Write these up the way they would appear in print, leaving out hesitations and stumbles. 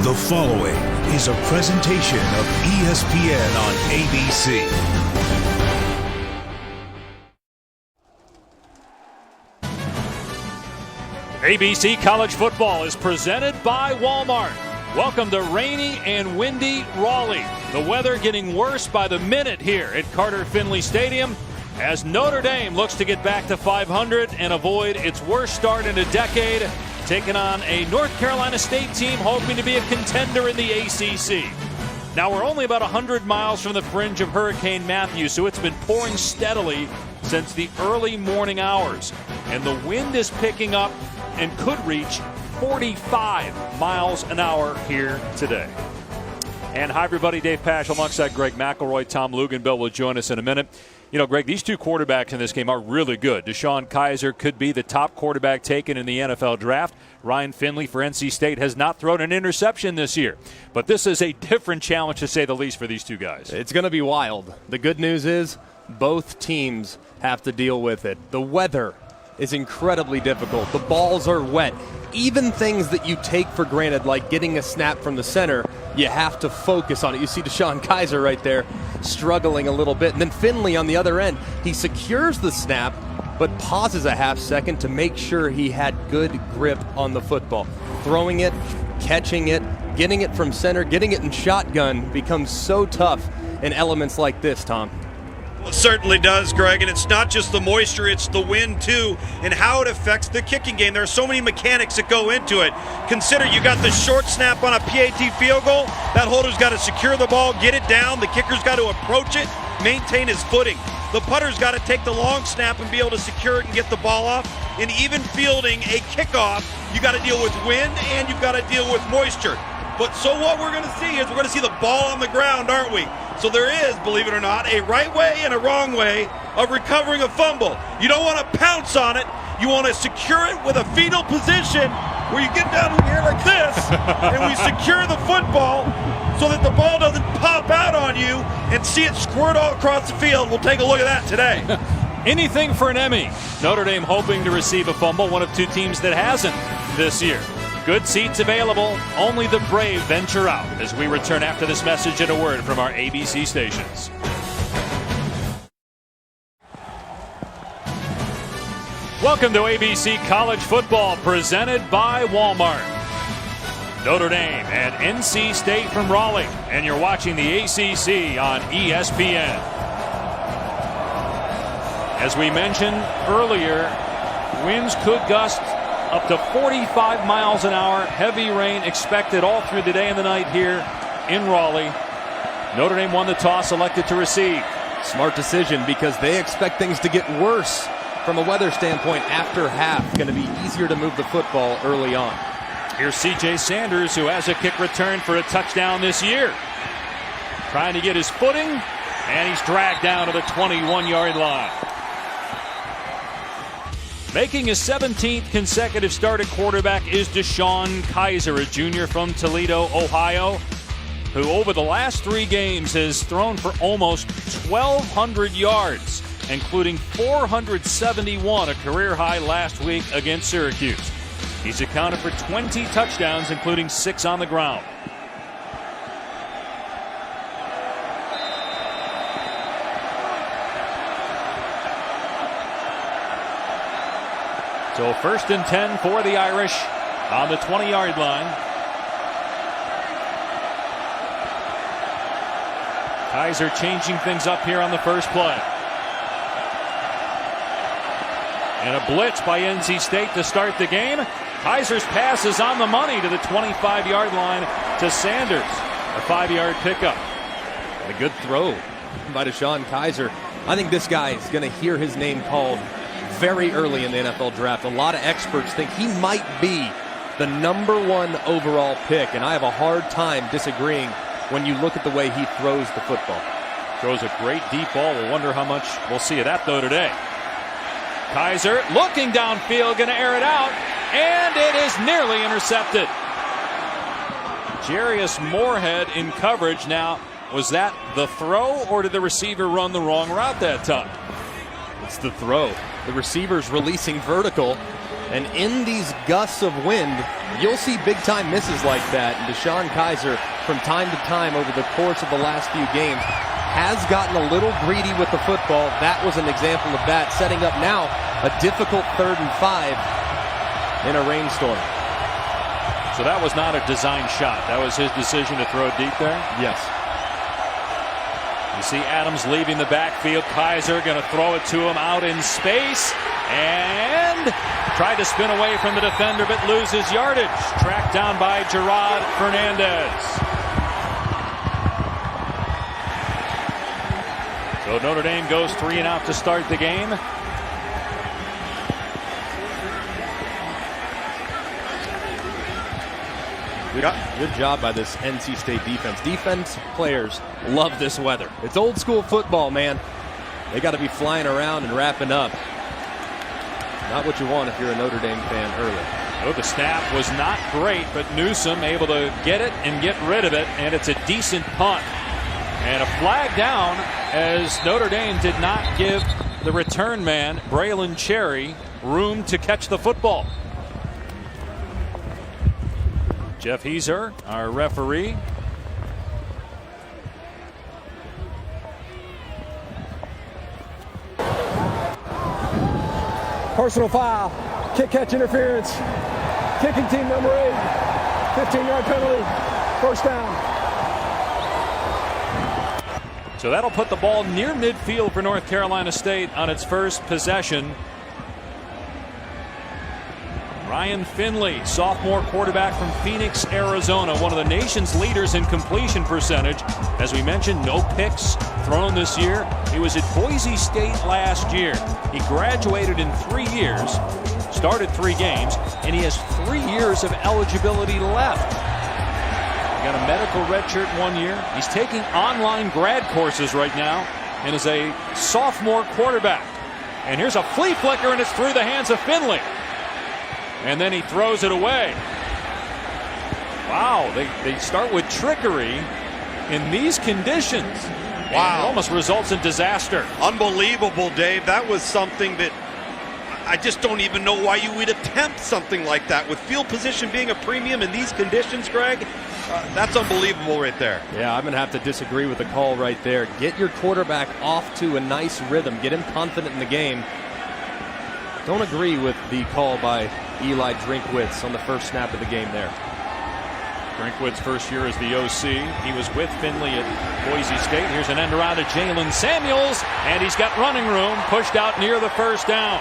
The following is a presentation of ESPN on ABC. ABC College Football is presented by Walmart. Welcome to rainy and windy Raleigh. The weather getting worse by the minute here at Finley Stadium as Notre Dame looks to get back to 500 and avoid its worst start in a decade, taking on a North Carolina State team hoping to be a contender in the ACC. Now, we're only about 100 miles from the fringe of Hurricane Matthew, so it's been pouring steadily since the early morning hours. And the wind is picking up and could reach 45 miles an hour here today. And hi, everybody. Dave Pasch alongside Greg McElroy. Tom Luganbill will join us in a minute. You know, Greg, these two quarterbacks in this game are really good. DeShone Kizer could be the top quarterback taken in the NFL draft. Ryan Finley for NC State has not thrown an interception this year. But this is a different challenge, to say the least, for these two guys. It's going to be wild. The good news is both teams have to deal with it. The weather is incredibly difficult. The balls are wet. Even things that you take for granted, like getting a snap from the center, you have to focus on it. You see DeShone Kizer right there struggling a little bit. And then Finley on the other end, he secures the snap, but pauses a half second to make sure he had good grip on the football. Throwing it, catching it, getting it from center, getting it in shotgun becomes so tough in elements like this, Tom. Well, it certainly does, Greg, and it's not just the moisture, it's the wind too, and how it affects the kicking game. There are so many mechanics that go into it. Consider you got the short snap on a PAT field goal. That holder's got to secure the ball, get it down. The kicker's got to approach it, maintain his footing. The putter's got to take the long snap and be able to secure it and get the ball off. And even fielding a kickoff, you got to deal with wind and you've got to deal with moisture. But so what we're going to see is we're going to see the ball on the ground, aren't we? So there is, believe it or not, a right way and a wrong way of recovering a fumble. You don't want to pounce on it. You want to secure it with a fetal position where you get down here like this and we secure the football so that the ball doesn't pop out on you and see it squirt all across the field. We'll take a look at that today. Anything for an Emmy. Notre Dame hoping to receive a fumble, one of two teams that hasn't this year. Good seats available. Only the brave venture out as we return after this message and a word from our ABC stations. Welcome to ABC College Football presented by Walmart. Notre Dame and NC State from Raleigh, and you're watching the ACC on ESPN. As we mentioned earlier, winds could gust up to 45 miles an hour. Heavy rain expected all through the day and the night here in Raleigh. Notre Dame won the toss, elected to receive. Smart decision because they expect things to get worse from a weather standpoint after half. Going to be easier to move the football early on. Here's C.J. Sanders, who has a kick return for a touchdown this year. Trying to get his footing, and he's dragged down to the 21-yard line. Making his 17th consecutive start at quarterback is DeShone Kizer, a junior from Toledo, Ohio, who over the last 3 games has thrown for almost 1,200 yards, including 471, a career high last week against Syracuse. He's accounted for 20 touchdowns, including 6 on the ground. So 1st and 10 for the Irish on the 20-yard line. Kizer changing things up here on the first play. And a blitz by NC State to start the game. Kizer's pass is on the money to the 25-yard line to Sanders. A 5-yard pickup. And a good throw by DeShone Kizer. I think this guy is going to hear his name called very early in the NFL draft. A lot of experts think he might be the #1 overall pick, and I have a hard time disagreeing when you look at the way he throws the football. Throws a great deep ball. We'll wonder how much we'll see of that, though, today. Kizer looking downfield, going to air it out, and it is nearly intercepted. Jarius Moorhead in coverage. Now, was that the throw, or did the receiver run the wrong route that time? It's the throw. The receiver's releasing vertical, And in these gusts of wind, you'll see big-time misses like that. And Deshaun Kaiser, from time to time over the course of the last few games, has gotten a little greedy with the football. That was an example of that, setting up now a difficult 3rd and 5 in a rainstorm. So that was not a design shot. That was his decision to throw deep there? Yes. You see Adams leaving the backfield. Kaiser going to throw it to him out in space. And tried to spin away from the defender, but loses yardage. Tracked down by Gerard Fernandez. So Notre Dame goes 3 and out to start the game. Good job by this NC State defense. Defense players love this weather. It's old school football, man. They got to be flying around and wrapping up. Not what you want if you're a Notre Dame fan early. Oh, the snap was not great, but Newsome able to get it and get rid of it, and it's a decent punt. And a flag down as Notre Dame did not give the return man, Braylon Cherry, room to catch the football. Jeff Heiser, our referee. Personal foul, kick catch interference, kicking team number 8, 15-yard penalty, 1st down. So that'll put the ball near midfield for North Carolina State on its first possession. Ryan Finley, sophomore quarterback from Phoenix, Arizona, one of the nation's leaders in completion percentage. As we mentioned, no picks thrown this year. He was at Boise State last year. He graduated in 3 years, started 3 games, and he has 3 years of eligibility left. He got a medical redshirt 1 year. He's taking online grad courses right now and is a sophomore quarterback. And here's a flea flicker, and it's through the hands of Finley. And then he throws it away. Wow, they start with trickery in these conditions. Wow. It almost results in disaster. Unbelievable, Dave. That was something that I just don't even know why you would attempt something like that. With field position being a premium in these conditions, Greg, that's unbelievable right there. Yeah, I'm going to have to disagree with the call right there. Get your quarterback off to a nice rhythm. Get him confident in the game. Don't agree with the call by Eli Drinkwitz on the first snap of the game there. Drinkwitz's first year as the OC. He was with Finley at Boise State. Here's an end around to Jalen Samuels, and he's got running room, pushed out near the 1st down.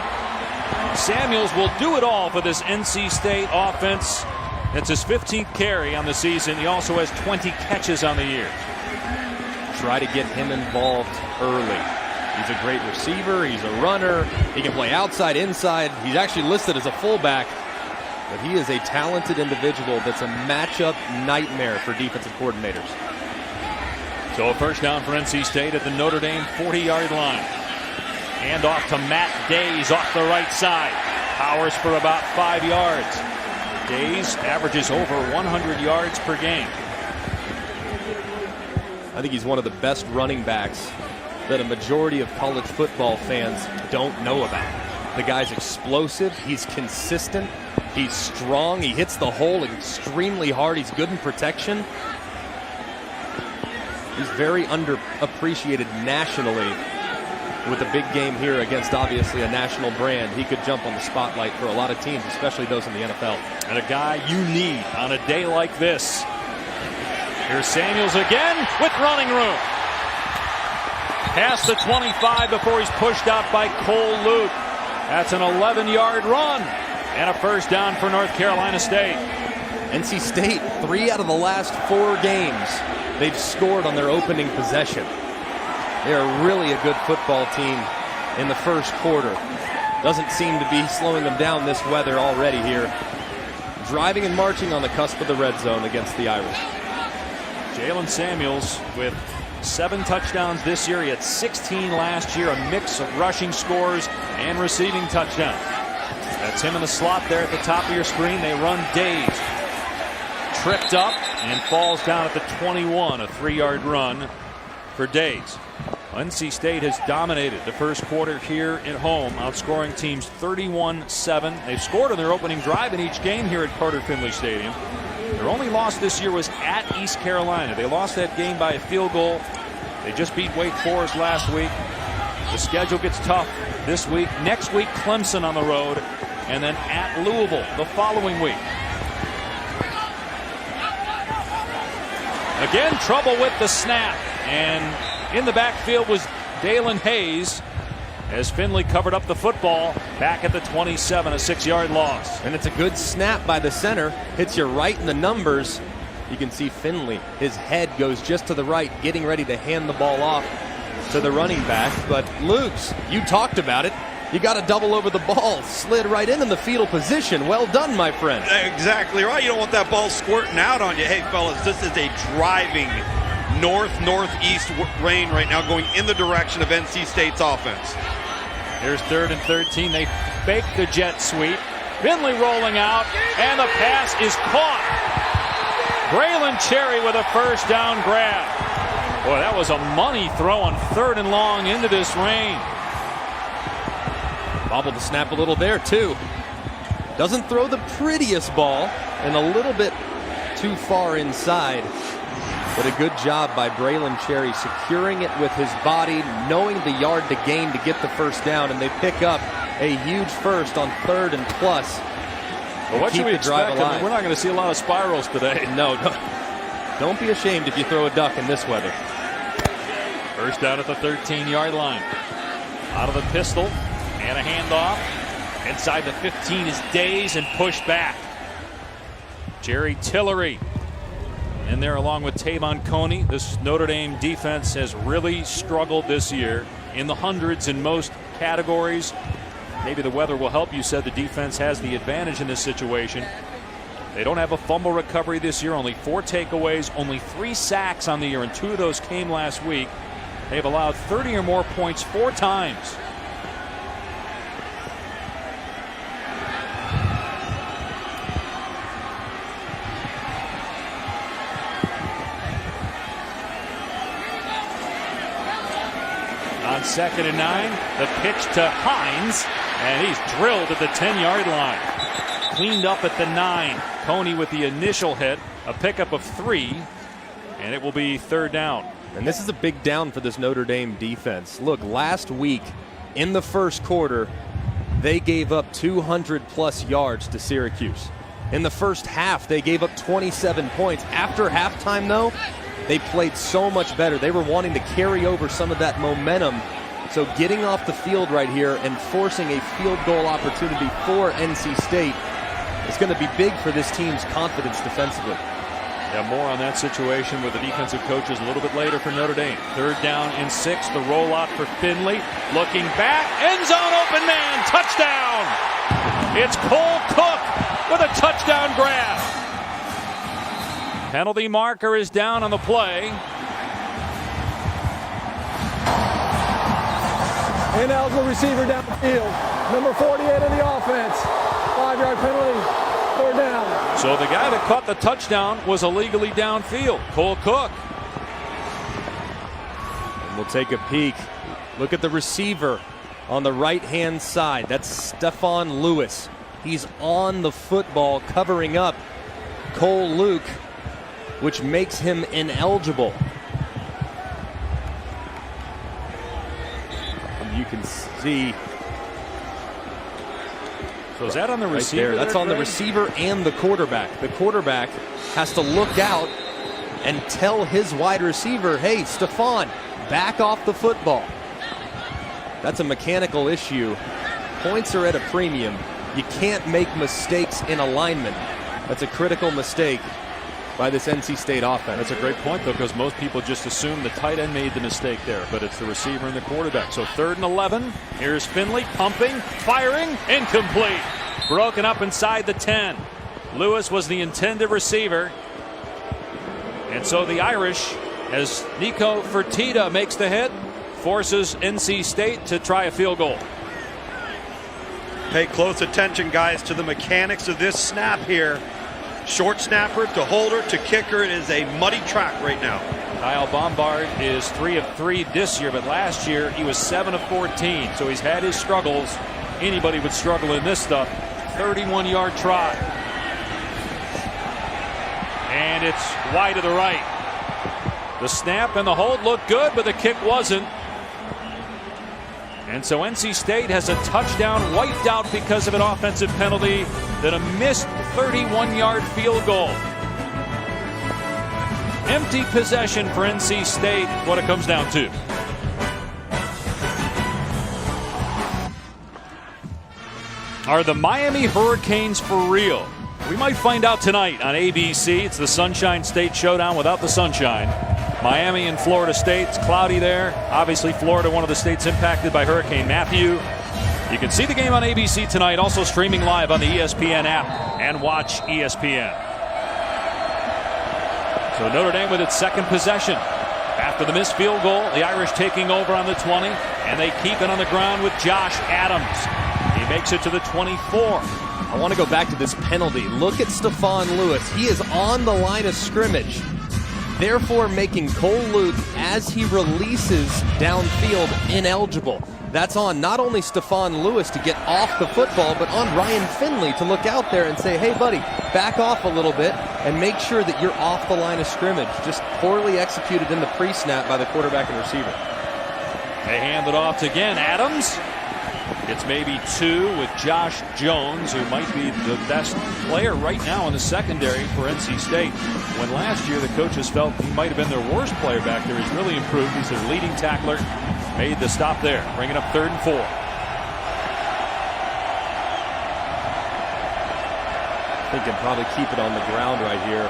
Samuels will do it all for this NC State offense. It's his 15th carry on the season. He also has 20 catches on the year. Try to get him involved early. He's a great receiver. He's a runner. He can play outside, inside. He's actually listed as a fullback. But he is a talented individual that's a matchup nightmare for defensive coordinators. So a 1st down for NC State at the Notre Dame 40-yard line. Hand off to Matt Days off the right side. Powers for about 5 yards. Days averages over 100 yards per game. I think he's one of the best running backs that a majority of college football fans don't know about. The guy's explosive. He's consistent. He's strong. He hits the hole extremely hard. He's good in protection. He's very underappreciated nationally. With a big game here against obviously a national brand, he could jump on the spotlight for a lot of teams, especially those in the NFL. And a guy you need on a day like this. Here's Samuels again with running room. Past the 25 before he's pushed out by Cole Luke. That's an 11-yard run and a 1st down for North Carolina State. NC State, 3 out of the last 4 games, they've scored on their opening possession. They are really a good football team in the 1st quarter. Doesn't seem to be slowing them down this weather already here. Driving and marching on the cusp of the red zone against the Irish. Jalen Samuels with 7 touchdowns this year. He had 16 last year, a mix of rushing scores and receiving touchdowns. That's him in the slot there at the top of your screen. They run Days. Tripped up and falls down at the 21, a 3-yard run for Days. NC State has dominated the first quarter here at home, outscoring teams 31-7. They've scored on their opening drive in each game here at Carter Finley Stadium. Their only loss this year was at East Carolina. They lost that game by a field goal. They just beat Wake Forest last week. The schedule gets tough this week. Next week, Clemson on the road, and then at Louisville the following week. Again, trouble with the snap, and in the backfield was Dalen Hayes as Finley covered up the football back at the 27, a 6-yard loss. And it's a good snap by the center. Hits you right in the numbers. You can see Finley, his head goes just to the right, getting ready to hand the ball off to the running back. But Luke's, you talked about it. You got to double over the ball. Slid right in the fetal position. Well done, my friend. Exactly right. You don't want that ball squirting out on you. Hey, fellas, this is a driving northeast rain right now going in the direction of NC State's offense. Here's 3rd and 13. They fake the jet sweep. Finley rolling out, and the pass is caught. Braylon Cherry with a first down grab. Boy, that was a money throw on 3rd and long into this rain. Bobbled the snap a little there, too. Doesn't throw the prettiest ball, and a little bit too far inside. But a good job by Braylon Cherry securing it with his body, knowing the yard to gain to get the first down, and they pick up a huge first on 3rd and plus. Well, what should we expect? I mean, we're not going to see a lot of spirals today. No, don't be ashamed if you throw a duck in this weather. First down at the 13-yard line. Out of the pistol and a handoff. Inside the 15 is Days and pushed back. Jerry Tillery in there along with Tavon Coney. This Notre Dame defense has really struggled this year, in the hundreds in most categories. Maybe the weather will help. You said the defense has the advantage in this situation. They don't have a fumble recovery this year, only 4 takeaways, only 3 sacks on the year, and 2 of those came last week. They've allowed 30 or more points 4 times. On 2nd and 9, the pitch to Hines, and he's drilled at the 10-yard line. Cleaned up at the 9. Coney with the initial hit, a pickup of 3, and it will be 3rd down. And this is a big down for this Notre Dame defense. Look, last week in the first quarter, they gave up 200-plus yards to Syracuse. In the first half, they gave up 27 points. After halftime, though, they played so much better. They were wanting to carry over some of that momentum. So getting off the field right here and forcing a field goal opportunity for NC State is going to be big for this team's confidence defensively. Yeah, more on that situation with the defensive coaches a little bit later for Notre Dame. 3rd down and 6. The rollout for Finley. Looking back. End zone open man. Touchdown. It's Cole Cook with a touchdown grab. Penalty marker is down on the play. Ineligible receiver downfield. Number 48 of the offense. 5-yard penalty. 3rd down. So the guy that caught the touchdown was illegally downfield. Cole Cook. And we'll take a peek. Look at the receiver on the right-hand side. That's Stephon Lewis. He's on the football covering up Cole Luke, which makes him ineligible. And you can see. So is that on the receiver? Right there. That's on the receiver and the quarterback. The quarterback has to look out and tell his wide receiver, hey, Stephon, back off the football. That's a mechanical issue. Points are at a premium. You can't make mistakes in alignment. That's a critical mistake by this NC State offense. That's a great point, though, because most people just assume the tight end made the mistake there, but it's the receiver and the quarterback. So 3rd and 11. Here's Finley pumping, firing, incomplete. Broken up inside the 10. Lewis was the intended receiver. And so the Irish, as Nico Fertitta makes the hit, forces NC State to try a field goal. Pay close attention, guys, to the mechanics of this snap here. Short snapper to holder to kicker. It is a muddy track right now. Kyle Bombard is 3 of 3 this year, but last year he was 7 of 14. So he's had his struggles. Anybody would struggle in this stuff. 31-yard trot. And it's wide to the right. The snap and the hold looked good, but the kick wasn't. And so NC State has a touchdown wiped out because of an offensive penalty, then a missed 31-yard field goal. Empty possession for NC State, what it comes down to. Are the Miami Hurricanes for real? We might find out tonight on ABC. It's the Sunshine State Showdown without the sunshine. Miami and Florida State. It's cloudy there. Obviously, Florida, one of the states impacted by Hurricane Matthew. You can see the game on ABC tonight, also streaming live on the ESPN app and watch ESPN. So Notre Dame with its second possession. After the missed field goal, the Irish taking over on the 20, and they keep it on the ground with Josh Adams. He makes it to the 24. I want to go back to this penalty. Look at Stephon Lewis. He is on the line of scrimmage, therefore making Cole Luke, as he releases downfield, ineligible. That's on not only Stephon Lewis to get off the football, but on Ryan Finley to look out there and say, hey, buddy, back off a little bit and make sure that you're off the line of scrimmage. Just poorly executed in the pre-snap by the quarterback and receiver. They hand it off to again Adams. It's maybe 2 with Josh Jones, who might be the best player right now in the secondary for NC State. When last year the coaches felt he might have been their worst player back there, he's really improved. He's their leading tackler. Made the stop there, bringing up 3rd and 4. I think you'd probably keep it on the ground right here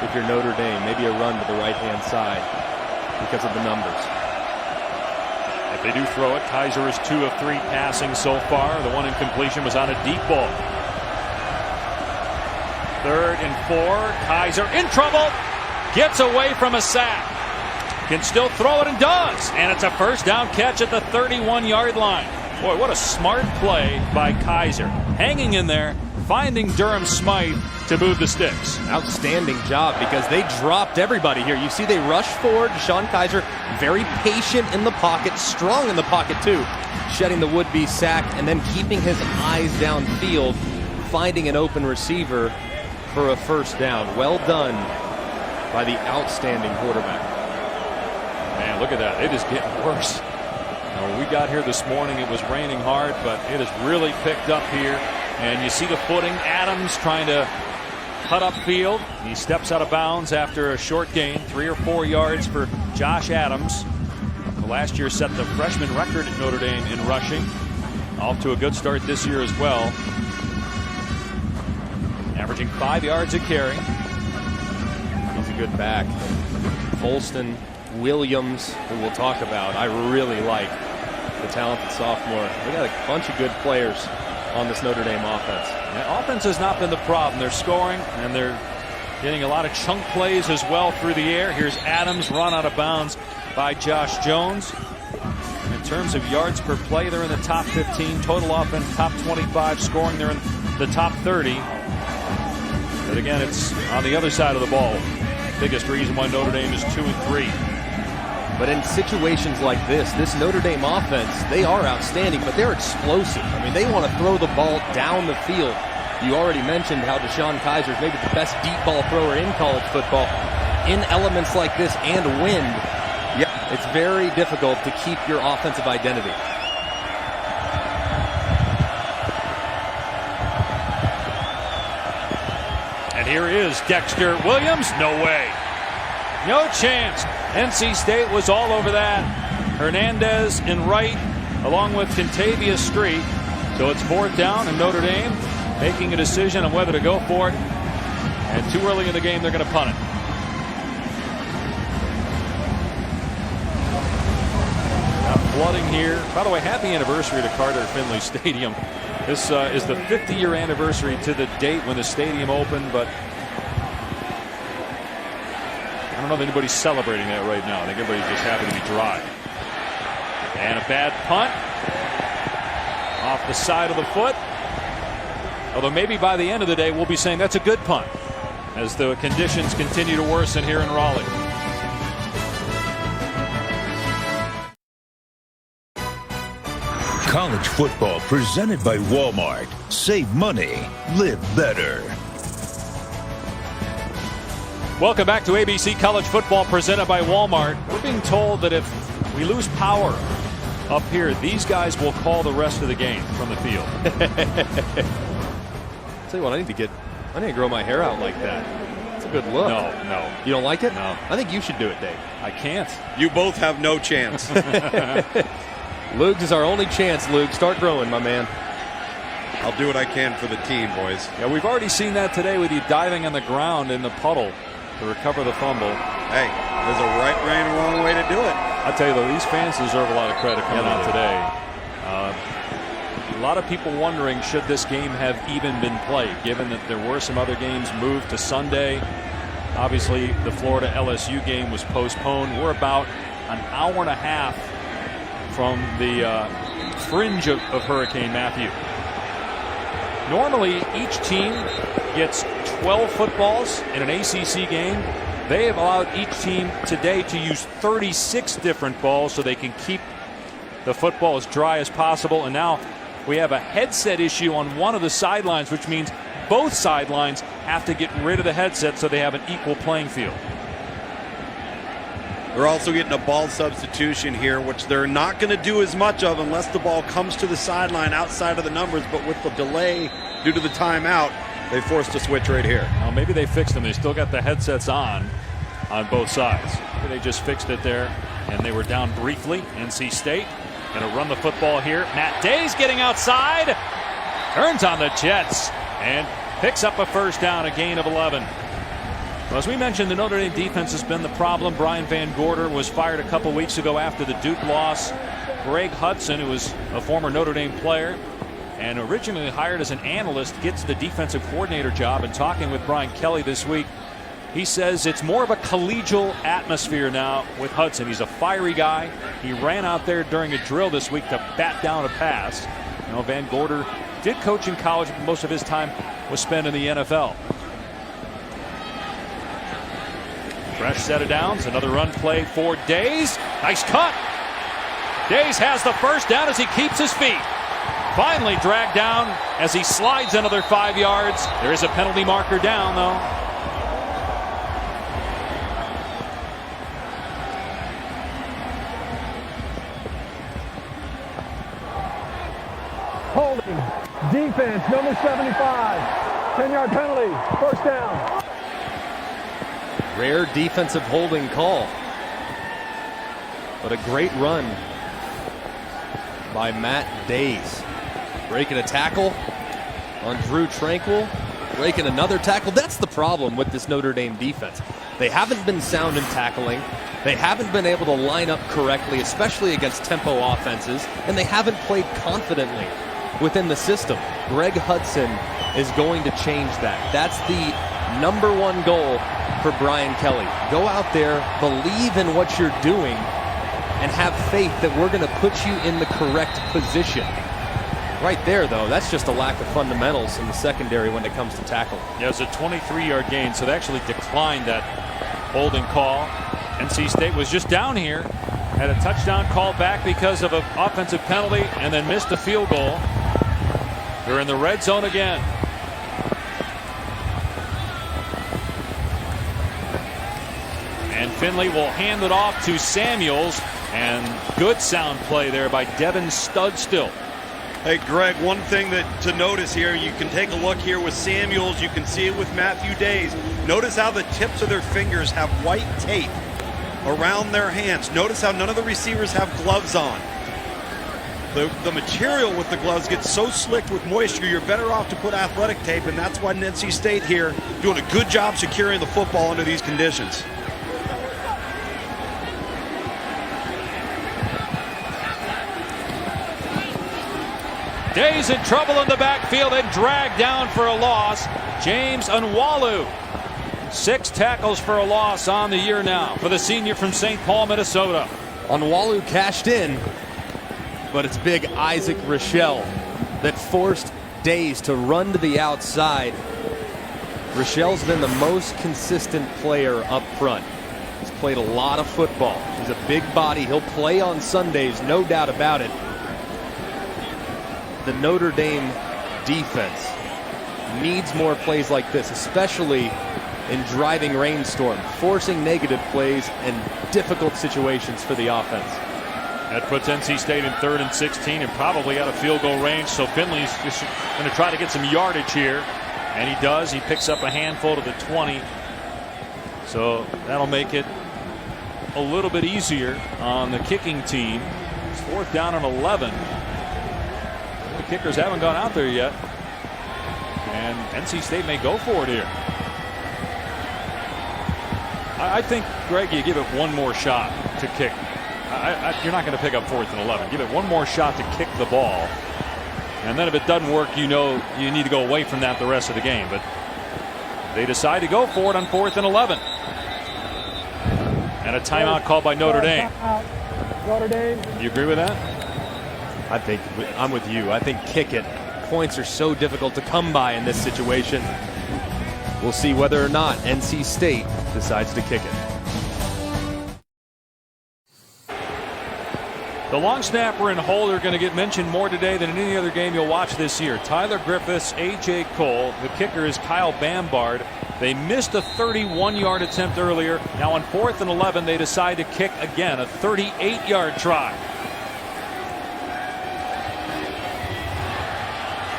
if you're Notre Dame. Maybe a run to the right-hand side because of the numbers. If they do throw it, Kaiser is 2 of 3 passing so far. The one incompletion was on a deep ball. 3rd and 4. Kaiser in trouble. Gets away from a sack. Can still throw it and does. And it's a first down catch at the 31-yard line. Boy, what a smart play by Kaiser. Hanging in there, finding Durham Smythe to move the sticks. Outstanding job because they dropped everybody here. You see they rushed forward. Deshaun Kaiser very patient in the pocket, strong in the pocket too, shedding the would-be sack and then keeping his eyes downfield, finding an open receiver for a first down. Well done by the outstanding quarterback. Man, look at that. It is getting worse. When we got here this morning, it was raining hard, but it has really picked up here. And you see the footing. Adams trying to cut upfield. He steps out of bounds after a short gain, 3 or 4 yards for Josh Adams. Last year set the freshman record at Notre Dame in rushing. Off to a good start this year as well. Averaging 5 yards a carry. He's a good back. Folston, Williams, who we'll talk about. I really like the talented sophomore. We got a bunch of good players on this Notre Dame offense. Yeah, offense has not been the problem. They're scoring and they're getting a lot of chunk plays as well through the air. Here's Adams run out of bounds by Josh Jones. In terms of yards per play, they're in the top 15. Total offense top 25. Scoring, they're in the top 30. But again, it's on the other side of the ball. Biggest reason why Notre Dame is 2 and 3. But in situations like this Notre Dame offense, they are outstanding, but they're explosive. I mean, they want to throw the ball down the field. You already mentioned how Deshaun Kaiser is maybe the best deep ball thrower in college football. In elements like this and wind, yeah, it's very difficult to keep your offensive identity. And here is Dexter Williams. No way. No chance. NC State was all over that. Hernandez in right along with Contavious Street. So it's 4th down and Notre Dame making a decision on whether to go for it. And too early in the game, they're going to punt it. Now flooding here. By the way, happy anniversary to Carter Finley Stadium. This is the 50-year anniversary to the date when the stadium opened, but I don't know if anybody's celebrating that right now. I think everybody's just happy to be dry. And a bad punt off the side of the foot. Although maybe by the end of the day we'll be saying that's a good punt. as the conditions continue to worsen here in Raleigh. College football presented by Walmart. Save money, live better. Welcome back to ABC College Football presented by Walmart. We're being told that if we lose power up here, these guys will call the rest of the game from the field. Tell you what, I need to grow my hair out like that. It's a good look. No. You don't like it? No. I think you should do it, Dave. I can't. You both have no chance. Luke is our only chance, Luke. Start growing, my man. I'll do what I can for the team, boys. Yeah, we've already seen that today with you diving on the ground in the puddle to recover the fumble. Hey, there's a right way and a wrong way to do it. I tell you though, these fans deserve a lot of credit coming out today. A lot of people wondering, should this game have even been played, given that there were some other games moved to Sunday. Obviously, the Florida LSU game was postponed. We're about an hour and a half from the fringe of Hurricane Matthew. Normally, each team gets 12 footballs in an ACC game. They have allowed each team today to use 36 different balls so they can keep the football as dry as possible. And now we have a headset issue on one of the sidelines, which means both sidelines have to get rid of the headset so they have an equal playing field. They're also getting a ball substitution here, which they're not going to do as much of unless the ball comes to the sideline outside of the numbers. But with the delay due to the timeout, they forced a switch right here. Well, maybe they fixed them. They still got the headsets on both sides. Maybe they just fixed it there, and they were down briefly. NC State going to run the football here. Matt Day's getting outside. Turns on the Jets and picks up a first down, a gain of 11. Well, as we mentioned, the Notre Dame defense has been the problem. Brian Van Gorder was fired a couple weeks ago after the Duke loss. Greg Hudson, who was a former Notre Dame player and originally hired as an analyst, gets the defensive coordinator job. And talking with Brian Kelly this week, he says it's more of a collegial atmosphere now with Hudson. He's a fiery guy. He ran out there during a drill this week to bat down a pass. You know, Van Gorder did coach in college, but most of his time was spent in the NFL. Fresh set of downs. Another run play for Days. Nice cut. Days has the first down as he keeps his feet. Finally dragged down as he slides another 5 yards. There is a penalty marker down, though. Holding. Defense, number 75. 10-yard penalty. First down. Rare defensive holding call. But a great run by Matt Days. Breaking a tackle on Drew Tranquil. Breaking another tackle. That's the problem with this Notre Dame defense. They haven't been sound in tackling. They haven't been able to line up correctly, especially against tempo offenses. And they haven't played confidently within the system. Greg Hudson is going to change that. That's the number one goal for Brian Kelly. Go out there, believe in what you're doing, and have faith that we're going to put you in the correct position. Right there, though, that's just a lack of fundamentals in the secondary when it comes to tackle. Yeah, it was a 23-yard gain, so they actually declined that holding call. NC State was just down here, had a touchdown called back because of an offensive penalty, and then missed a field goal. They're in the red zone again. And Finley will hand it off to Samuels, and good sound play there by Devin Studstill. Hey, Greg, one thing to notice here, you can take a look here with Samuels. You can see it with Matthew Days. Notice how the tips of their fingers have white tape around their hands. Notice how none of the receivers have gloves on. The material with the gloves gets so slick with moisture, you're better off to put athletic tape, and that's why NC State here doing a good job securing the football under these conditions. Days in trouble in the backfield and dragged down for a loss. James Onwalu. 6 tackles for a loss on the year now for the senior from St. Paul, Minnesota. Onwalu cashed in, but it's big Isaac Rochelle that forced Days to run to the outside. Rochelle's been the most consistent player up front. He's played a lot of football. He's a big body. He'll play on Sundays, no doubt about it. The Notre Dame defense needs more plays like this, especially in driving rainstorm, forcing negative plays and difficult situations for the offense. That puts NC State in 3rd and 16 and probably out of field goal range. So Finley's just going to try to get some yardage here. And he does. He picks up a handful to the 20. So that'll make it a little bit easier on the kicking team. It's 4th down and 11. The kickers haven't gone out there yet. And NC State may go for it here. I think, Greg, you give it one more shot to kick. You're not going to pick up 4th and 11. Give it one more shot to kick the ball. And then if it doesn't work, you know you need to go away from that the rest of the game. But they decide to go for it on 4th and 11. And a timeout called by Notre Dame. Notre Dame. You agree with that? I think I'm with you. I think kick it. Points are so difficult to come by in this situation. We'll see whether or not NC State decides to kick it. The long snapper and holder are going to get mentioned more today than in any other game you'll watch this year. Tyler Griffiths, A.J. Cole. The kicker is Kyle Bambard. They missed a 31-yard attempt earlier. Now on 4th and 11, they decide to kick again, a 38-yard try.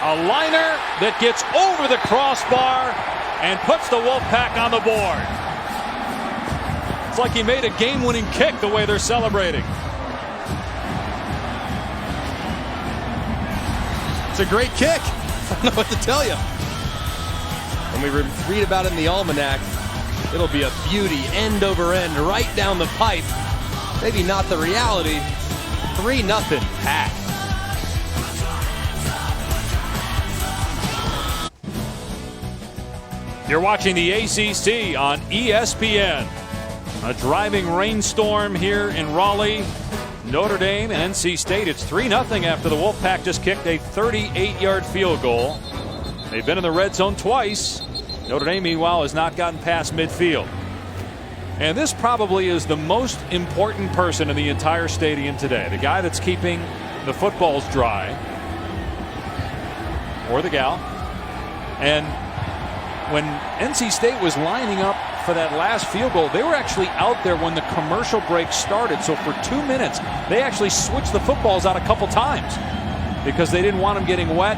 A liner that gets over the crossbar and puts the Wolfpack on the board. It's like he made a game-winning kick the way they're celebrating. It's a great kick. I don't know what to tell you. When we read about it in the almanac, it'll be a beauty, end over end, right down the pipe. Maybe not the reality. 3-0 Pack. You're watching the ACC on ESPN. A driving rainstorm here in Raleigh. Notre Dame and NC State. It's 3-0 after the Wolfpack just kicked a 38-yard field goal. They've been in the red zone twice. Notre Dame, meanwhile, has not gotten past midfield. And this probably is the most important person in the entire stadium today. The guy that's keeping the footballs dry. Or the gal. And when NC State was lining up for that last field goal, they were actually out there when the commercial break started. So for 2 minutes, they actually switched the footballs out a couple times because they didn't want them getting wet.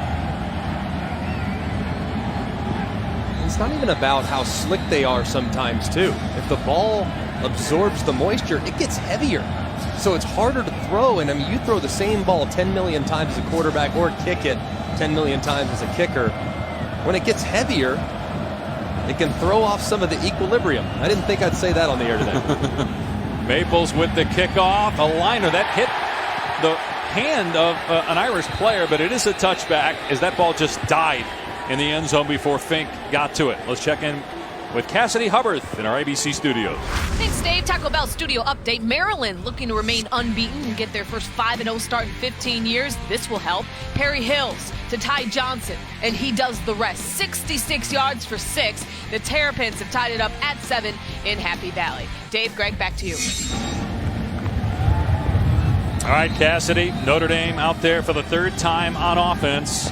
It's not even about how slick they are sometimes, too. If the ball absorbs the moisture, it gets heavier. So it's harder to throw. And I mean, you throw the same ball 10 million times as a quarterback or kick it 10 million times as a kicker. When it gets heavier, it can throw off some of the equilibrium. I didn't think I'd say that on the air today. Maples with the kickoff. A liner that hit the hand of an Irish player, but it is a touchback as that ball just died in the end zone before Fink got to it. Let's check in with Cassidy Hubbard in our ABC studios. Thanks, Dave. Taco Bell studio update. Maryland looking to remain unbeaten and get their first 5-0 start in 15 years. This will help. Perry Hills to Ty Johnson, and he does the rest. 66 yards for 6. The Terrapins have tied it up at 7 in Happy Valley. Dave, Greg, back to you. All right, Cassidy. Notre Dame out there for the 3rd time on offense.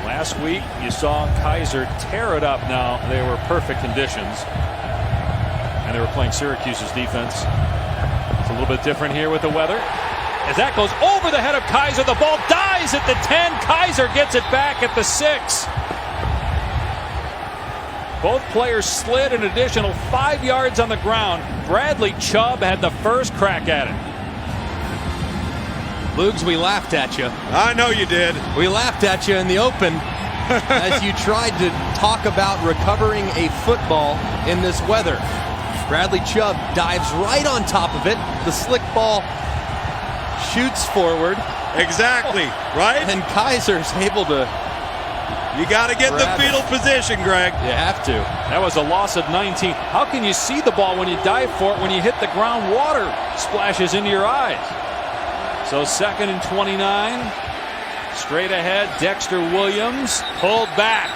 Last week, you saw Kaiser tear it up. Now, they were perfect conditions, and they were playing Syracuse's defense. It's a little bit different here with the weather. As that goes over the head of Kaiser, the ball dies at the 10. Kaiser gets it back at the 6. Both players slid an additional 5 yards on the ground. Bradley Chubb had the first crack at it. Lugs, we laughed at you. I know you did. We laughed at you in the open as you tried to talk about recovering a football in this weather. Bradley Chubb dives right on top of it. The slick ball shoots forward. Exactly, right? And Kaiser's able to. You got to get the fetal position, Greg. You have to. That was a loss of 19. How can you see the ball when you dive for it? When you hit the ground, water splashes into your eyes. So 2nd and 29. Straight ahead, Dexter Williams pulled back.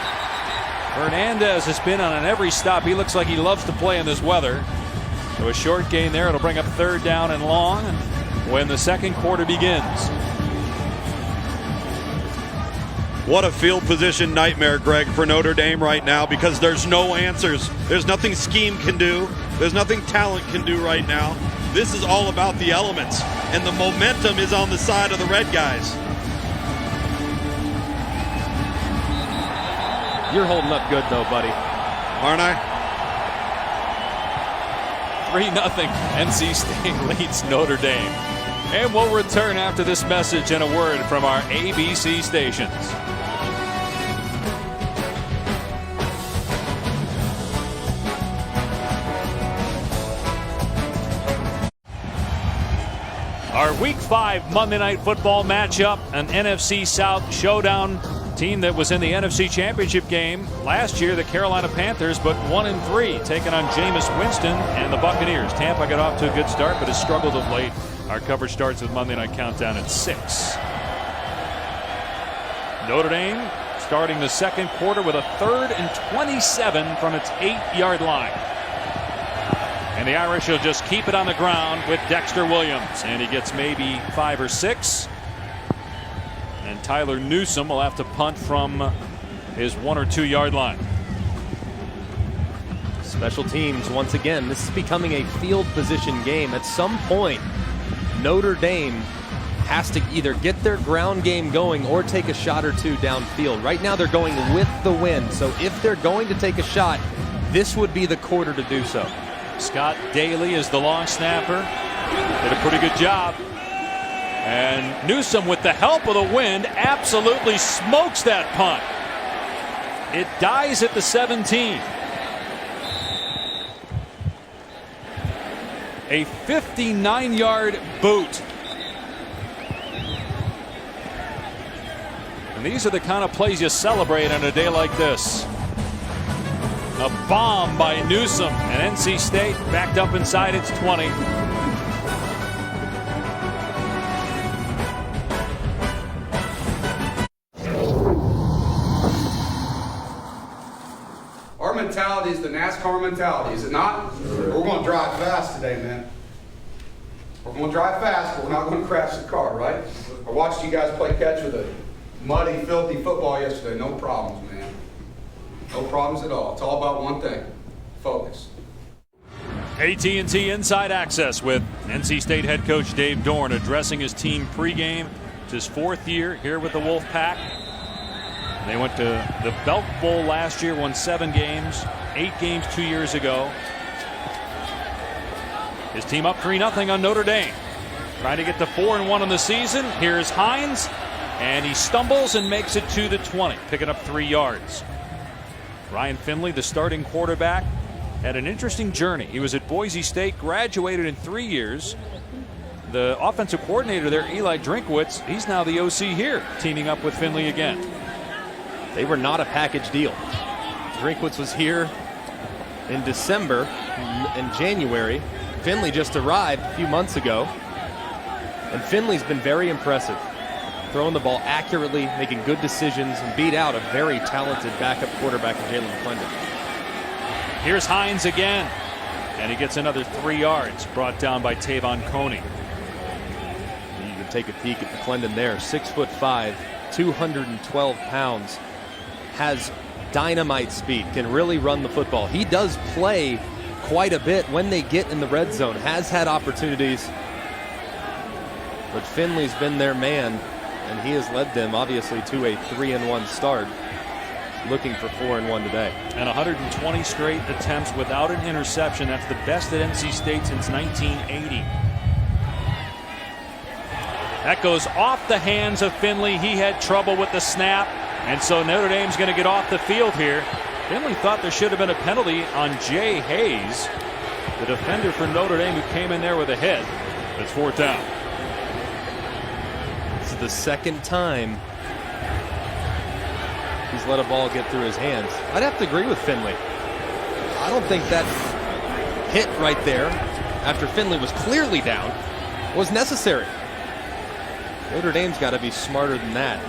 Hernandez has been on every stop. He looks like he loves to play in this weather. So a short gain there. It'll bring up 3rd down and long when the second quarter begins. What a field position nightmare, Greg, for Notre Dame right now, because there's no answers. There's nothing scheme can do. There's nothing talent can do right now. This is all about the elements, and the momentum is on the side of the red guys. You're holding up good, though, buddy. Aren't I? 3-0. NC State leads Notre Dame. And we'll return after this message and a word from our ABC stations. Our Week 5 Monday Night Football matchup, an NFC South showdown. Team that was in the NFC Championship game last year, the Carolina Panthers, but 1-3, taking on Jameis Winston and the Buccaneers. Tampa got off to a good start, but has struggled of late. Our coverage starts with Monday Night Countdown at 6. Notre Dame starting the second quarter with a 3rd and 27 from its 8-yard line. And the Irish will just keep it on the ground with Dexter Williams. And he gets maybe 5 or 6. And Tyler Newsome will have to punt from his 1 or 2 yard line. Special teams, once again, this is becoming a field position game. At some point, Notre Dame has to either get their ground game going or take a shot or two downfield. Right now they're going with the wind. So if they're going to take a shot, this would be the quarter to do so. Scott Daly is the long snapper. Did a pretty good job. And Newsome, with the help of the wind, absolutely smokes that punt. It dies at the 17. A 59-yard boot. And these are the kind of plays you celebrate on a day like this. A bomb by Newsome, and NC State backed up inside its 20. Our mentality is the NASCAR mentality, is it not? We're going to drive fast today, man. We're going to drive fast, but we're not going to crash the car, right? I watched you guys play catch with a muddy, filthy football yesterday. No problems, man. No problems at all. It's all about one thing: focus. AT&T Inside Access with NC State head coach Dave Dorn addressing his team pregame. It's his 4th year here with the Wolfpack. They went to the Belk Bowl last year, won 7 games, 8 games 2 years ago. His team up 3-0 on Notre Dame. Trying to get to 4-1 in the season. Here's Hines, and he stumbles and makes it to the 20, picking up 3 yards. Ryan Finley, the starting quarterback, had an interesting journey. He was at Boise State, graduated in 3 years. The offensive coordinator there, Eli Drinkwitz, he's now the OC here, teaming up with Finley again. They were not a package deal. Drinkwitz was here in December and January. Finley just arrived a few months ago. And Finley's been very impressive. Throwing the ball accurately, making good decisions, and beat out a very talented backup quarterback in Jalen McClendon. Here's Hines again. And he gets another 3 yards, brought down by Tavon Coney. You can take a peek at McClendon there. 6'5", 212 pounds. Has dynamite speed, can really run the football. He does play quite a bit when they get in the red zone. Has had opportunities. But Finley's been their man, and he has led them, obviously, to a 3-1 start. Looking for 4-1 today. And 120 straight attempts without an interception. That's the best at NC State since 1980. That goes off the hands of Finley. He had trouble with the snap, and so Notre Dame's going to get off the field here. Finley thought there should have been a penalty on Jay Hayes, the defender for Notre Dame, who came in there with a hit. It's 4th down. This is the second time he's let a ball get through his hands. I'd have to agree with Finley. I don't think that hit right there, after Finley was clearly down, was necessary. Notre Dame's got to be smarter than that.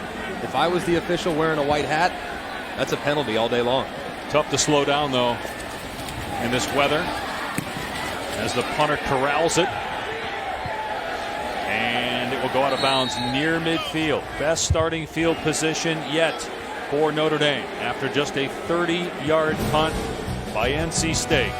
If I was the official wearing a white hat, that's a penalty all day long. Tough to slow down, though, in this weather, as the punter corrals it. And it will go out of bounds near midfield. Best starting field position yet for Notre Dame after just a 30-yard punt by NC State.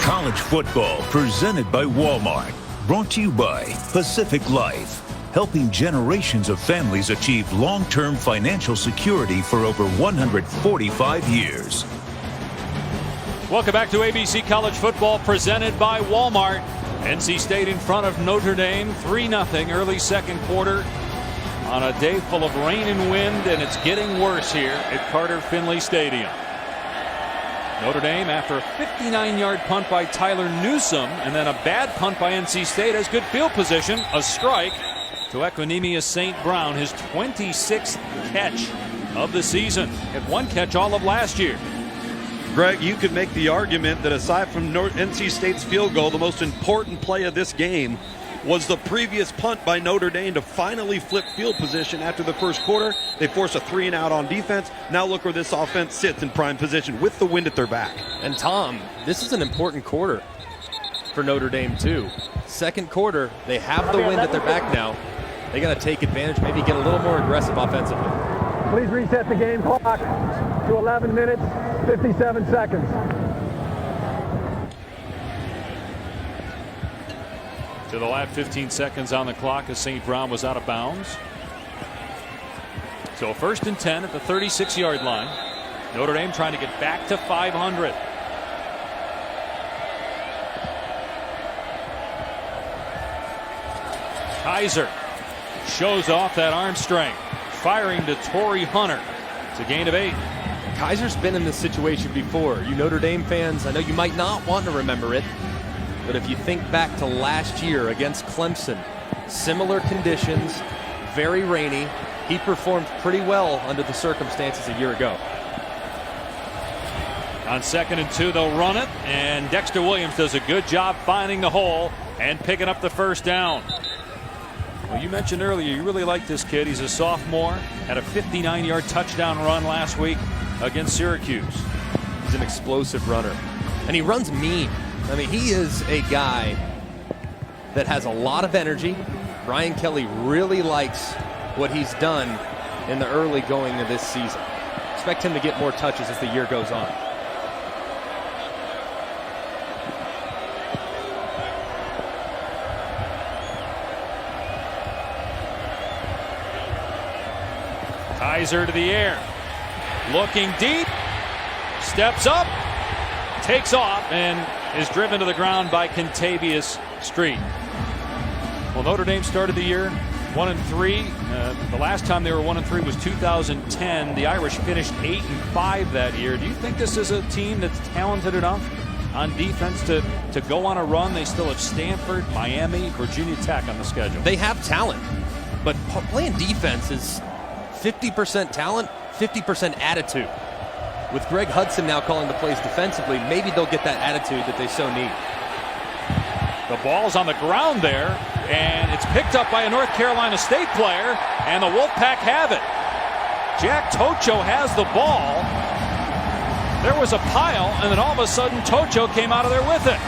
College football presented by Walmart. Brought to you by Pacific Life, helping generations of families achieve long-term financial security for over 145 years. Welcome back to ABC College Football presented by Walmart. NC State in front of Notre Dame 3-0 early second quarter on a day full of rain and wind, and it's getting worse here at Carter Finley Stadium. Notre Dame, after a 59-yard punt by Tyler Newsome and then a bad punt by NC State, has good field position. A strike to Equinemius St. Brown, his 26th catch of the season. Had one catch all of last year. Greg, you could make the argument that aside from NC State's field goal, the most important play of this game was the previous punt by Notre Dame to finally flip field position after the first quarter. They force a 3-and-out on defense. Now look where this offense sits in prime position with the wind at their back. And Tom, this is an important quarter for Notre Dame too. Second quarter, they have the wind at their back now. They got to take advantage, maybe get a little more aggressive offensively. Please reset the game clock to 11 minutes, 57 seconds. To the last 15 seconds on the clock as St. Brown was out of bounds. So 1st and 10 at the 36-yard line. Notre Dame trying to get back to 500. Kaiser shows off that arm strength, firing to Torrey Hunter. It's a gain of 8. Kaiser's been in this situation before. You Notre Dame fans, I know you might not want to remember it, but if you think back to last year against Clemson, similar conditions, very rainy, he performed pretty well under the circumstances a year ago. On 2nd and 2, they'll run it, and Dexter Williams does a good job finding the hole and picking up the first down. Well, you mentioned earlier you really like this kid. He's a sophomore, had a 59-yard touchdown run last week against Syracuse. He's an explosive runner, and he runs mean. I mean, he is a guy that has a lot of energy. Brian Kelly really likes what he's done in the early going of this season. Expect him to get more touches as the year goes on. Kaiser to the air, looking deep, steps up, takes off, and is driven to the ground by Kentavious Street. Well, Notre Dame started the year 1-3. The last time they were 1-3 was 2010. The Irish finished 8-5 that year. Do you think this is a team that's talented enough on defense to go on a run? They still have Stanford, Miami, Virginia Tech on the schedule. They have talent, but playing defense is 50% talent, 50% attitude. With Greg Hudson now calling the plays defensively, maybe they'll get that attitude that they so need. The ball's on the ground there, and it's picked up by a North Carolina State player, and the Wolfpack have it. Jack Tocho has the ball. There was a pile, and then all of a sudden Tocho came out of there with it.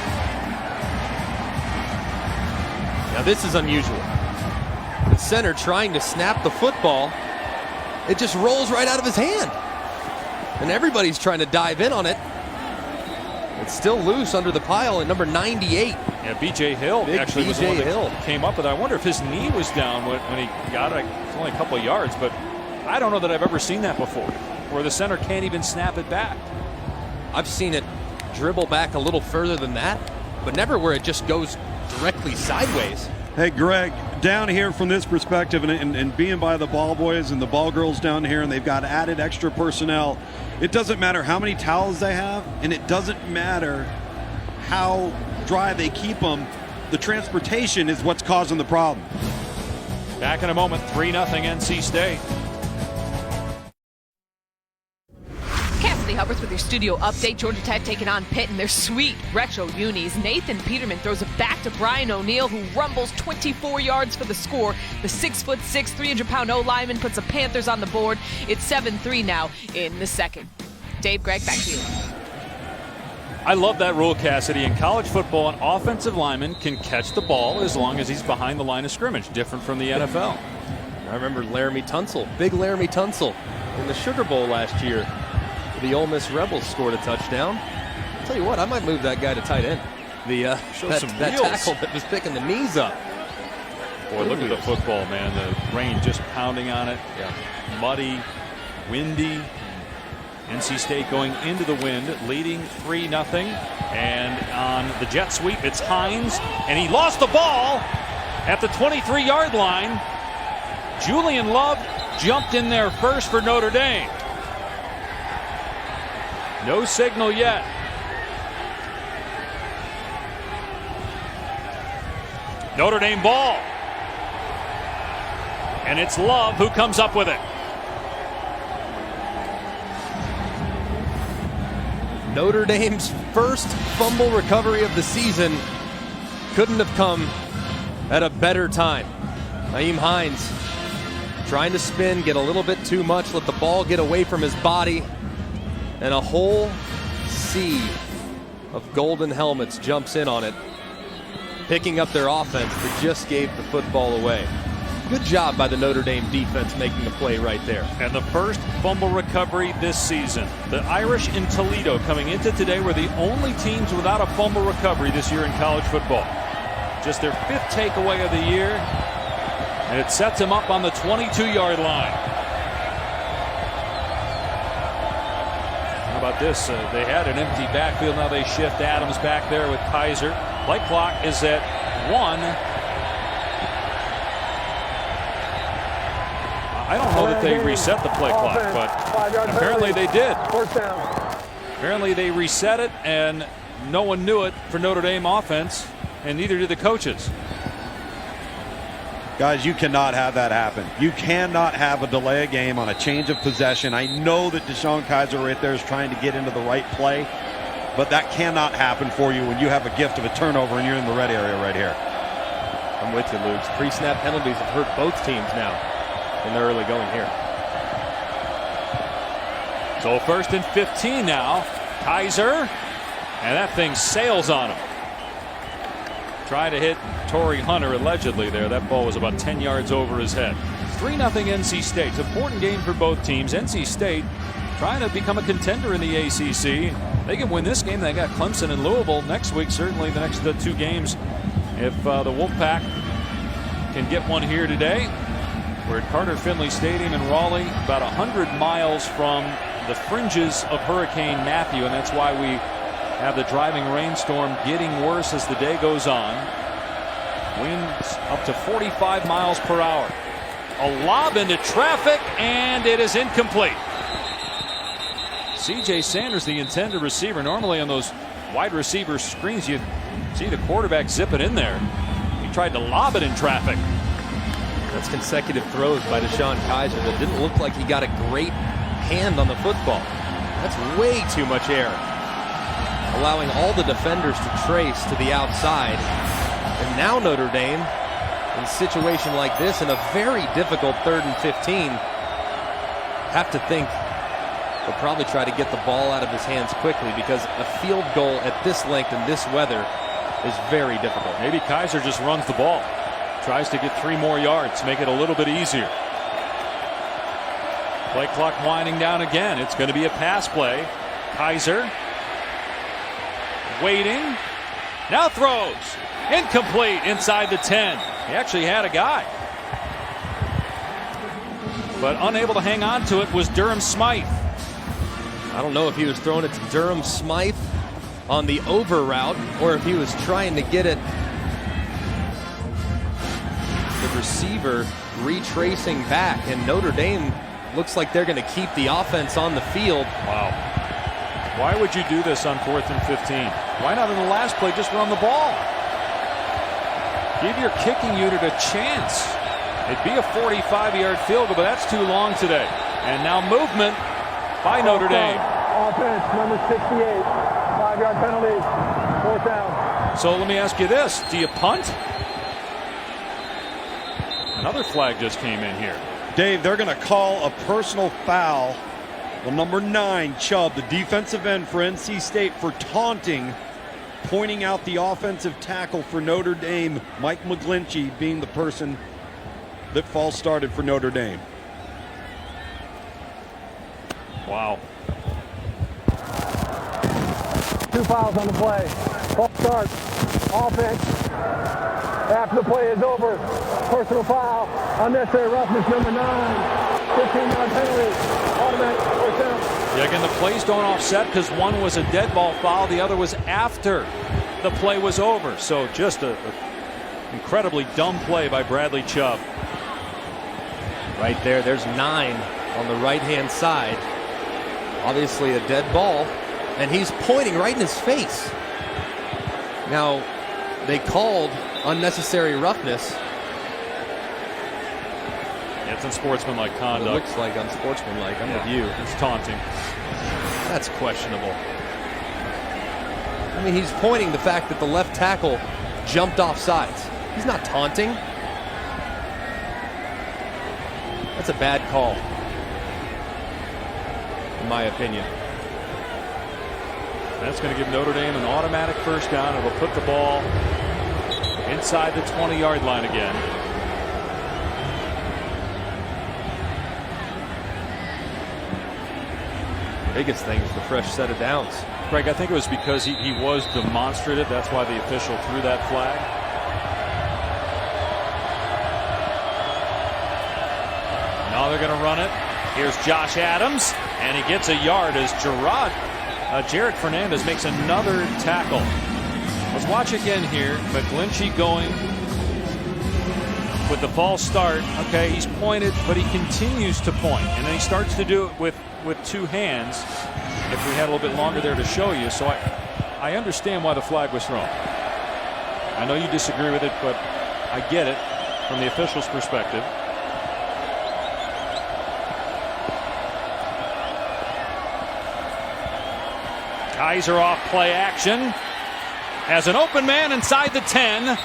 Now this is unusual. The center trying to snap the football. It just rolls right out of his hand. And everybody's trying to dive in on it. It's still loose under the pile at number 98. Yeah, B.J. Hill actually was the one that came up with it. I wonder if his knee was down when he got it. It's only a couple of yards, but I don't know that I've ever seen that before, where the center can't even snap it back. I've seen it dribble back a little further than that, but never where it just goes directly sideways. Hey, Greg, down here from this perspective and being by the ball boys and the ball girls down here, and they've got added extra personnel, it doesn't matter how many towels they have, and it doesn't matter how dry they keep them. The transportation is what's causing the problem. Back in a moment, 3-0 NC State. Allie Hubbard with your studio update. Georgia Tech taking on Pitt in their sweet retro unis. Nathan Peterman throws it back to Brian O'Neill, who rumbles 24 yards for the score. The 6'6", 300-pound O-lineman puts the Panthers on the board. It's 7-3 now in the second. Dave, Greg, back to you. I love that rule, Cassidy. In college football, an offensive lineman can catch the ball as long as he's behind the line of scrimmage, different from the NFL. I remember Laramie Tunsil, big Laramie Tunsil, in the Sugar Bowl last year. The Ole Miss Rebels scored a touchdown. I'll tell you what, I might move that guy to tight end. That tackle that was picking the knees up. Boy, look at the football, man. The rain just pounding on it. Yeah. Muddy, windy. NC State going into the wind, leading 3-0. And on the jet sweep, it's Hines. And he lost the ball at the 23-yard line. Julian Love jumped in there first for Notre Dame. No signal yet. Notre Dame ball. And it's Love who comes up with it. Notre Dame's first fumble recovery of the season couldn't have come at a better time. Nyheim Hines trying to spin, get a little bit too much, let the ball get away from his body, and a whole sea of golden helmets jumps in on it, picking up their offense that just gave the football away. Good job by the Notre Dame defense making the play right there. And the first fumble recovery this season. The Irish in Toledo coming into today were the only teams without a fumble recovery this year in college football. Just their 5th takeaway of the year. And it sets them up on the 22-yard line. How about this? They had an empty backfield. Now they shift Adams back there with Kaiser. Play clock is at 1. I don't know that they reset the play clock, but apparently they did. First down. Apparently they reset it, and no one knew it for Notre Dame offense, and neither did the coaches. Guys, you cannot have that happen. You cannot have a delay of game on a change of possession. I know that Deshaun Kaiser right there is trying to get into the right play, but that cannot happen for you when you have a gift of a turnover and you're in the red area right here. I'm with you, Luke. Pre-snap penalties have hurt both teams now in the early going here. So 1st and 15 now. Kaiser, and that thing sails on him. Trying to hit Torrey Hunter allegedly there. That ball was about 10 yards over his head. 3-0 NC State. It's an important game for both teams. NC State trying to become a contender in the ACC. They can win this game. They got Clemson and Louisville next week. Certainly the next 2 games. If the Wolfpack can get one here today. We're at Carter Finley Stadium in Raleigh, about 100 miles from the fringes of Hurricane Matthew, and that's why we have the driving rainstorm getting worse as the day goes on. Winds up to 45 miles per hour. A lob into traffic, and it is incomplete. C.J. Sanders, the intended receiver. Normally on those wide receiver screens, you see the quarterback zip it in there. He tried to lob it in traffic. That's consecutive throws by Deshaun Kaiser that didn't look like he got a great hand on the football. That's way too much air, allowing all the defenders to trace to the outside. And now Notre Dame, in a situation like this, in a very difficult 3rd and 15, have to think they'll probably try to get the ball out of his hands quickly, because a field goal at this length in this weather is very difficult. Maybe Kaiser just runs the ball. Tries to get 3 more yards, make it a little bit easier. Play clock winding down again. It's going to be a pass play. Kaiser waiting. Now throws. Incomplete inside the 10. He actually had a guy. But unable to hang on to it was Durham Smythe. I don't know if he was throwing it to Durham Smythe on the over route or if he was trying to get it. The receiver retracing back, and Notre Dame looks like they're going to keep the offense on the field. Wow. Why would you do this on 4th and 15? Why not in the last play just run the ball? Give your kicking unit a chance. It'd be a 45-yard field goal, but that's too long today. And now movement by Notre Dame. offense, number 68. 5-yard penalty, 4th down. So let me ask you this. Do you punt? Another flag just came in here. Dave, they're going to call a personal foul on number 9, Chubb, the defensive end for NC State, for taunting, pointing out the offensive tackle for Notre Dame, Mike McGlinchey, being the person that false started for Notre Dame. Wow. 2 fouls on the play. False start. Offense. After the play is over, personal foul. Unnecessary roughness, number 9. 15-yard penalty. Automatic 4th down. Yeah, again, the plays don't offset because one was a dead ball foul. The other was after the play was over. So just a incredibly dumb play by Bradley Chubb. Right there, there's 9 on the right-hand side. Obviously a dead ball, and he's pointing right in his face. Now, they called unnecessary roughness. Yeah, it's unsportsmanlike conduct. It looks like unsportsmanlike. I'm with you. It's taunting. That's questionable. I mean, he's pointing the fact that the left tackle jumped off sides. He's not taunting. That's a bad call, in my opinion. That's going to give Notre Dame an automatic 1st down. It will put the ball inside the 20-yard line again. Biggest thing is the fresh set of downs. Greg, I think it was because he was demonstrative. That's why the official threw that flag. Now they're going to run it. Here's Josh Adams, and he gets a yard as Jared Fernandez makes another tackle. Let's watch again here. McGlinchey going with the false start. Okay, he's pointed, but he continues to point, and then he starts to do it with 2 hands. If we had a little bit longer there to show you. So I understand why the flag was thrown. I know you disagree with it, but I get it from the official's perspective. Kaiser off play action. Has an open man inside the 10.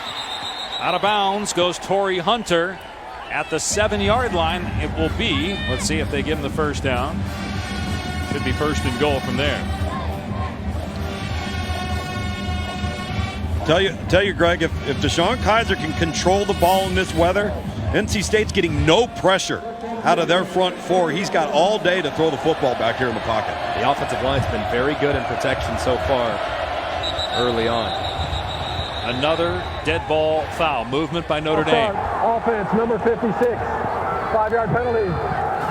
Out of bounds goes Torrey Hunter at the 7-yard line. It will be, let's see if they give him the 1st down. Should be 1st and goal from there. Tell you, Greg, if Deshaun Kaiser can control the ball in this weather, NC State's getting no pressure out of their front 4. He's got all day to throw the football back here in the pocket. The offensive line's been very good in protection so far early on. Another dead ball foul. Movement by Notre Dame. Offense, number 56. 5-yard penalty.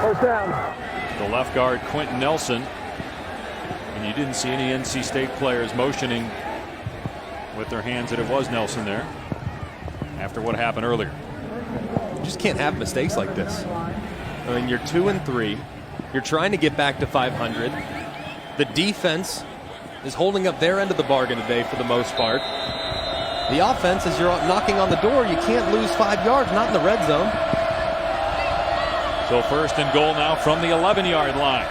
1st down. The left guard, Quentin Nelson. And you didn't see any NC State players motioning with their hands that it was Nelson there after what happened earlier. You just can't have mistakes like this. I mean, you're 2-3. You're trying to get back to 500. The defense is holding up their end of the bargain today for the most part. The offense, as you're knocking on the door, you can't lose 5 yards, not in the red zone. So 1st and goal now from the 11-yard line.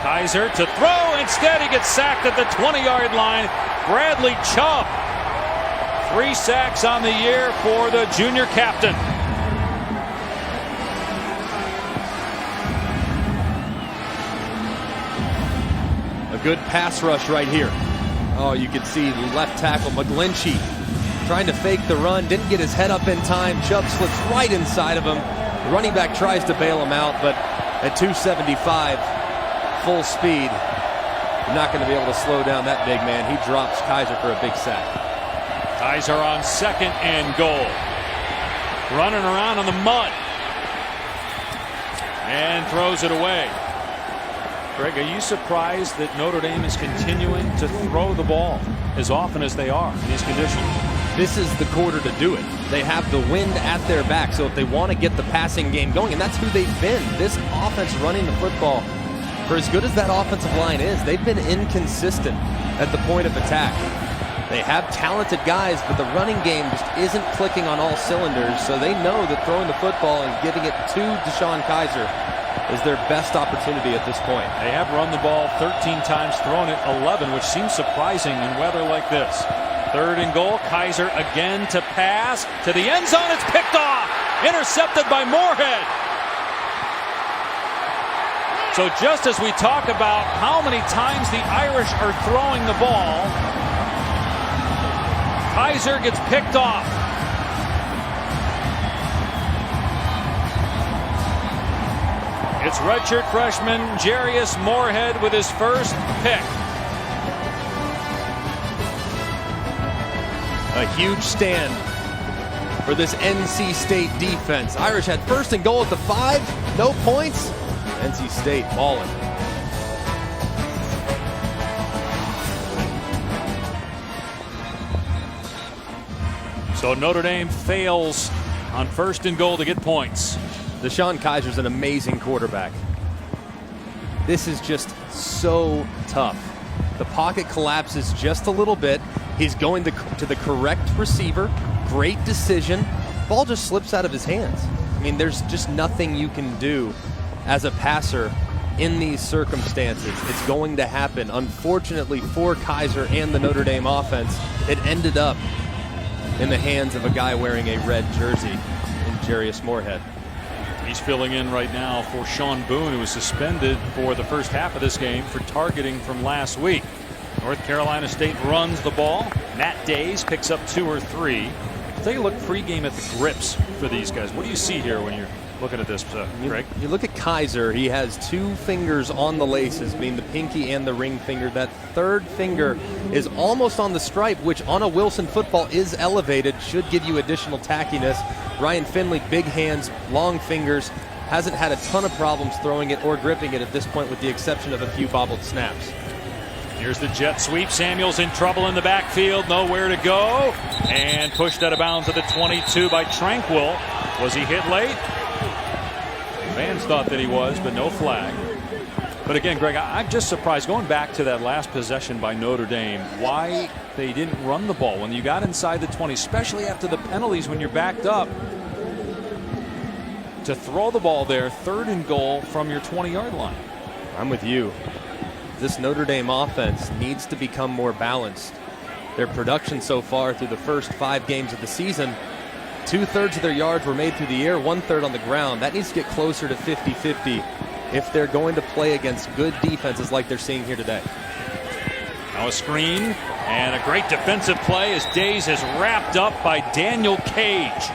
Kaiser to throw. Instead, he gets sacked at the 20-yard line. Bradley Chubb. 3 sacks on the year for the junior captain. A good pass rush right here. Oh, you can see left tackle McGlinchey trying to fake the run. Didn't get his head up in time. Chubb slips right inside of him. The running back tries to bail him out, but at 275, full speed, you're not going to be able to slow down that big man. He drops Kaiser for a big sack. Kaiser on 2nd and goal. Running around on the mud. And throws it away. Greg, are you surprised that Notre Dame is continuing to throw the ball as often as they are in these conditions? This is the quarter to do it. They have the wind at their back, so if they want to get the passing game going, and that's who they've been. This offense running the football, for as good as that offensive line is, they've been inconsistent at the point of attack. They have talented guys, but the running game just isn't clicking on all cylinders, so they know that throwing the football and giving it to Deshaun Kaiser is their best opportunity at this point. They have run the ball 13 times, thrown it 11, which seems surprising in weather like this. 3rd and goal. Kaiser again to pass to the end zone. It's picked off. Intercepted by Moorhead. So just as we talk about how many times the Irish are throwing the ball, Kaiser gets picked off. It's redshirt freshman Jarius Moorhead with his first pick. A huge stand for this NC State defense. Irish had 1st and goal at the 5, no points. NC State balling. So Notre Dame fails on 1st and goal to get points. DeShone Kaiser's an amazing quarterback. This is just so tough. The pocket collapses just a little bit. He's going to the correct receiver. Great decision. Ball just slips out of his hands. I mean, there's just nothing you can do as a passer in these circumstances. It's going to happen. Unfortunately for Kaiser and the Notre Dame offense, it ended up in the hands of a guy wearing a red jersey in Jarius Moorhead. He's filling in right now for Sean Boone, who was suspended for the first half of this game for targeting from last week. North Carolina State runs the ball. Matt Days picks up 2 or 3. Take a look pregame at the grips for these guys. What do you see here when you're looking at this, Greg? You look at Kaiser. He has 2 fingers on the laces, being the pinky and the ring finger. That 3rd finger is almost on the stripe, which on a Wilson football is elevated, should give you additional tackiness. Ryan Finley, big hands, long fingers, hasn't had a ton of problems throwing it or gripping it at this point, with the exception of a few bobbled snaps. Here's the jet sweep. Samuels in trouble in the backfield, nowhere to go, and pushed out of bounds at the 22 by Tranquil. Was he hit late? Fans thought that he was, but no flag. But again, Greg, I'm just surprised, going back to that last possession by Notre Dame, why they didn't run the ball when you got inside the 20, especially after the penalties when you're backed up. To throw the ball there, 3rd and goal from your 20-yard line. I'm with you. This Notre Dame offense needs to become more balanced. Their production so far through the first 5 games of the season, 2/3 of their yards were made through the air, 1/3 on the ground. That needs to get closer to 50-50 if they're going to play against good defenses like they're seeing here today. Now a screen and a great defensive play as Days is wrapped up by Daniel Cage.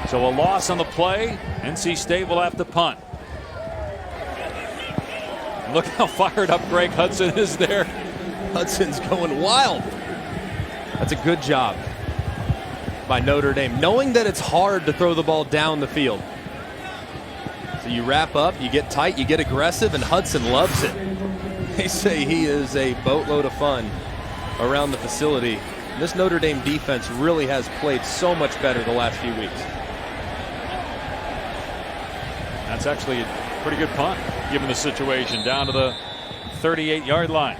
So a loss on the play. NC State will have to punt. Look how fired up Greg Hudson is there. Hudson's going wild. That's a good job by Notre Dame, knowing that it's hard to throw the ball down the field. So you wrap up, you get tight, you get aggressive, and Hudson loves it. They say he is a boatload of fun around the facility. This Notre Dame defense really has played so much better the last few weeks. That's actually a pretty good punt, given the situation. Down to the 38-yard line.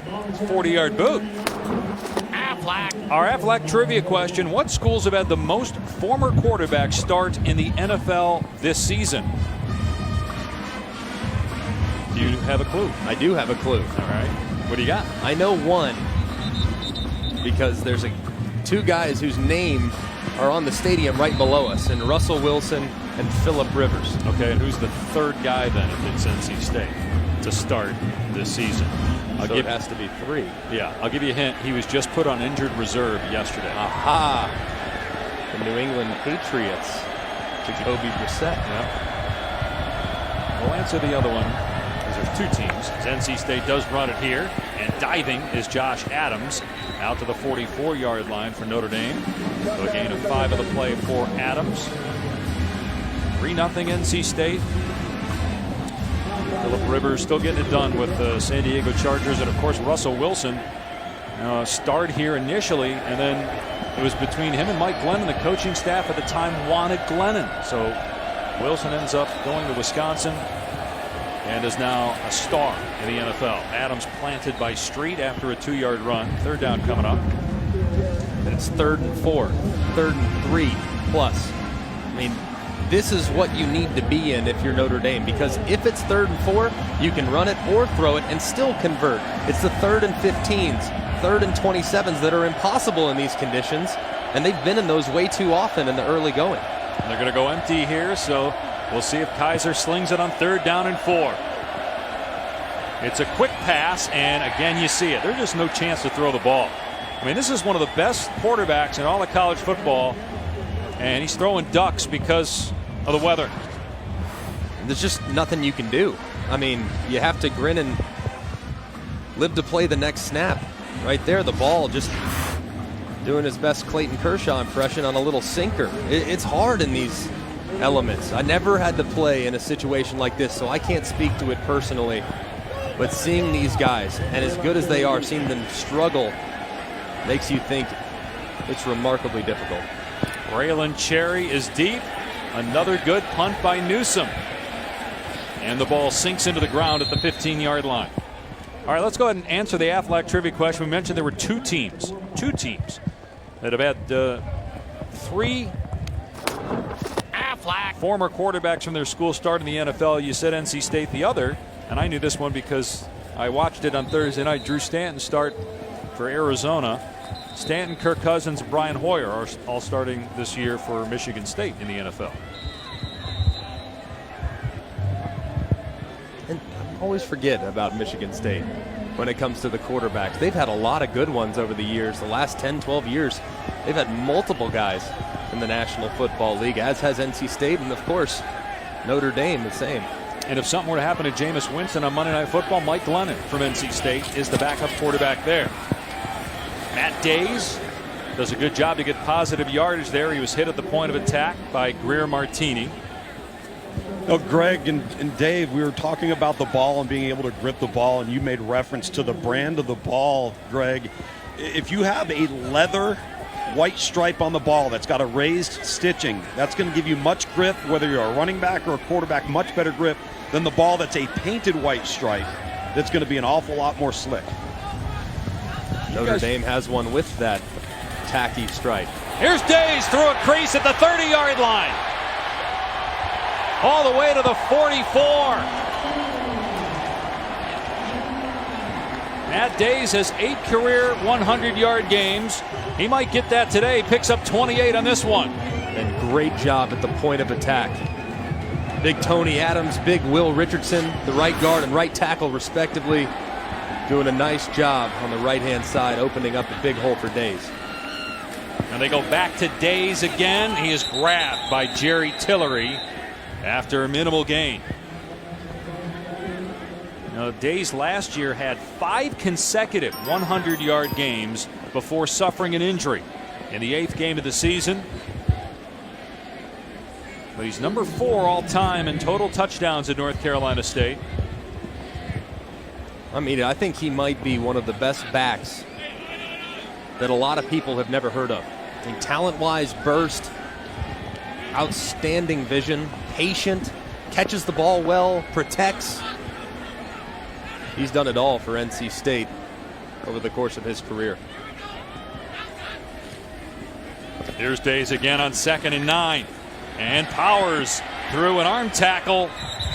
40-yard boot. Our Aflac trivia question: what schools have had the most former quarterbacks start in the NFL this season? Do you have a clue? I do have a clue. All right. What do you got? I know one, because there's 2 guys whose name are on the stadium right below us, and Russell Wilson and Phillip Rivers. Okay, and who's the 3rd guy then if it's NC State to start this season? It has to be 3. Yeah, I'll give you a hint. He was just put on injured reserve yesterday. Aha! The New England Patriots. Jacoby Brissett. Yep. We'll answer the other one, because there's 2 teams. NC State does run it here, and diving is Josh Adams out to the 44-yard line for Notre Dame. So a gain of 5 of the play for Adams. 3-0 NC State. Phillip Rivers still getting it done with the San Diego Chargers, and of course Russell Wilson starred here initially, and then it was between him and Mike Glennon. The coaching staff at the time wanted Glennon, so Wilson ends up going to Wisconsin and is now a star in the NFL. Adams planted by Street after a 2-yard run. 3rd down coming up. And it's 3rd and 4, 3rd and 3 plus. I mean, this is what you need to be in if you're Notre Dame, because if it's 3rd and 4, you can run it or throw it and still convert. It's the 3rd and 15s, 3rd and 27s that are impossible in these conditions, and they've been in those way too often in the early going. And they're going to go empty here, so we'll see if Kaiser slings it on 3rd down and 4. It's a quick pass, and again you see it. There's just no chance to throw the ball. I mean, this is one of the best quarterbacks in all of college football, and he's throwing ducks because of the weather. There's just nothing you can do. I mean, you have to grin and live to play the next snap. Right there, the ball just doing his best Clayton Kershaw impression on a little sinker. It's hard in these elements. I never had to play in a situation like this, so I can't speak to it personally. But seeing these guys, and as good as they are, seeing them struggle makes you think it's remarkably difficult. Braylon Cherry is deep. Another good punt by Newsome. And the ball sinks into the ground at the 15-yard line. All right, let's go ahead and answer the Aflac trivia question. We mentioned there were two teams that have had 3 Aflac former quarterbacks from their school start in the NFL. You said NC State. The other, and I knew this one because I watched it on Thursday night, Drew Stanton start for Arizona. Stanton, Kirk Cousins, and Brian Hoyer are all starting this year for Michigan State in the NFL. And I always forget about Michigan State when it comes to the quarterbacks. They've had a lot of good ones over the years. The last 10, 12 years, they've had multiple guys in the National Football League, as has NC State, and of course, Notre Dame the same. And if something were to happen to Jameis Winston on Monday Night Football, Mike Glennon from NC State is the backup quarterback there. Matt Days does a good job to get positive yardage there. He was hit at the point of attack by Greer Martini. Oh, Greg and Dave, we were talking about the ball and being able to grip the ball, and you made reference to the brand of the ball, Greg. If you have a leather white stripe on the ball that's got a raised stitching, that's going to give you much grip, whether you're a running back or a quarterback, much better grip than the ball that's a painted white stripe that's going to be an awful lot more slick. Notre Dame has one with that tacky stripe. Here's Days through a crease at the 30-yard line. All the way to the 44. Matt Days has 8 career 100-yard games. He might get that today. Picks up 28 on this one. And great job at the point of attack. Big Tony Adams, big Will Richardson, the right guard and right tackle respectively, doing a nice job on the right-hand side, opening up a big hole for Days. And they go back to Days again. He is grabbed by Jerry Tillery after a minimal gain. Now, Days last year had 5 consecutive 100-yard games before suffering an injury in the 8th game of the season. But he's number 4 all-time in total touchdowns at North Carolina State. I mean, I think he might be one of the best backs that a lot of people have never heard of. I mean, talent-wise, burst, outstanding vision, patient, catches the ball well, protects. He's done it all for NC State over the course of his career. Here's Days again on 2nd and 9. And Powers through an arm tackle,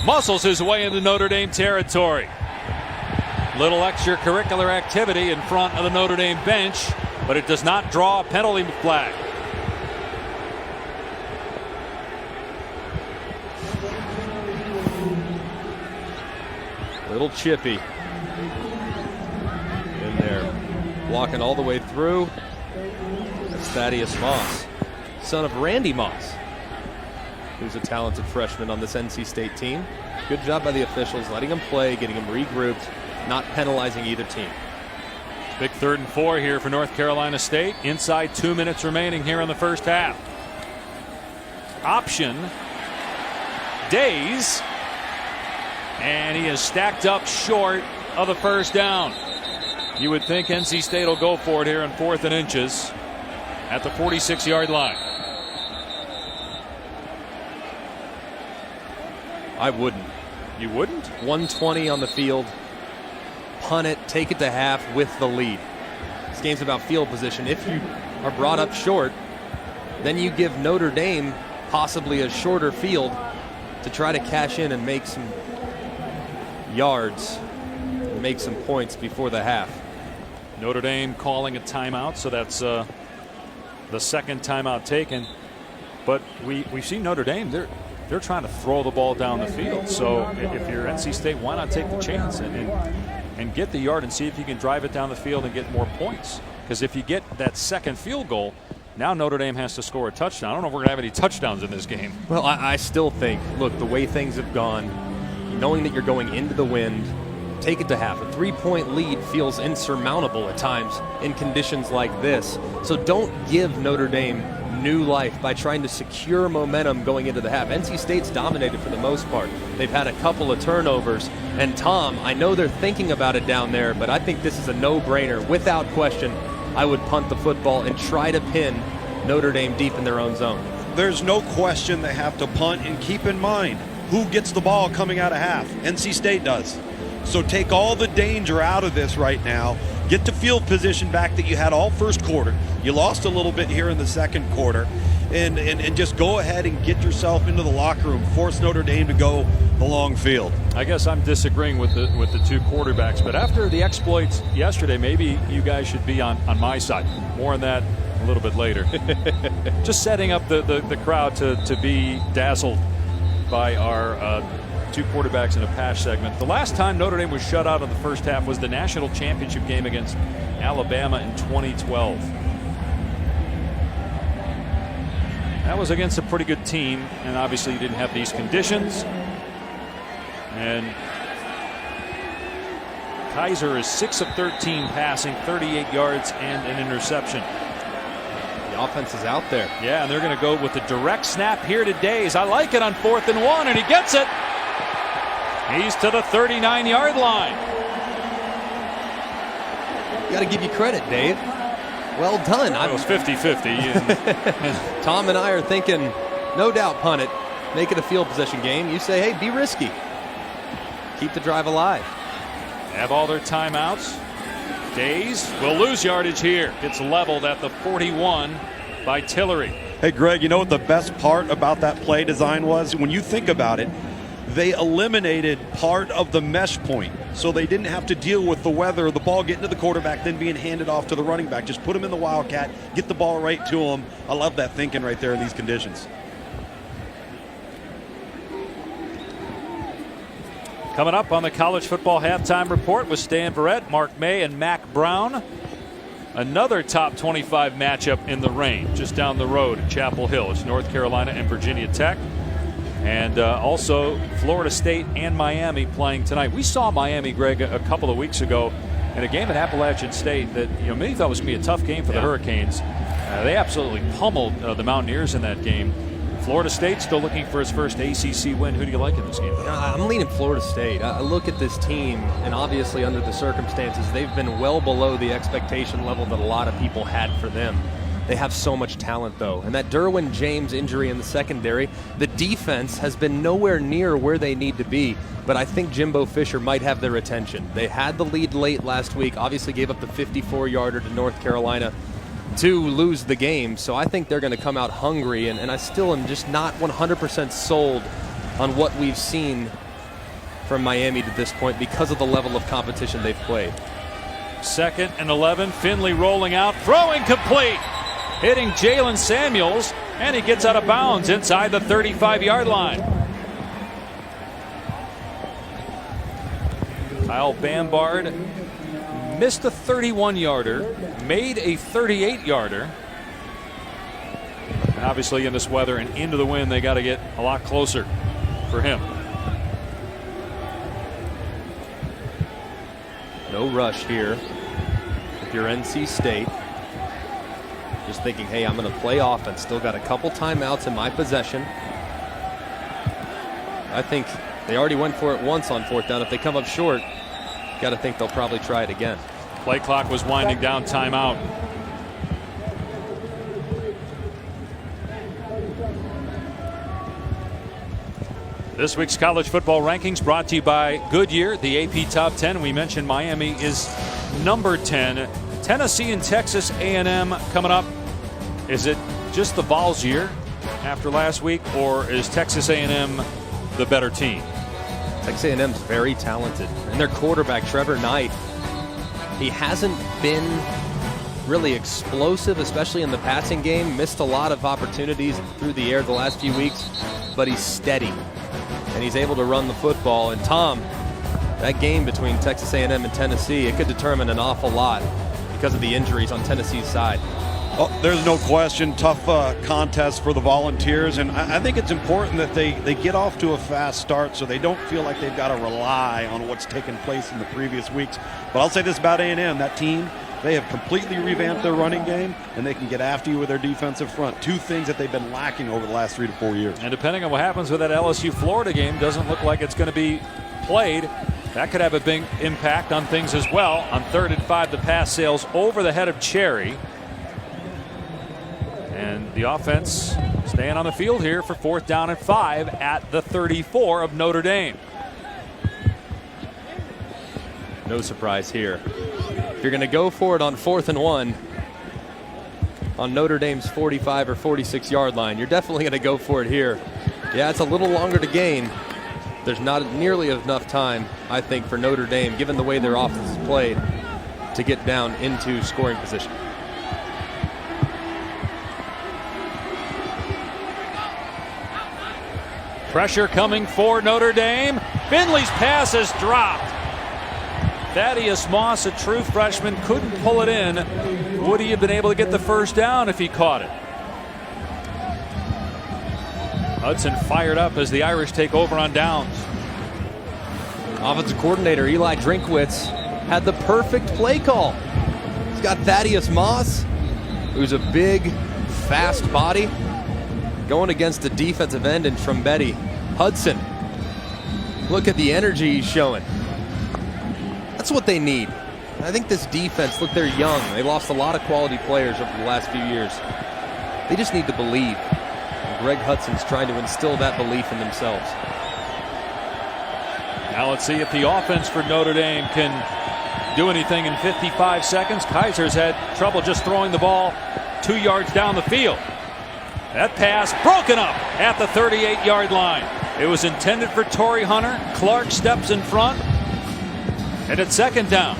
muscles his way into Notre Dame territory. Little extracurricular activity in front of the Notre Dame bench, but it does not draw a penalty flag. Little chippy in there, walking all the way through. That's Thaddeus Moss, son of Randy Moss, who's a talented freshman on this NC State team. Good job by the officials, letting him play, getting him regrouped, not penalizing either team. Big 3rd and 4 here for North Carolina State. Inside 2 minutes remaining here in the first half. Option. Days. And he is stacked up short of the first down. You would think NC State will go for it here on 4th and inches at the 46-yard line. I wouldn't. You wouldn't? 120 on the field. Punt it, take it to half with the lead. This game's about field position. If you are brought up short, then you give Notre Dame possibly a shorter field to try to cash in and make some yards, and make some points before the half. Notre Dame calling a timeout, so that's the second timeout taken. But we've seen Notre Dame, they're trying to throw the ball down the field. So if you're NC State, why not take the chance and get the yard and see if you can drive it down the field and get more points? Because if you get that second field goal, now Notre Dame has to score a touchdown. I don't know if we're going to have any touchdowns in this game. Well, I still think, look, the way things have gone, knowing that you're going into the wind, take it to half. A 3-point lead feels insurmountable at times in conditions like this. So don't give Notre Dame new life by trying to secure momentum going into the half. NC State's dominated for the most part. They've had a couple of turnovers. And Tom, I know they're thinking about it down there, but I think this is a no-brainer. Without question, I would punt the football and try to pin Notre Dame deep in their own zone. There's no question they have to punt, and keep in mind, who gets the ball coming out of half? NC State does. So take all the danger out of this right now. Get the field position back that you had all first quarter. You lost a little bit here in the second quarter. And just go ahead and get yourself into the locker room. Force Notre Dame to go the long field. I guess I'm disagreeing with the two quarterbacks. But after the exploits yesterday, maybe you guys should be on my side. More on that a little bit later. Just setting up the crowd to be dazzled by our two quarterbacks in a pass segment. The last time Notre Dame was shut out in the first half was the national championship game against Alabama in 2012. That was against a pretty good team, and obviously you didn't have these conditions. And Kaiser is 6 of 13 passing, 38 yards and an interception. The offense is out there. Yeah, and they're going to go with the direct snap here to Days. I like it on 4th and 1, and he gets it. He's to the 39-yard line. Got to give you credit, Dave. Well done. It was 50-50. Tom and I are thinking, no doubt, punt it. Make it a field possession game. You say, hey, be risky. Keep the drive alive. Have all their timeouts. Days will lose yardage here. Gets leveled at the 41 by Tillery. Hey, Greg, you know what the best part about that play design was? When you think about it, they eliminated part of the mesh point, so they didn't have to deal with the weather, the ball getting to the quarterback, then being handed off to the running back. Just put him in the Wildcat, get the ball right to him. I love that thinking right there in these conditions. Coming up on the college football halftime report with Stan Verrett, Mark May, and Mac Brown. Another top 25 matchup in the rain just down the road at Chapel Hill. It's North Carolina and Virginia Tech. And also Florida State and Miami playing tonight. We saw Miami, Greg, a couple of weeks ago in a game at Appalachian State that many thought was going to be a tough game for the Hurricanes. They absolutely pummeled the Mountaineers in that game. Florida State still looking for its first ACC win. Who do you like in this game? I'm leaning Florida State. I look at this team, and obviously under the circumstances, they've been well below the expectation level that a lot of people had for them. They have so much talent, though. And that Derwin James injury in the secondary, the defense has been nowhere near where they need to be. But I think Jimbo Fisher might have their attention. They had the lead late last week, obviously gave up the 54-yarder to North Carolina to lose the game. So I think they're going to come out hungry. And I still am just not 100% sold on what we've seen from Miami to this point because of the level of competition they've played. 2nd and 11. Finley rolling out, throwing complete. Hitting Jalen Samuels, and he gets out of bounds inside the 35-yard line. Kyle Bambard missed a 31-yarder, made a 38-yarder. And obviously in this weather and into the wind, they got to get a lot closer for him. No rush here if you're NC State. Just thinking, hey, I'm going to play offense. Still got a couple timeouts in my possession. I think they already went for it once on 4th down. If they come up short, got to think they'll probably try it again. Play clock was winding down, timeout. This week's college football rankings brought to you by Goodyear, the AP Top 10. We mentioned Miami is number 10. Tennessee and Texas A&M coming up. Is it just the Vols' year after last week, or is Texas A&M the better team? Texas A&M's very talented, and their quarterback Trevor Knight, he hasn't been really explosive, especially in the passing game. Missed a lot of opportunities through the air the last few weeks, but he's steady and he's able to run the football. And Tom, that game between Texas A&M and Tennessee, it could determine an awful lot because of the injuries on Tennessee's side. Oh, there's no question. Tough contest for the Volunteers, and I think it's important that they get off to a fast start so they don't feel like they've got to rely on what's taken place in the previous weeks. But I'll say this about A&M, that team, they have completely revamped their running game, and they can get after you with their defensive front. Two things that they've been lacking over the last 3 to 4 years. And depending on what happens with that LSU-Florida game, doesn't look like it's going to be played. That could have a big impact on things as well. On 3rd and 5, the pass sails over the head of Cherry. And the offense staying on the field here for 4th down and 5 at the 34 of Notre Dame. No surprise here. If you're going to go for it on 4th and 1 on Notre Dame's 45 or 46 yard line, you're definitely going to go for it here. Yeah, it's a little longer to gain. There's not nearly enough time, I think, for Notre Dame, given the way their offense is played, to get down into scoring position. Pressure coming for Notre Dame. Finley's pass is dropped. Thaddeus Moss, a true freshman, couldn't pull it in. Would he have been able to get the first down if he caught it? Hudson fired up as the Irish take over on downs. Offensive coordinator Eli Drinkwitz had the perfect play call. He's got Thaddeus Moss, who's a big, fast body, going against the defensive end in Trombetti. Hudson, look at the energy he's showing. That's what they need. I think this defense, look, they're young. They lost a lot of quality players over the last few years. They just need to believe. And Greg Hudson's trying to instill that belief in themselves. Now let's see if the offense for Notre Dame can do anything in 55 seconds. Kaiser's had trouble just throwing the ball 2 yards down the field. That pass broken up at the 38-yard line. It was intended for Torrey Hunter. Clark steps in front. And it's 2nd down.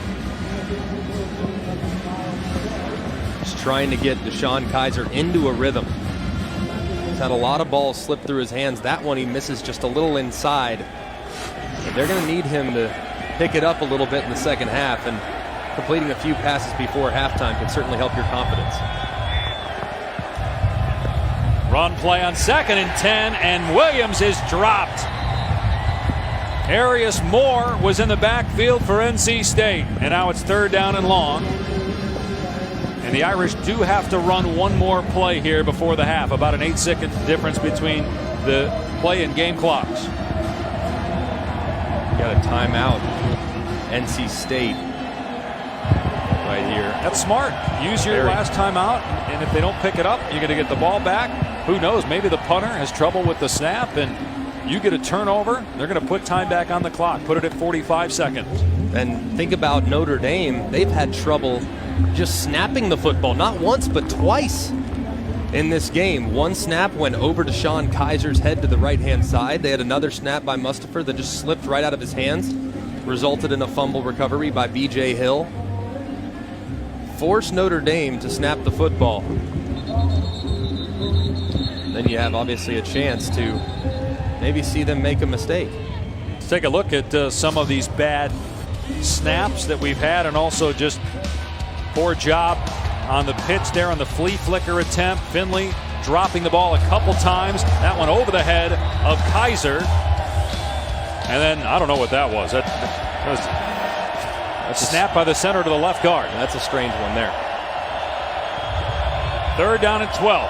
Just trying to get Deshaun Kaiser into a rhythm. He's had a lot of balls slip through his hands. That one he misses just a little inside. But they're going to need him to pick it up a little bit in the second half, and completing a few passes before halftime can certainly help your confidence. Run play on 2nd and 10, and Williams is dropped. Arius Moore was in the backfield for NC State, and now it's 3rd down and long. And the Irish do have to run one more play here before the half. About an 8-second difference between the play and game clocks. Got a timeout. NC State right here. That's smart. Use your last timeout, and if they don't pick it up, you're going to get the ball back. Who knows? Maybe the punter has trouble with the snap, and you get a turnover. They're going to put time back on the clock. Put it at 45 seconds. And think about Notre Dame. They've had trouble just snapping the football. Not once, but twice in this game. One snap went over to Deshaun Kaiser's head to the right-hand side. They had another snap by Mustipher that just slipped right out of his hands. Resulted in a fumble recovery by B.J. Hill. Force Notre Dame to snap the football. Then you have obviously a chance to maybe see them make a mistake. Let's take a look at some of these bad snaps that we've had, and also just poor job on the pitch there on the flea flicker attempt. Finley dropping the ball a couple times. That one over the head of Kaiser. And then I don't know what that was. That was a snap by the center to the left guard. That's a strange one there. 3rd down and 12.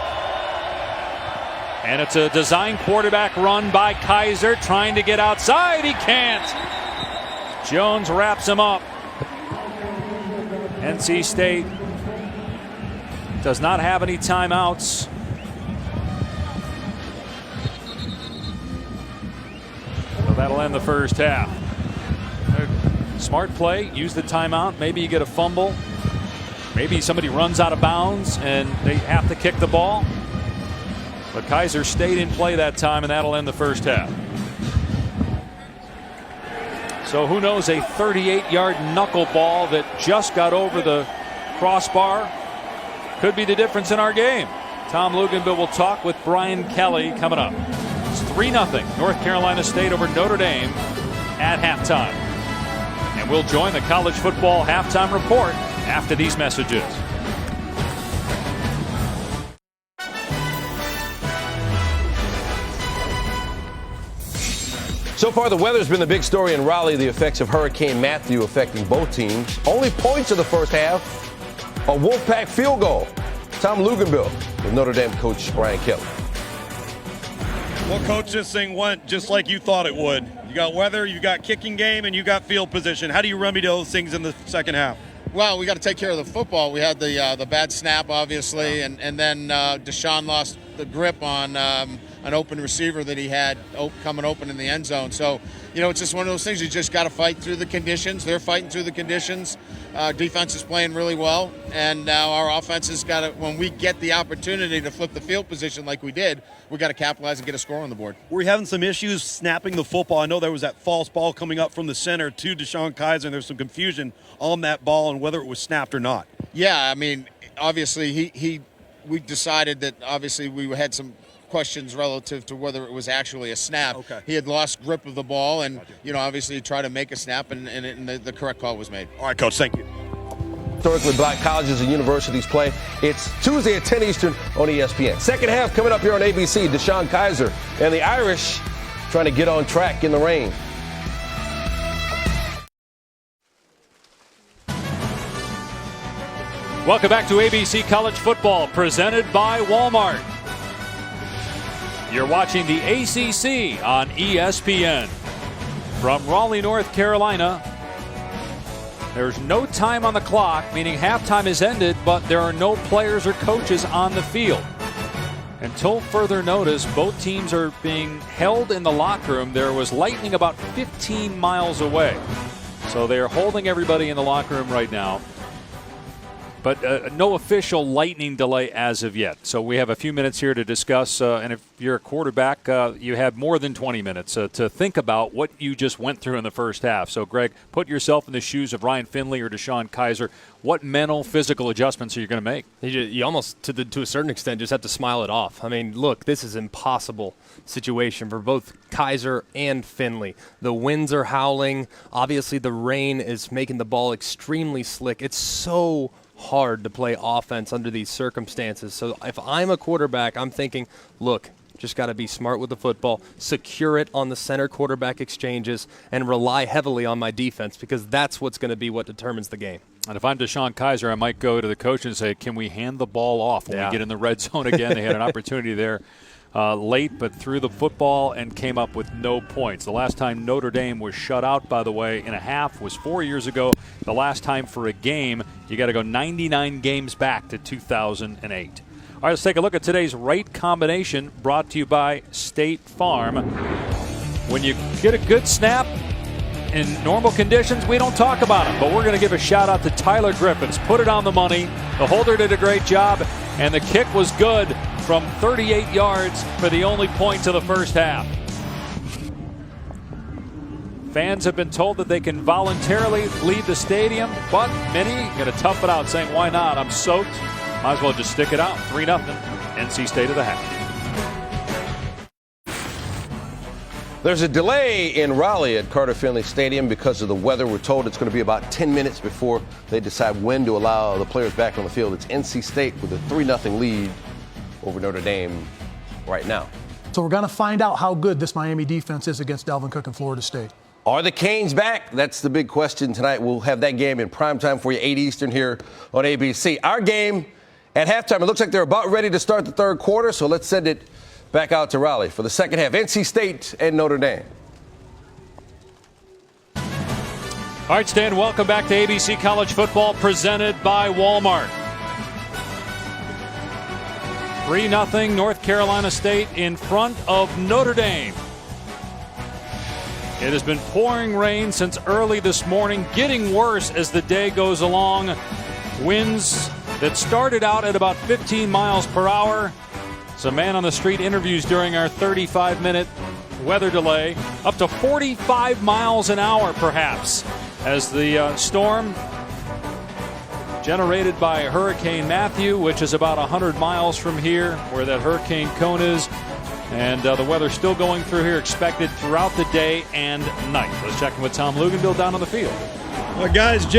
And it's a design quarterback run by Kaiser, trying to get outside. He can't. Jones wraps him up. NC State does not have any timeouts. So that'll end the first half. Smart play. Use the timeout. Maybe you get a fumble. Maybe somebody runs out of bounds and they have to kick the ball. But Kaiser stayed in play that time, and that'll end the first half. So who knows, a 38-yard knuckleball that just got over the crossbar could be the difference in our game. Tom Luginbill will talk with Brian Kelly coming up. It's 3-0 North Carolina State over Notre Dame at halftime. And we'll join the college football halftime report after these messages. So far, the weather's been the big story in Raleigh. The effects of Hurricane Matthew affecting both teams. Only points of the first half, a Wolfpack field goal. Tom Luginbill with Notre Dame coach Brian Kelly. Well, coach, this thing went just like you thought it would. You got weather, you got kicking game, and you got field position. How do you remedy those things in the second half? Well, we got to take care of the football. We had the bad snap, obviously, and then Deshaun lost the grip on an open receiver that he had coming open in the end zone. So, it's just one of those things. You just got to fight through the conditions. They're fighting through the conditions. Defense is playing really well, and now our offense has got to, when we get the opportunity to flip the field position like we did, we got to capitalize and get a score on the board. We're having some issues snapping the football. I know there was that false ball coming up from the center to Deshaun Kaiser, and there's some confusion on that ball and whether it was snapped or not. Yeah, I mean, obviously we decided that obviously we had some questions relative to whether it was actually a snap. Okay. He had lost grip of the ball, and obviously he tried to make a snap, and the correct call was made. All right, coach, thank you. Historically black colleges and universities play. It's Tuesday at 10 Eastern on ESPN. Second half coming up here on ABC. Deshaun Kaiser and the Irish trying to get on track in the rain. Welcome back to ABC College Football, presented by Walmart. You're watching the ACC on ESPN. From Raleigh, North Carolina, there's no time on the clock, meaning halftime is ended, but there are no players or coaches on the field. Until further notice, both teams are being held in the locker room. There was lightning about 15 miles away. So they're holding everybody in the locker room right now. But no official lightning delay as of yet. So we have a few minutes here to discuss. And if you're a quarterback, you have more than 20 minutes to think about what you just went through in the first half. So, Greg, put yourself in the shoes of Ryan Finley or Deshaun Kaiser. What mental, physical adjustments are you going to make? You almost, to a certain extent, just have to smile it off. I mean, look, this is an impossible situation for both Kaiser and Finley. The winds are howling. Obviously, the rain is making the ball extremely slick. It's so hard to play offense under these circumstances. So if I'm a quarterback, I'm thinking, look, just got to be smart with the football, secure it on the center quarterback exchanges, and rely heavily on my defense, because that's what's going to be what determines the game. And if I'm Deshaun Kaiser, I might go to the coach and say, can we hand the ball off when we get in the red zone again? They had an opportunity there late, but threw the football and came up with no points. The last time Notre Dame was shut out, by the way, in a half was 4 years ago. The last time for a game, you got to go 99 games back to 2008. All right, let's take a look at today's right combination, brought to you by State Farm. When you get a good snap in normal conditions, we don't talk about them, but we're going to give a shout out to Tyler Griffiths. Put it on the money. The holder did a great job, and the kick was good from 38 yards for the only point of the first half. Fans have been told that they can voluntarily leave the stadium, but many going to tough it out, saying, why not? I'm soaked. Might as well just stick it out. 3-0. NC State of the half. There's a delay in Raleigh at Carter Finley Stadium because of the weather. We're told it's going to be about 10 minutes before they decide when to allow the players back on the field. It's NC State with a 3-0 lead over Notre Dame right now. So we're going to find out how good this Miami defense is against Dalvin Cook and Florida State. Are the Canes back? That's the big question tonight. We'll have that game in primetime for you, 8 Eastern here on ABC. Our game at halftime, it looks like they're about ready to start the third quarter, so let's send it back out to Raleigh for the second half. NC State and Notre Dame. All right, Stan, welcome back to ABC College Football, presented by Walmart. 3-0 North Carolina State in front of Notre Dame. It has been pouring rain since early this morning, getting worse as the day goes along. Winds that started out at about 15 miles per hour Some man on the street interviews during our 35-minute weather delay. Up to 45 miles an hour, perhaps, as the storm generated by Hurricane Matthew, which is about 100 miles from here, where that hurricane cone is. And the weather still going through here, expected throughout the day and night. Let's check in with Tom Luganville down on the field. Well, guys, it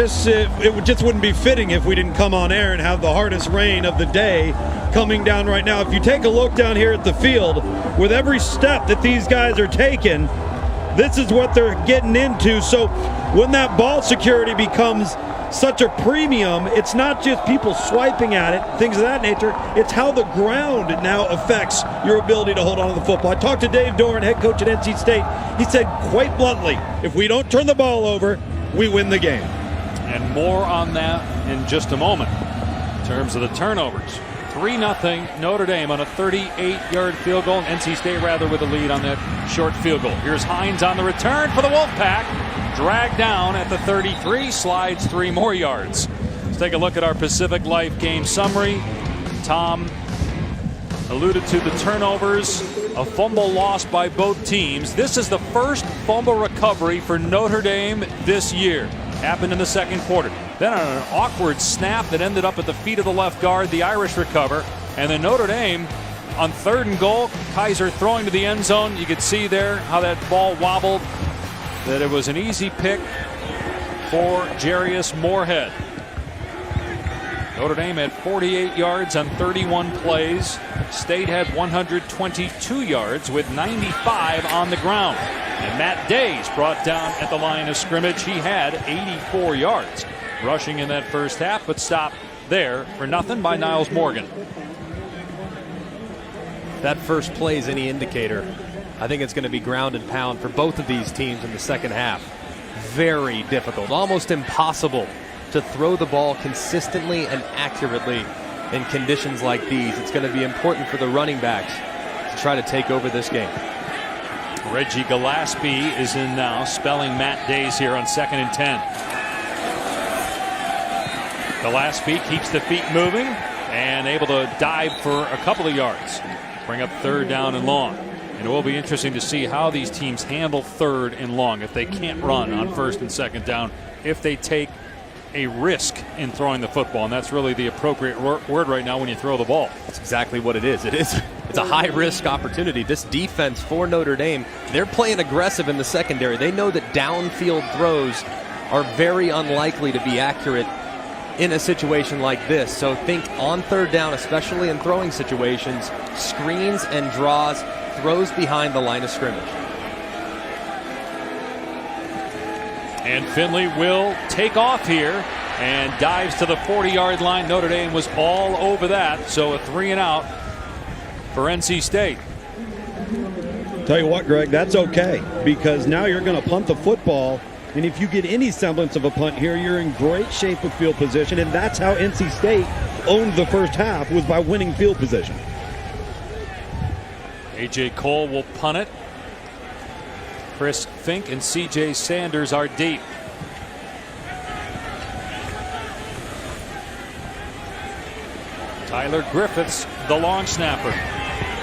just wouldn't be fitting if we didn't come on air and have the hardest rain of the day coming down right now. If you take a look down here at the field, with every step that these guys are taking, this is what they're getting into. So when that ball security becomes such a premium, it's not just people swiping at it, things of that nature. It's how the ground now affects your ability to hold on to the football. I talked to Dave Doran, head coach at NC State. He said quite bluntly, if we don't turn the ball over, we win the game. And more on that in just a moment. In terms of the turnovers, 3-0 Notre Dame on a 38-yard field goal. NC State rather with a lead on that short field goal. Here's Hines on the return for the Wolfpack. Dragged down at the 33, slides 3 more yards. Let's take a look at our Pacific Life game summary. Tom alluded to the turnovers, a fumble lost by both teams. This is the first fumble recovery for Notre Dame this year. Happened in the second quarter. Then on an awkward snap that ended up at the feet of the left guard, the Irish recover. And then Notre Dame on 3rd and goal, Kaiser throwing to the end zone. You could see there how that ball wobbled, that it was an easy pick for Jarius Moorhead. Notre Dame had 48 yards on 31 plays. State had 122 yards with 95 on the ground. And Matt Days brought down at the line of scrimmage. He had 84 yards rushing in that first half, but stopped there for nothing by Niles Morgan. That first play is any indicator. I think it's going to be ground and pound for both of these teams in the second half. Very difficult, almost impossible to throw the ball consistently and accurately in conditions like these. It's going to be important for the running backs to try to take over this game. Reggie Gillespie is in now, spelling Matt Days here on 2nd and 10. Gillespie keeps the feet moving and able to dive for a couple of yards. Bring up 3rd down and long. And it will be interesting to see how these teams handle 3rd and long if they can't run on 1st and 2nd down, if they take a risk in throwing the football. And that's really the appropriate word right now when you throw the ball. That's exactly what it is. It's a high-risk opportunity. This defense for Notre Dame, they're playing aggressive in the secondary. They know that downfield throws are very unlikely to be accurate in a situation like this. So think on 3rd down, especially in throwing situations, screens and draws, throws behind the line of scrimmage. And Finley will take off here and dives to the 40-yard line. Notre Dame was all over that, so a 3 and out for NC State. Tell you what, Greg, that's okay, because now you're going to punt the football, and if you get any semblance of a punt here, you're in great shape of field position, and that's how NC State owned the first half, was by winning field position. A.J. Cole will punt it. Chris Fink and C.J. Sanders are deep. Tyler Griffiths, the long snapper.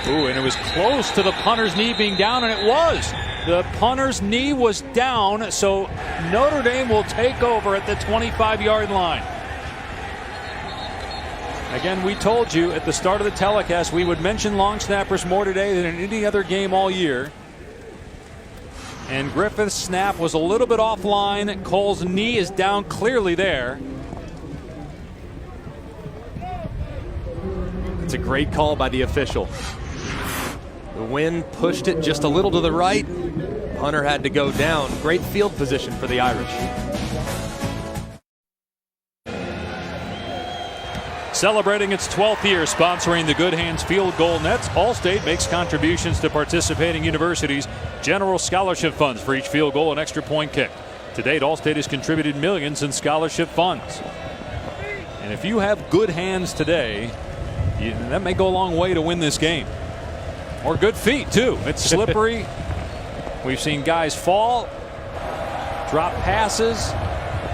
Ooh, and it was close to the punter's knee being down, and it was. The punter's knee was down, so Notre Dame will take over at the 25-yard line. Again, we told you at the start of the telecast we would mention long snappers more today than in any other game all year. And Griffith's snap was a little bit offline. Cole's knee is down clearly there. It's a great call by the official. The wind pushed it just a little to the right. Punter had to go down. Great field position for the Irish. Celebrating its 12th year sponsoring the Good Hands Field Goal Nets, Allstate makes contributions to participating universities' general scholarship funds for each field goal and extra point kick. To date, Allstate has contributed millions in scholarship funds. And if you have good hands today, that may go a long way to win this game. Or good feet, too. It's slippery. We've seen guys fall, drop passes.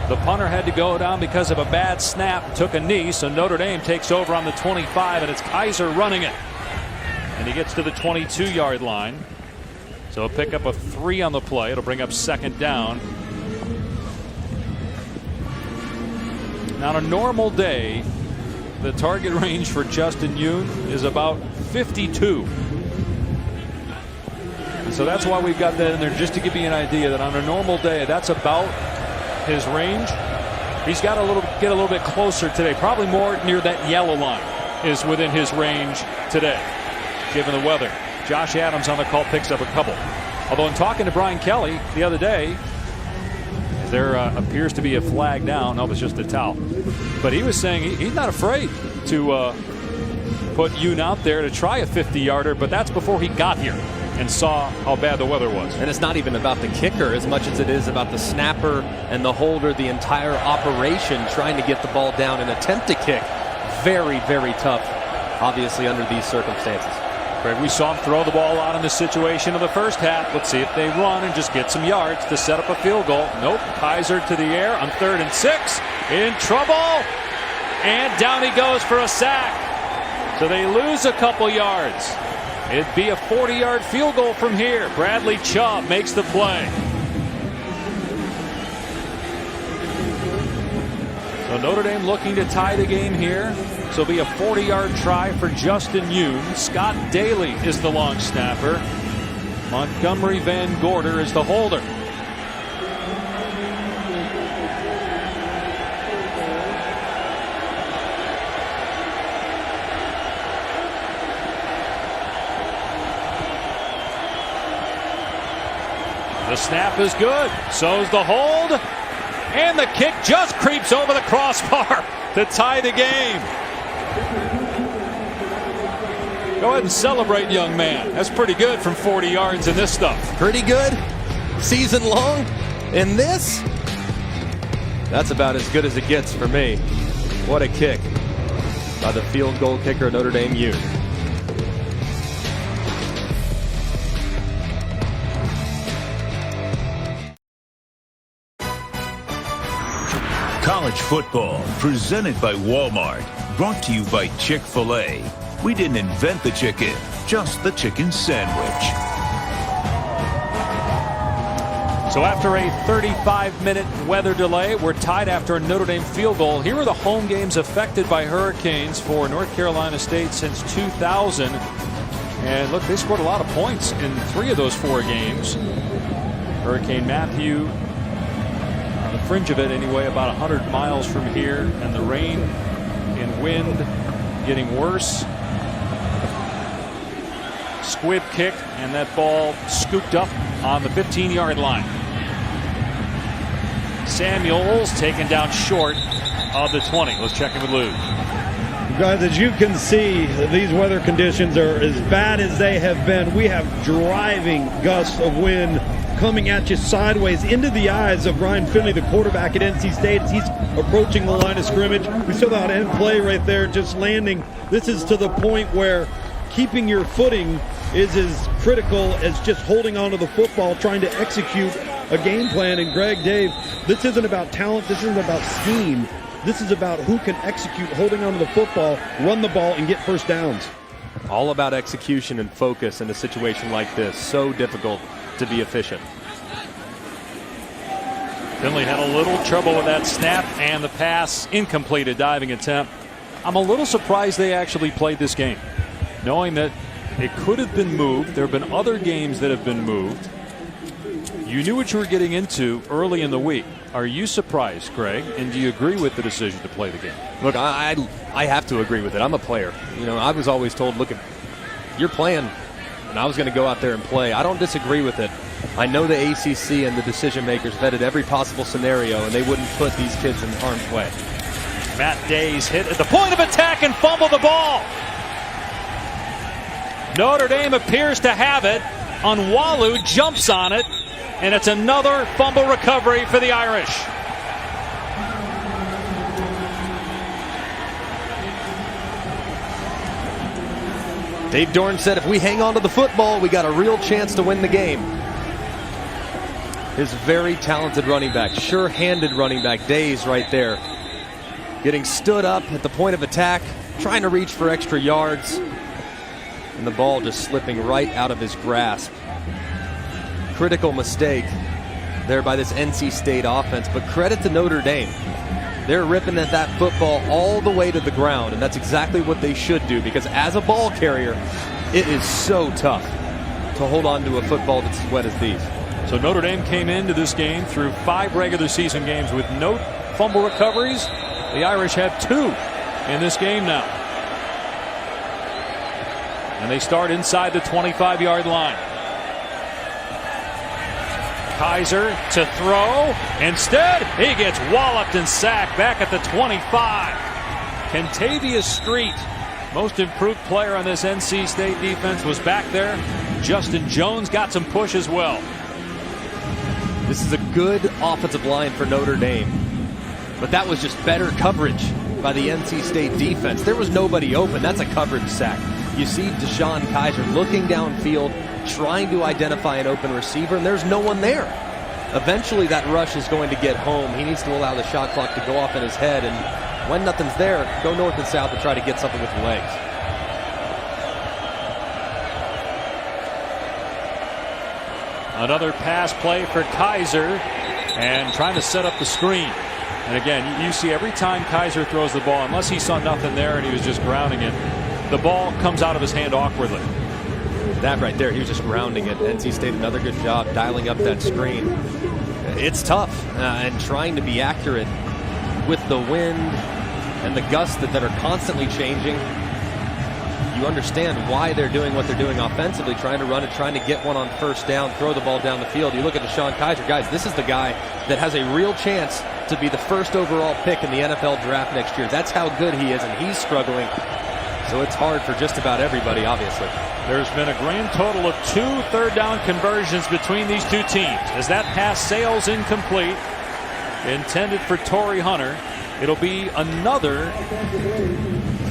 The punter had to go down because of a bad snap, took a knee, so Notre Dame takes over on the 25, and it's Kaiser running it. and he gets to the 22-yard line. So he'll pick up a 3 on the play. It'll bring up 2nd down. Now, on a normal day, the target range for Justin Yoon is about 52. And so that's why we've got that in there, just to give you an idea that on a normal day, that's about his range. He's got to get a little bit closer today. Probably more near that yellow line is within his range today, given the weather. Josh Adams on the call picks up a couple. Although in talking to Brian Kelly the other day, there appears to be a flag down. No, it's just a towel. But he was saying he's not afraid to put Yoon out there to try a 50-yarder, but that's before he got here and saw how bad the weather was. And it's not even about the kicker as much as it is about the snapper and the holder, the entire operation trying to get the ball down and attempt to kick. Very, very tough, obviously, under these circumstances. Greg, we saw him throw the ball out in this situation in the first half. Let's see if they run and just get some yards to set up a field goal. Nope. Kaiser to the air on 3rd and 6. In trouble. And down he goes for a sack. So they lose a couple yards. It'd be a 40-yard field goal from here. Bradley Chubb makes the play. So Notre Dame looking to tie the game here. So it'll be a 40-yard try for Justin Yoon. Scott Daly is the long snapper. Montgomery Van Gorder is the holder. The snap is good. So's the hold. And the kick just creeps over the crossbar to tie the game. Go ahead and celebrate, young man. That's pretty good from 40 yards in this stuff. Pretty good. Season long. In this, that's about as good as it gets for me. What a kick by the field goal kicker, Notre Dame Yoon. College football presented by Walmart. Brought to you by Chick-fil-A. We didn't invent the chicken, just the chicken sandwich. So after a 35-minute weather delay, we're tied after a Notre Dame field goal. Here are the home games affected by hurricanes for North Carolina State since 2000. And look, they scored a lot of points in 3 of those 4 games. Hurricane Matthew, on the fringe of it anyway, about 100 miles from here. And the rain and wind getting worse. Squib kick, and that ball scooped up on the 15-yard line. Samuels taken down short of the 20. Let's check in with Lou. Guys, as you can see, these weather conditions are as bad as they have been. We have driving gusts of wind coming at you sideways into the eyes of Ryan Finley, the quarterback at NC State, as he's approaching the line of scrimmage. We saw that end play right there, just landing. This is to the point where keeping your footing is as critical as just holding onto the football, trying to execute a game plan. And Greg, Dave, this isn't about talent, this isn't about scheme. This is about who can execute, holding onto the football, run the ball, and get first downs. All about execution and focus in a situation like this. So difficult to be efficient. Finley had a little trouble with that snap and the pass, incomplete, a diving attempt. I'm a little surprised they actually played this game, knowing that it could have been moved. There have been other games that have been moved. You knew what you were getting into early in the week. Are you surprised, Greg? And do you agree with the decision to play the game? Look, I have to agree with it. I'm a player. You know, I was always told, look, you're playing, and I was going to go out there and play. I don't disagree with it. I know the ACC and the decision makers vetted every possible scenario, and they wouldn't put these kids in harm's way. Matt Day's hit at the point of attack and fumble the ball. Notre Dame appears to have it. Onwalu jumps on it, and it's another fumble recovery for the Irish. Dave Dorn said if we hang on to the football, we got a real chance to win the game. His very talented running back, sure-handed running back, Days right there. Getting stood up at the point of attack, trying to reach for extra yards. and the ball just slipping right out of his grasp. Critical mistake there by this NC State offense, but credit to Notre Dame. They're ripping at that football all the way to the ground, and that's exactly what they should do, because as a ball carrier, it is so tough to hold on to a football that's as wet as these. So Notre Dame came into this game through 5 regular season games with no fumble recoveries. The Irish have 2 in this game now. And they start inside the 25-yard line. Kaiser to throw. Instead, he gets walloped and sacked back at the 25. Kentavious Street, most improved player on this NC State defense, was back there. Justin Jones got some push as well. This is a good offensive line for Notre Dame, but that was just better coverage by the NC State defense. There was nobody open. That's a coverage sack. You see Deshaun Kaiser looking downfield, trying to identify an open receiver, and there's no one there. Eventually that rush is going to get home. He needs to allow the shot clock to go off in his head, and when nothing's there, go north and south and try to get something with your legs. Another pass play for Kaiser, and trying to set up the screen. And again, you see every time Kaiser throws the ball, unless he saw nothing there and he was just grounding it, the ball comes out of his hand awkwardly. That right there, he was just grounding it. NC State, another good job dialing up that screen. It's tough, and trying to be accurate with the wind and the gusts that are constantly changing. You understand why they're doing what they're doing offensively, trying to run it, trying to get one on first down, throw the ball down the field. You look at Deshaun Kaiser, guys, this is the guy that has a real chance to be the first overall pick in the NFL draft next year. That's how good he is, and he's struggling. So it's hard for just about everybody, obviously. There's been a grand total of 2 third-down conversions between these two teams. As that pass sails incomplete, intended for Torrey Hunter, it'll be another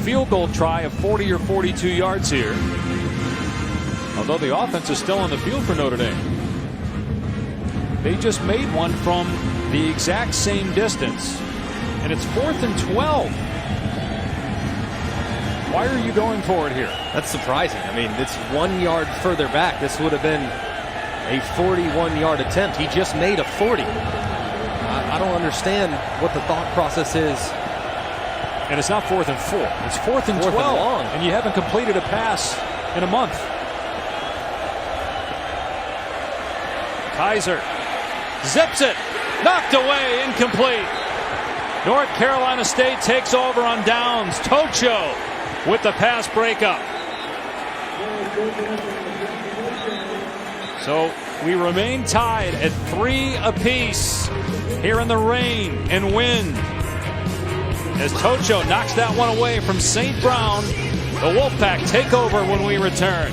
field goal try of 40 or 42 yards here. Although the offense is still on the field for Notre Dame. They just made one from the exact same distance, and it's 4th and 12. Why are you going for it here? That's surprising. I mean, it's 1 yard further back. This would have been a 41-yard attempt. He just made a 40. I don't understand what the thought process is. And it's not 4th and 4. It's 4th and 12. And you haven't completed a pass in a month. Kaiser zips it. Knocked away. Incomplete. North Carolina State takes over on downs. Tocho with the pass breakup. So we remain tied at 3 apiece here in the rain and wind, as Tocho knocks that one away from St. Brown. The Wolfpack take over when we return.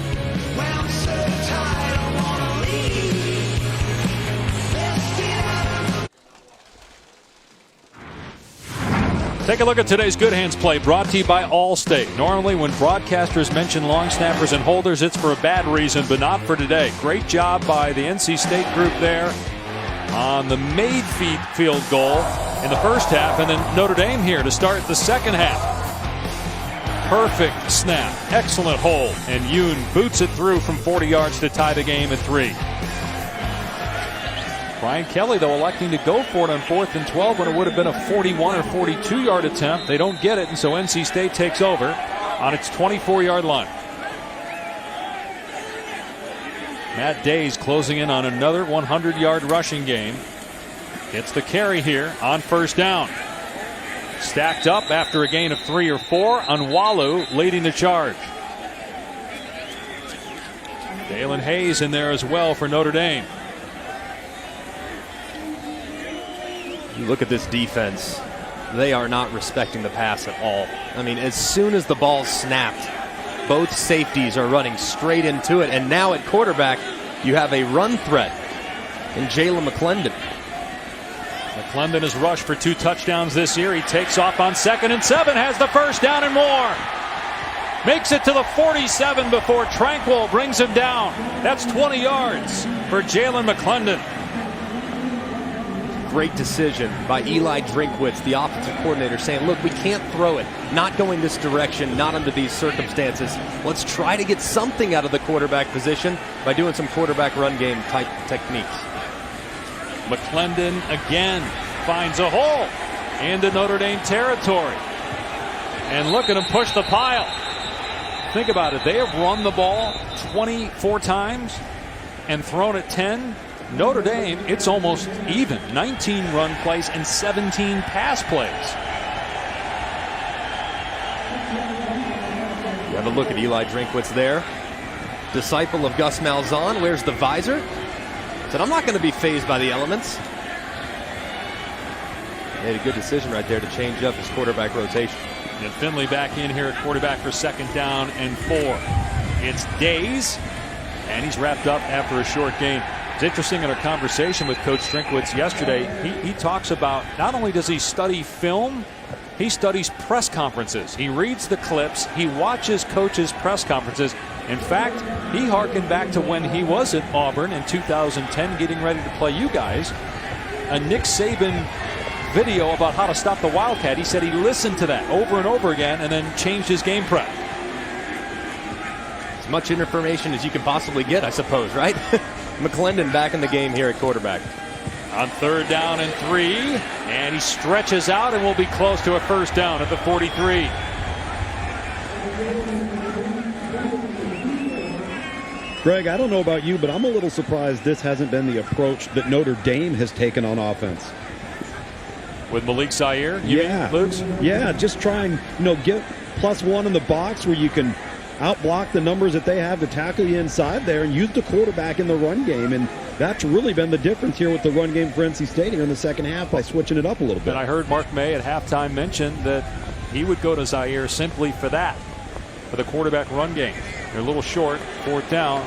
Take a look at today's Good Hands play, brought to you by Allstate. Normally when broadcasters mention long snappers and holders, it's for a bad reason, but not for today. Great job by the NC State group there on the made field goal in the first half, and then Notre Dame here to start the second half. Perfect snap, excellent hold, and Yoon boots it through from 40 yards to tie the game at 3. Brian Kelly, though, electing to go for it on 4th and 12 when it would have been a 41 or 42-yard attempt. They don't get it, and so NC State takes over on its 24-yard line. Matt Days closing in on another 100-yard rushing game. Gets the carry here on first down. Stacked up after a gain of 3 or 4. Unwalu leading the charge. Dalen Hayes in there as well for Notre Dame. You look at this defense, they are not respecting the pass at all. I mean, as soon as the ball snapped, both safeties are running straight into it, and now at quarterback, you have a run threat in Jalen McClendon. McClendon has rushed for 2 touchdowns this year. He takes off on 2nd and 7, has the first down and more. Makes it to the 47 before Tranquil brings him down. That's 20 yards for Jalen McClendon. great decision by Eli Drinkwitz, the offensive coordinator, saying, look, we can't throw it. Not going this direction, not under these circumstances. Let's try to get something out of the quarterback position by doing some quarterback run game type techniques. McClendon again finds a hole into Notre Dame territory. And look at him push the pile. Think about it. They have run the ball 24 times and thrown it 10. Notre Dame, it's almost even. 19 run plays and 17 pass plays. You have a look at Eli Drinkwitz there. Disciple of Gus Malzahn, wears the visor. Said, I'm not going to be fazed by the elements. Made a good decision right there to change up his quarterback rotation. And Finley back in here at quarterback for 2nd down and 4. It's Days, and he's wrapped up after a short game. It's interesting in our conversation with Coach Drinkwitz yesterday, he talks about not only does he study film, he studies press conferences. He reads the clips, he watches coaches' press conferences. In fact, he harkened back to when he was at Auburn in 2010 getting ready to play you guys. A Nick Saban video about how to stop the Wildcat. He said he listened to that over and over again and then changed his game prep. As much information as you can possibly get, I suppose, right? McClendon back in the game here at quarterback. On 3rd down and 3, and he stretches out and will be close to a 1st down at the 43. Greg, I don't know about you, but I'm a little surprised this hasn't been the approach that Notre Dame has taken on offense. With Malik Zaire, you mean, Luke's? Yeah, just trying, get +1 in the box where you can outblock the numbers that they have to tackle you inside there and use the quarterback in the run game. And that's really been the difference here with the run game for NC State here in the second half by switching it up a little bit. And I heard Mark May at halftime mention that he would go to Zaire simply for that, for the quarterback run game. They're a little short, 4th down.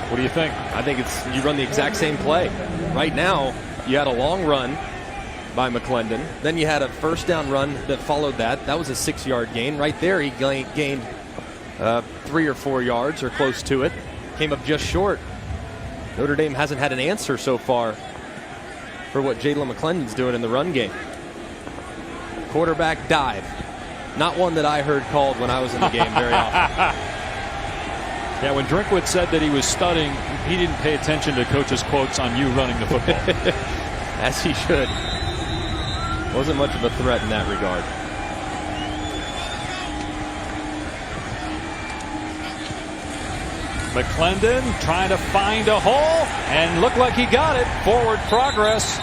What do you think? I think it's you run the exact same play. Right now, you had a long run by McClendon. Then you had a 1st down run that followed that. That was a 6-yard gain. Right there, he gained 3 or 4 yards or close to it. Came up just short. Notre Dame hasn't had an answer so far for what Jalen McClendon's doing in the run game. Quarterback dive. Not one that I heard called when I was in the game very often. Yeah, when Drinkwitz said that he was studying, he didn't pay attention to coach's quotes on you running the football. As he should. Wasn't much of a threat in that regard. McClendon trying to find a hole and looked like he got it. Forward progress.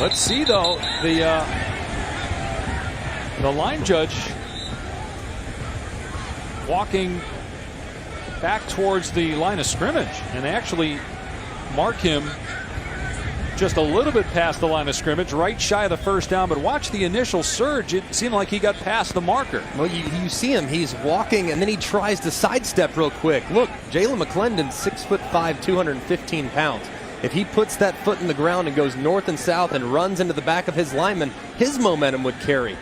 Let's see though, the line judge walking back towards the line of scrimmage, and they actually mark him just a little bit past the line of scrimmage, right shy of the 1st down. But watch the initial surge. It seemed like he got past the marker. Well, you see him. He's walking, and then he tries to sidestep real quick. Look, Jalen McClendon, 6'5", 215 pounds. If he puts that foot in the ground and goes north and south and runs into the back of his lineman, his momentum would carry.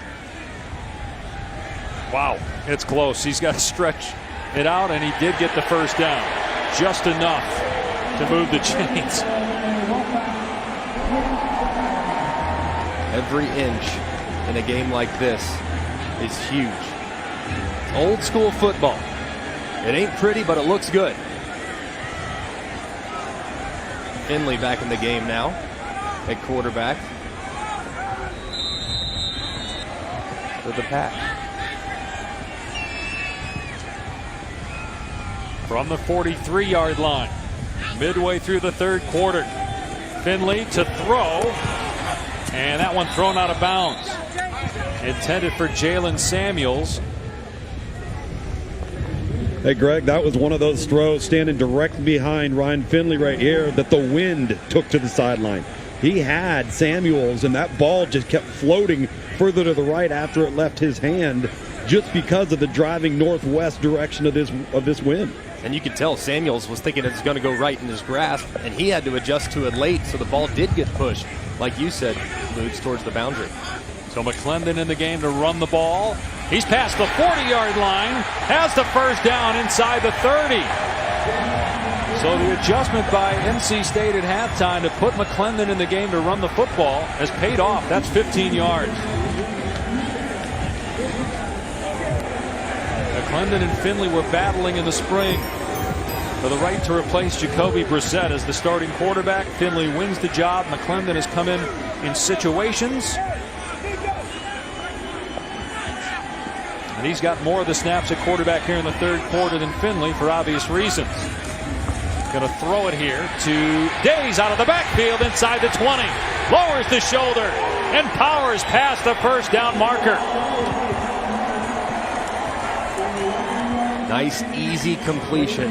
Wow, it's close. He's got to stretch it out, and he did get the 1st down. Just enough to move the chains. Every inch in a game like this is huge. Old school football. It ain't pretty, but it looks good. Finley back in the game now at quarterback for the Pack. From the 43-yard line, midway through the 3rd quarter, Finley to throw, and that one thrown out of bounds. Intended for Jalen Samuels. Hey, Greg, that was one of those throws standing directly behind Ryan Finley right here that the wind took to the sideline. He had Samuels, and that ball just kept floating further to the right after it left his hand just because of the driving northwest direction of this wind. And you could tell Samuels was thinking it was going to go right in his grasp, and he had to adjust to it late, so the ball did get pushed, like you said, moves towards the boundary. So McClendon in the game to run the ball. He's past the 40-yard line, has the 1st down inside the 30. So the adjustment by NC State at halftime to put McClendon in the game to run the football has paid off. That's 15 yards. McClendon and Finley were battling in the spring for the right to replace Jacoby Brissett as the starting quarterback. Finley wins the job. McClendon has come in situations. And he's got more of the snaps at quarterback here in the third quarter than Finley for obvious reasons. Going to throw it here to Days out of the backfield inside the 20. Lowers the shoulder and powers past the first down marker. Nice, easy completion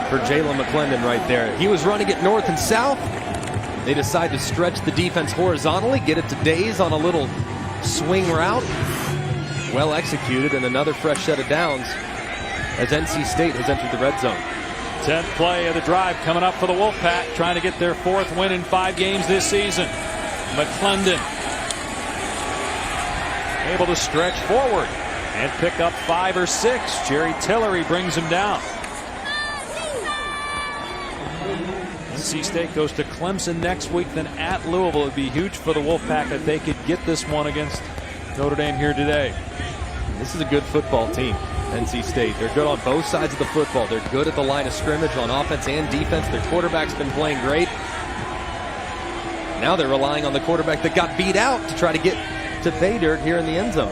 for Jalen McClendon right there. He was running it north and south. They decide to stretch the defense horizontally, get it to Days on a little swing route. Well executed, and another fresh set of downs as NC State has entered the red zone. 10th play of the drive coming up for the Wolfpack, trying to get their 4th win in 5 games this season. McClendon able to stretch forward and pick up 5 or 6. Jerry Tillery brings him down. NC State goes to Clemson next week, then at Louisville. It would be huge for the Wolfpack if they could get this one against Notre Dame here today. This is a good football team, NC State. They're good on both sides of the football. They're good at the line of scrimmage on offense and defense. Their quarterback's been playing great. Now they're relying on the quarterback that got beat out to try to get to pay dirt here in the end zone.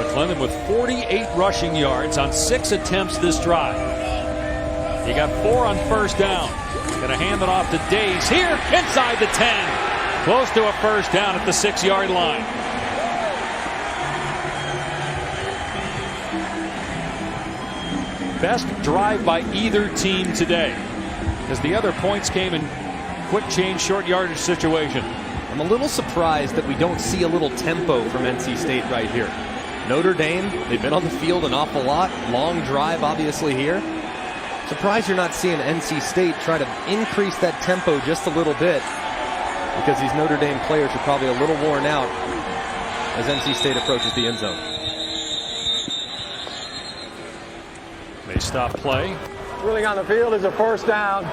McClendon with 48 rushing yards on 6 attempts this drive. He got 4 on first down. Going to hand it off to Days here inside the 10. Close to a first down at the 6-yard line. Best drive by either team today, as the other points came in quick change, short yardage situation. I'm a little surprised that we don't see a little tempo from NC State right here. Notre Dame, they've been on the field an awful lot. Long drive, obviously, here. Surprised you're not seeing NC State try to increase that tempo just a little bit, because these Notre Dame players are probably a little worn out as NC State approaches the end zone. They stop play. Ruling on the field is a first down.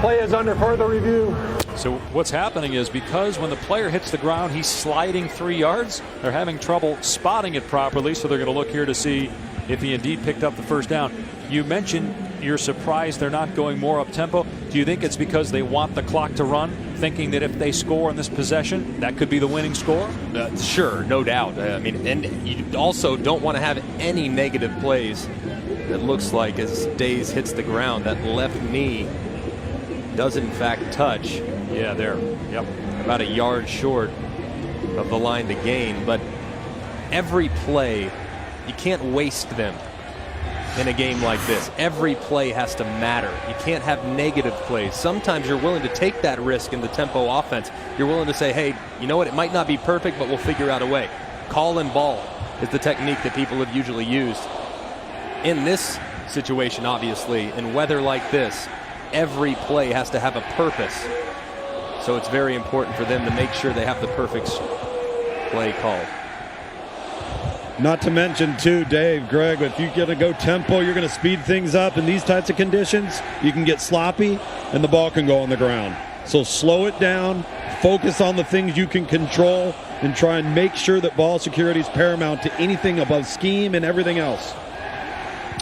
Play is under further review. So what's happening is, because when the player hits the ground, he's sliding 3 yards, they're having trouble spotting it properly, so they're going to look here to see if he indeed picked up the first down. You mentioned you're surprised they're not going more up tempo. Do you think it's because they want the clock to run, thinking that if they score in this possession, that could be the winning score? Sure, no doubt. I mean, and you also don't want to have any negative plays. It looks like as Days hits the ground, that left knee does in fact touch. Yeah, there. Yep. About a yard short of the line to gain. But every play, you can't waste them in a game like this. Every play has to matter. You can't have negative plays. Sometimes you're willing to take that risk in the tempo offense. You're willing to say, hey, you know what, it might not be perfect, but we'll figure out a way. Call and ball is the technique that people have usually used. In this situation, obviously, in weather like this, every play has to have a purpose. So it's very important for them to make sure they have the perfect play called. Not to mention, too, Dave, Greg, if you're going to go tempo, you're going to speed things up in these types of conditions, you can get sloppy and the ball can go on the ground. So slow it down, focus on the things you can control, and try and make sure that ball security is paramount to anything above scheme and everything else.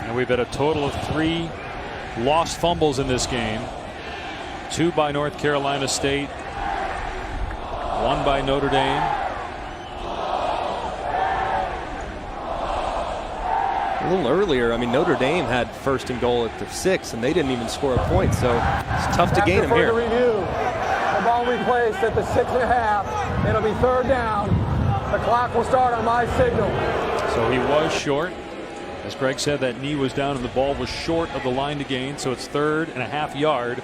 And we've had a total of 3 lost fumbles in this game. 2 by North Carolina State, 1 by Notre Dame. A little earlier, I mean, Notre Dame had 1st and goal at the 6, and they didn't even score a point, so it's tough to gain them here. Review, the ball replaced at the 6.5. It'll be 3rd down. The clock will start on my signal. So he was short. As Greg said, that knee was down and the ball was short of the line to gain, so it's 3rd and a half yard.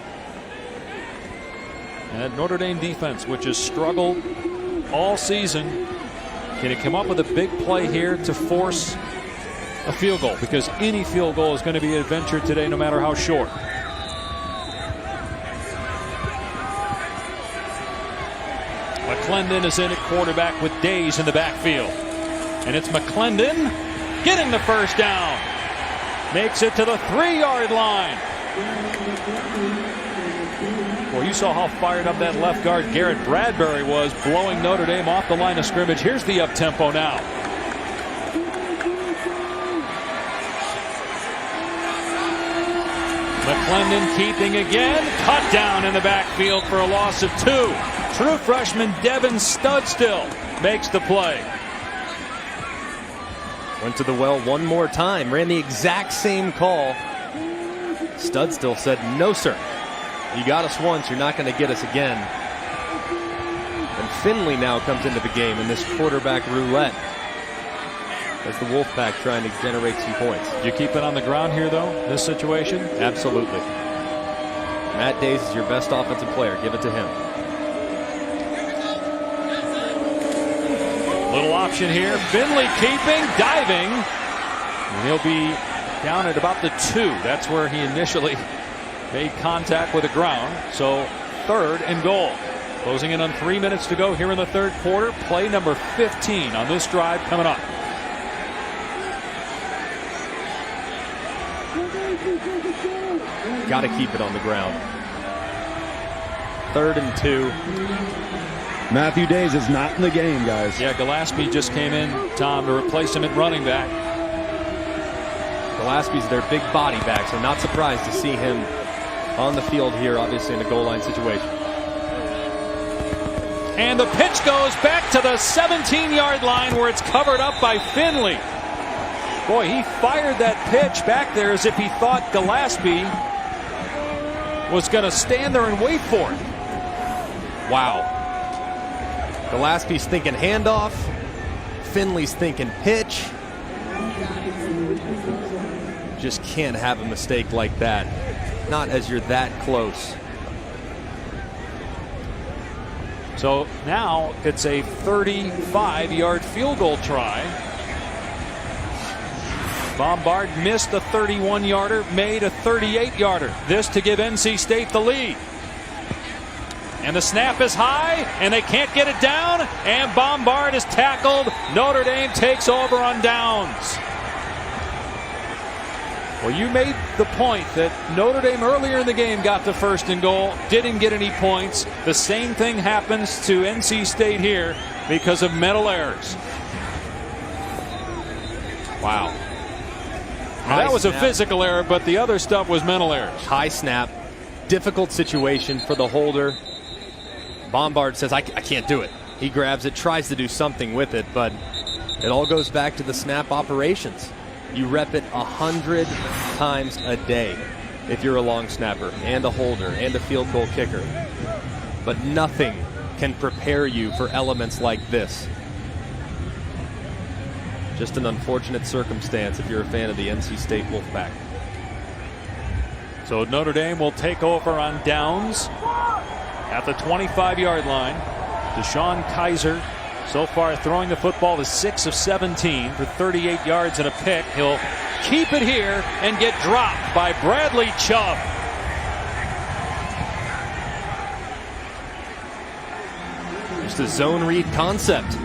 And that Notre Dame defense, which has struggled all season, can it come up with a big play here to force a field goal? Because any field goal is going to be an adventure today, no matter how short. McClendon is in at quarterback with Days in the backfield. And it's McClendon getting the first down. makes it to the 3-yard line. Well, you saw how fired up that left guard Garrett Bradbury was, blowing Notre Dame off the line of scrimmage. Here's the up-tempo now. McClendon keeping again. Cut down in the backfield for a loss of 2. True freshman Devin Studstill makes the play. Went to the well one more time. Ran the exact same call. Studstill said, "No, sir. You got us once. You're not going to get us again." And Finley now comes into the game in this quarterback roulette as the Wolfpack trying to generate some points. You keep it on the ground here, though, this situation? Absolutely. Matt Days is your best offensive player. Give it to him. Little option here. Finley keeping, diving. And he'll be down at about the 2. That's where he initially made contact with the ground. So 3rd and goal. Closing in on 3 minutes to go here in the 3rd quarter. Play number 15 on this drive coming up. Got to keep it on the ground. 3rd and 2. Matthew Days is not in the game, guys. Yeah, Gillespie just came in, Tom, to replace him at running back. Gillespie's their big body back, so not surprised to see him on the field here, obviously in a goal line situation. And the pitch goes back to the 17-yard line where it's covered up by Finley. Boy, he fired that pitch back there as if he thought Gillespie was going to stand there and wait for it. Wow. Gillespie's thinking handoff. Finley's thinking pitch. Just can't have a mistake like that. Not as you're that close. So now it's a 35-yard field goal try. Bombard missed a 31-yarder, made a 38-yarder. This to give NC State the lead. And the snap is high, and they can't get it down, and Bombard is tackled. Notre Dame takes over on downs. Well, you made the point that Notre Dame earlier in the game got the 1st and goal, didn't get any points. The same thing happens to NC State here because of mental errors. Wow. Now, that was a physical error, but the other stuff was mental errors. High snap. Difficult situation for the holder. Bombard says, I can't do it. He grabs it, tries to do something with it, but it all goes back to the snap operations. You rep it 100 times a day if you're a long snapper and a holder and a field goal kicker. But nothing can prepare you for elements like this. Just an unfortunate circumstance if you're a fan of the NC State Wolfpack. So Notre Dame will take over on downs at the 25-yard line. Deshaun Kaiser so far throwing the football to 6 of 17 for 38 yards and a pick. He'll keep it here and get dropped by Bradley Chubb. Just a zone read concept.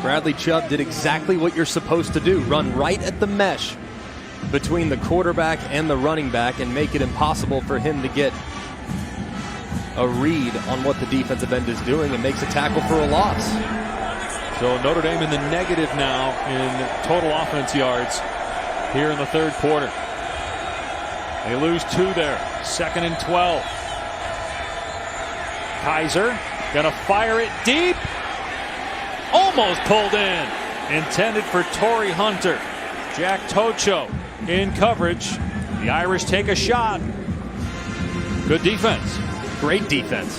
Bradley Chubb did exactly what you're supposed to do. Run right at the mesh between the quarterback and the running back and make it impossible for him to get a read on what the defensive end is doing and makes a tackle for a loss. So Notre Dame in the negative now in total offense yards here in the 3rd quarter. They lose 2 there. 2nd and 12. Kaiser gonna fire it deep. Almost pulled in. Intended for Torrey Hunter. Jack Tocho in coverage. The Irish take a shot. Good defense. Great defense.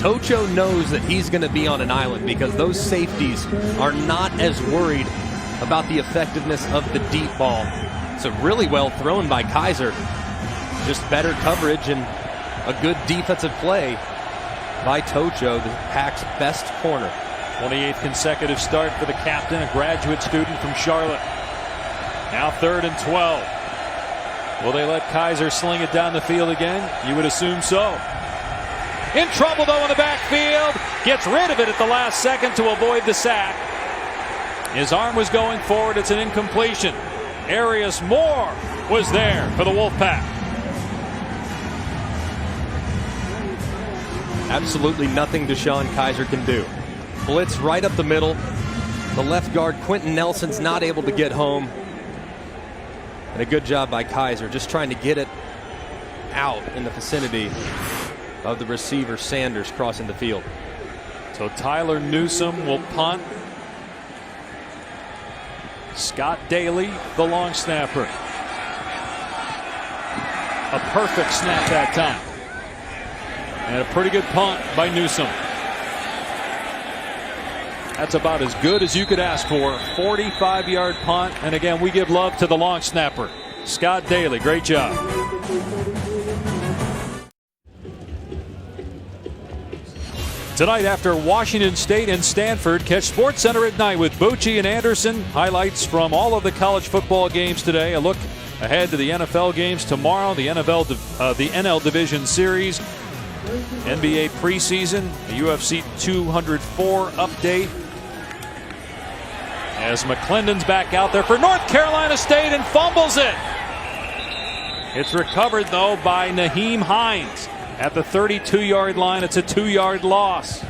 Tocho knows that he's going to be on an island because those safeties are not as worried about the effectiveness of the deep ball. So really well thrown by Kaiser. Just better coverage and a good defensive play by Tocho, the Pack's best corner. 28th consecutive start for the captain, a graduate student from Charlotte. Now 3rd and 12. Will they let Kaiser sling it down the field again? You would assume so. In trouble, though, in the backfield. Gets rid of it at the last second to avoid the sack. His arm was going forward. It's an incompletion. Arias Moore was there for the Wolfpack. Absolutely nothing Deshaun Kaiser can do. Blitz right up the middle. The left guard, Quentin Nelson's not able to get home. And a good job by Kaiser, just trying to get it out in the vicinity of the receiver Sanders crossing the field. So Tyler Newsome will punt. Scott Daly, the long snapper. A perfect snap that time. And a pretty good punt by Newsome. That's about as good as you could ask for. 45-yard punt. And again, we give love to the long snapper, Scott Daly. Great job. Tonight after Washington State and Stanford, catch SportsCenter at night with Bucci and Anderson. Highlights from all of the college football games today. A look ahead to the NFL games tomorrow. The NL Division Series. NBA preseason. The UFC 204 update. As McClendon's back out there for North Carolina State and fumbles it. It's recovered though by Naheem Hines. At the 32-yard line, it's a 2-yard loss.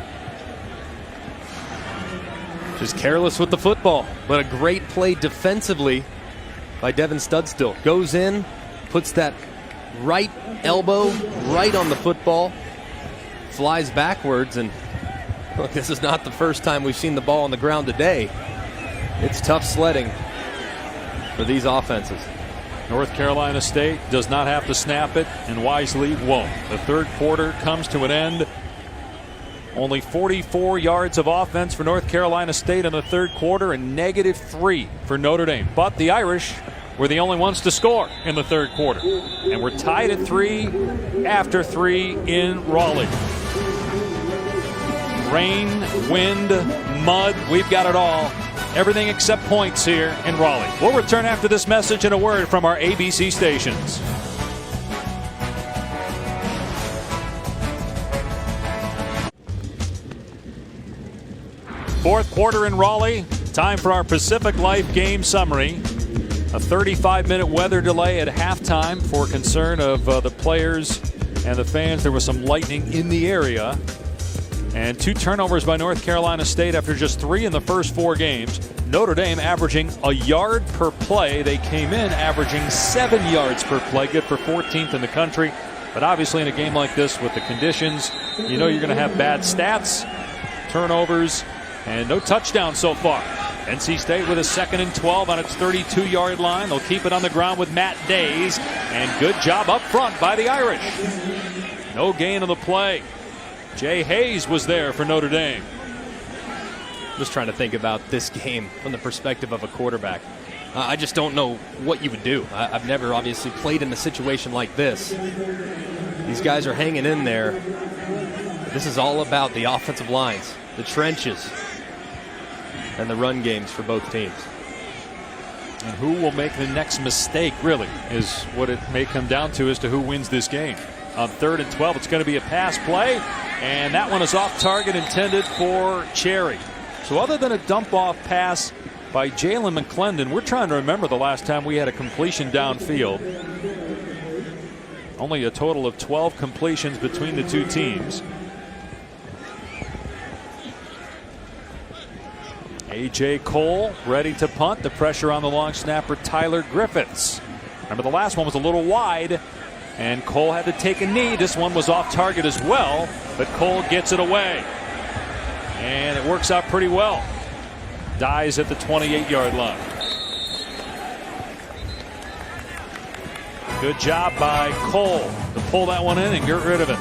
Just careless with the football, but a great play defensively by Devin Studstill. Goes in, puts that right elbow right on the football, flies backwards, and look, this is not the first time we've seen the ball on the ground today. It's tough sledding for these offenses. North Carolina State does not have to snap it, and wisely won't. The third quarter comes to an end. Only 44 yards of offense for North Carolina State in the third quarter and -3 for Notre Dame. But the Irish were the only ones to score in the third quarter. And we're tied at 3 after 3 in Raleigh. Rain, wind, mud, we've got it all. Everything except points here in Raleigh. We'll return after this message and a word from our ABC stations. Fourth quarter in Raleigh. Time for our Pacific Life game summary. A 35-minute weather delay at halftime for concern of the players and the fans. There was some lightning in the area. And 2 turnovers by North Carolina State after just 3 in the first 4 games. Notre Dame averaging a yard per play. They came in averaging 7 yards per play. Good for 14th in the country. But obviously in a game like this with the conditions, you know you're going to have bad stats, turnovers, and no touchdowns so far. NC State with a 2nd and 12 on its 32-yard line. They'll keep it on the ground with Matt Days. And good job up front by the Irish. No gain on the play. Jay Hayes was there for Notre Dame. Just trying to think about this game from the perspective of a quarterback. I just don't know what you would do. I've never obviously played in a situation like this. These guys are hanging in there. This is all about the offensive lines, the trenches, and the run games for both teams. And who will make the next mistake, really, is what it may come down to as to who wins this game. On 3rd and 12, it's going to be a pass play, and that one is off target, intended for Cherry. So other than a dump-off pass by Jalen McClendon, we're trying to remember the last time we had a completion downfield. Only a total of 12 completions between the two teams. A.J. Cole ready to punt. The pressure on the long snapper, Tyler Griffiths. Remember, the last one was a little wide, and Cole had to take a knee. This one was off target as well, but Cole gets it away. And it works out pretty well. Dies at the 28-yard line. Good job by Cole to pull that one in and get rid of it.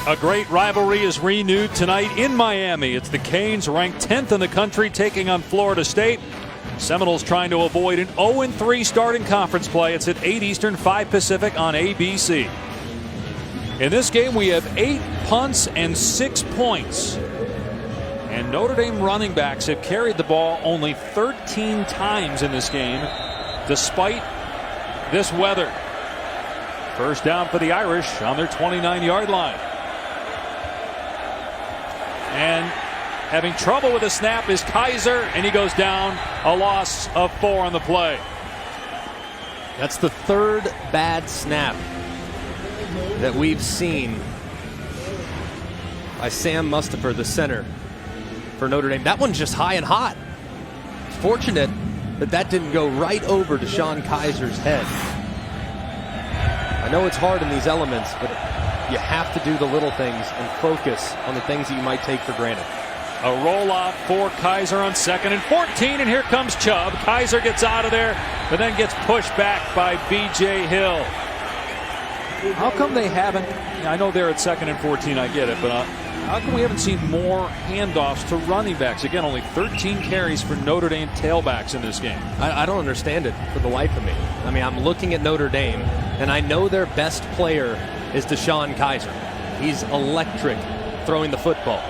A great rivalry is renewed tonight in Miami. It's the Canes, ranked 10th in the country, taking on Florida State. Seminoles trying to avoid an 0-3 start in conference play. It's at 8 Eastern, 5 Pacific on ABC. In this game, we have 8 punts and 6 points. And Notre Dame running backs have carried the ball only 13 times in this game, despite this weather. First down for the Irish on their 29-yard line. And having trouble with the snap is Kaiser, and he goes down, a loss of 4 on the play. That's the third bad snap that we've seen by Sam Mustipher, the center for Notre Dame. That one's just high and hot. Fortunate that that didn't go right over Deshaun Kaiser's head. I know it's hard in these elements, but you have to do the little things and focus on the things that you might take for granted. A rollout for Kaiser on 2nd and 14, and here comes Chubb. Kaiser gets out of there, but then gets pushed back by B.J. Hill. How come they haven't? I know they're at 2nd and 14, I get it, but how come we haven't seen more handoffs to running backs? Again, only 13 carries for Notre Dame tailbacks in this game. I don't understand it for the life of me. I mean, I'm looking at Notre Dame, and I know their best player is Deshaun Kaiser. He's electric throwing the football.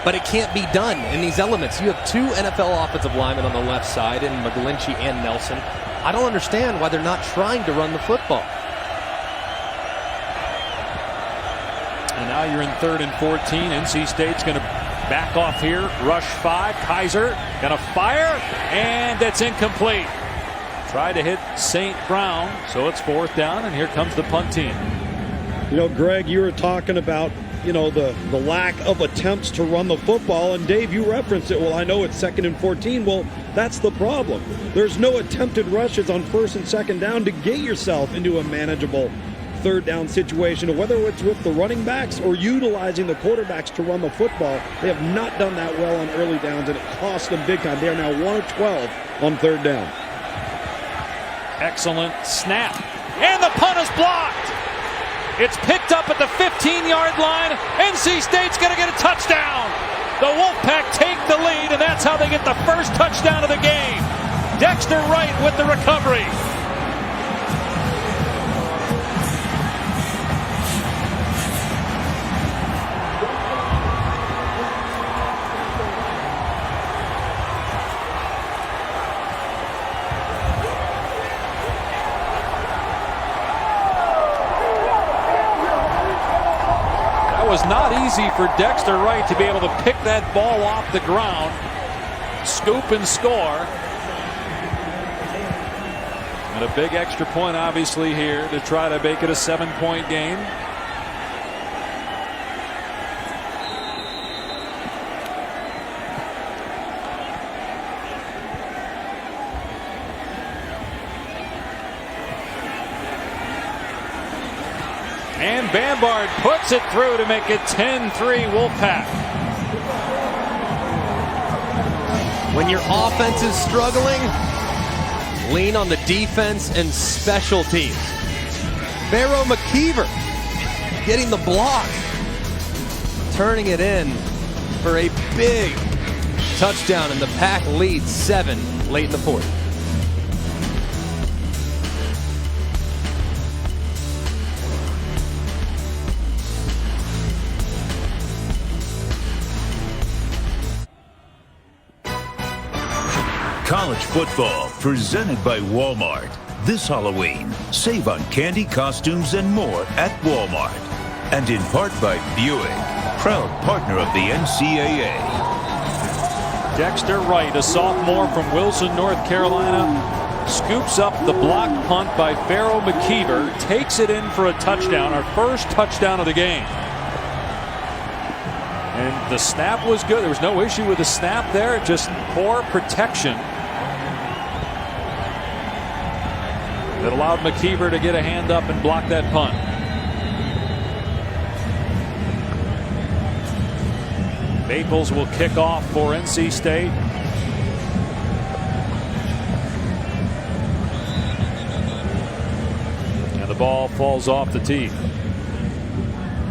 But it can't be done in these elements. You have 2 NFL offensive linemen on the left side, in McGlinchey and Nelson. I don't understand why they're not trying to run the football. And now you're in 3rd and 14. NC State's going to back off here. Rush 5. Kaiser going to fire, and that's incomplete. Tried to hit St. Brown, so it's 4th down, and here comes the punt team. You know, Greg, you were talking about, you know, the lack of attempts to run the football, and Dave, you referenced it. Well, I know it's 2nd and 14. Well, that's the problem. There's no attempted rushes on 1st and 2nd down to get yourself into a manageable 3rd down situation, whether it's with the running backs or utilizing the quarterbacks to run the football. They have not done that well on early downs, and it costs them big time. They are now 1 of 12 on 3rd down. Excellent snap, and the punt is blocked. It's picked up at the 15-yard line. NC State's going to get a touchdown. The Wolfpack take the lead, and that's how they get the first touchdown of the game. Dexter Wright with the recovery. Was not easy for Dexter Wright to be able to pick that ball off the ground, scoop and score. And a big extra point obviously here to try to make it a 7-point game. And Bambard puts it through to make it 10-3 Wolfpack. When your offense is struggling, lean on the defense and special teams. Pharaoh McKeever getting the block, turning it in for a big touchdown, and the Pack leads 7 late in the 4th. College football presented by Walmart. This Halloween, save on candy, costumes, and more at Walmart. And in part by Buick, proud partner of the NCAA. Dexter Wright, a sophomore from Wilson, North Carolina, scoops up the block punt by Pharaoh McKeever, takes it in for a touchdown, our first touchdown of the game. And the snap was good. There was no issue with the snap there, just poor protection that allowed McKeever to get a hand up and block that punt. Maples will kick off for NC State. And the ball falls off the tee.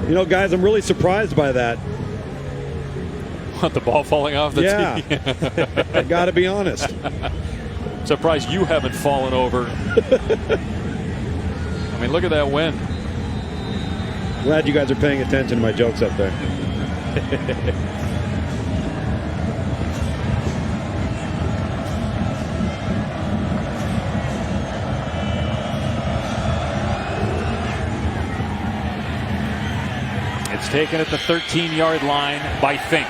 You know, guys, I'm really surprised by that. What, the ball falling off the tee? I got to be honest. Surprised you haven't fallen over. I mean, look at that wind. Glad you guys are paying attention to my jokes up there. taken at the 13-yard line by Fink.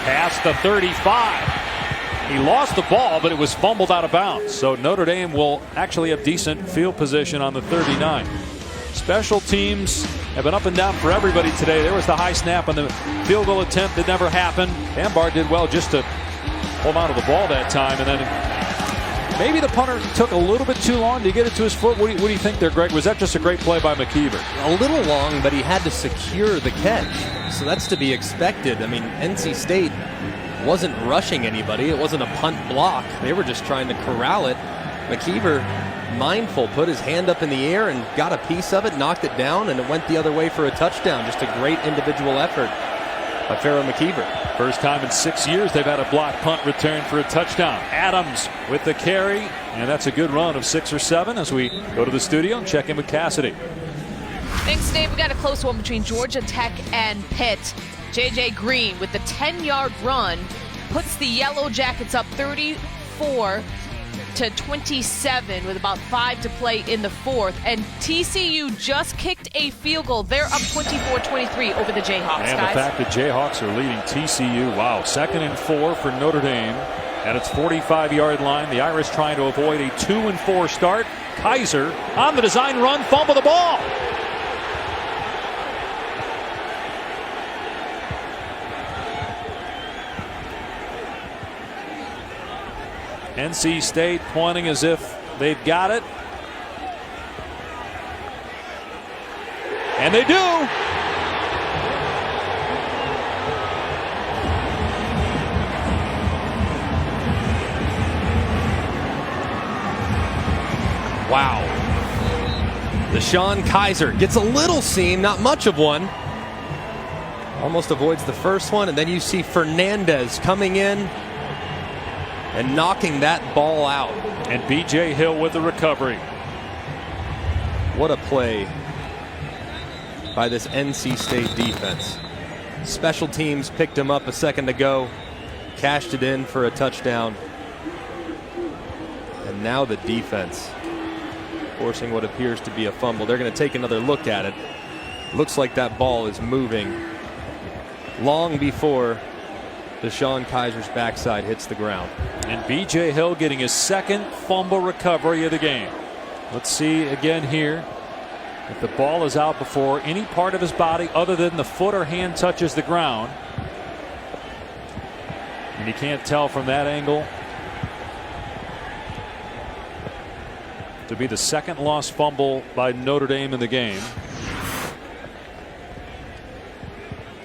Past the 35. He lost the ball, but it was fumbled out of bounds. So Notre Dame will actually have decent field position on the 39. Special teams have been up and down for everybody today. There was the high snap on the field goal attempt that never happened. Ambar did well just to hold on to the ball that time. And then maybe the punter took a little bit too long to get it to his foot. What do you think there, Greg? Was that just a great play by McKeever? A little long, but he had to secure the catch. So that's to be expected. I mean, NC State wasn't rushing anybody. It wasn't a punt block. They were just trying to corral it. McKeever, mindful, put his hand up in the air and got a piece of it, knocked it down, and it went the other way for a touchdown. Just a great individual effort by Pharaoh McKeever. First time in 6 years they've had a block punt return for a touchdown. Adams with the carry, and that's a good run of 6 or 7 as we go to the studio and check in with Cassidy. Thanks, Dave. We got a close one between Georgia Tech and Pitt. J.J. Green with the 10-yard run puts the Yellow Jackets up 34 to 27 with about 5 to play in the fourth. And TCU just kicked a field goal. They're up 24-23 over the Jayhawks, and guys. The fact that Jayhawks are leading TCU, wow. 2nd and 4 for Notre Dame at its 45-yard line. The Irish trying to avoid a 2-4 start. Kaiser on the design run, fumble the ball. NC State pointing as if they've got it. And they do. Wow. Deshaun Kaiser gets a little seam, not much of one. Almost avoids the first one, and then you see Fernandez coming in and knocking that ball out. And B.J. Hill with the recovery. What a play by this NC State defense. Special teams picked him up a second ago, cashed it in for a touchdown. And now the defense forcing what appears to be a fumble. They're going to take another look at it. Looks like that ball is moving long before Deshaun Kaiser's backside hits the ground. And B.J. Hill getting his 2nd fumble recovery of the game. Let's see again here. If the ball is out before any part of his body other than the foot or hand touches the ground. And you can't tell from that angle. To be the 2nd lost fumble by Notre Dame in the game.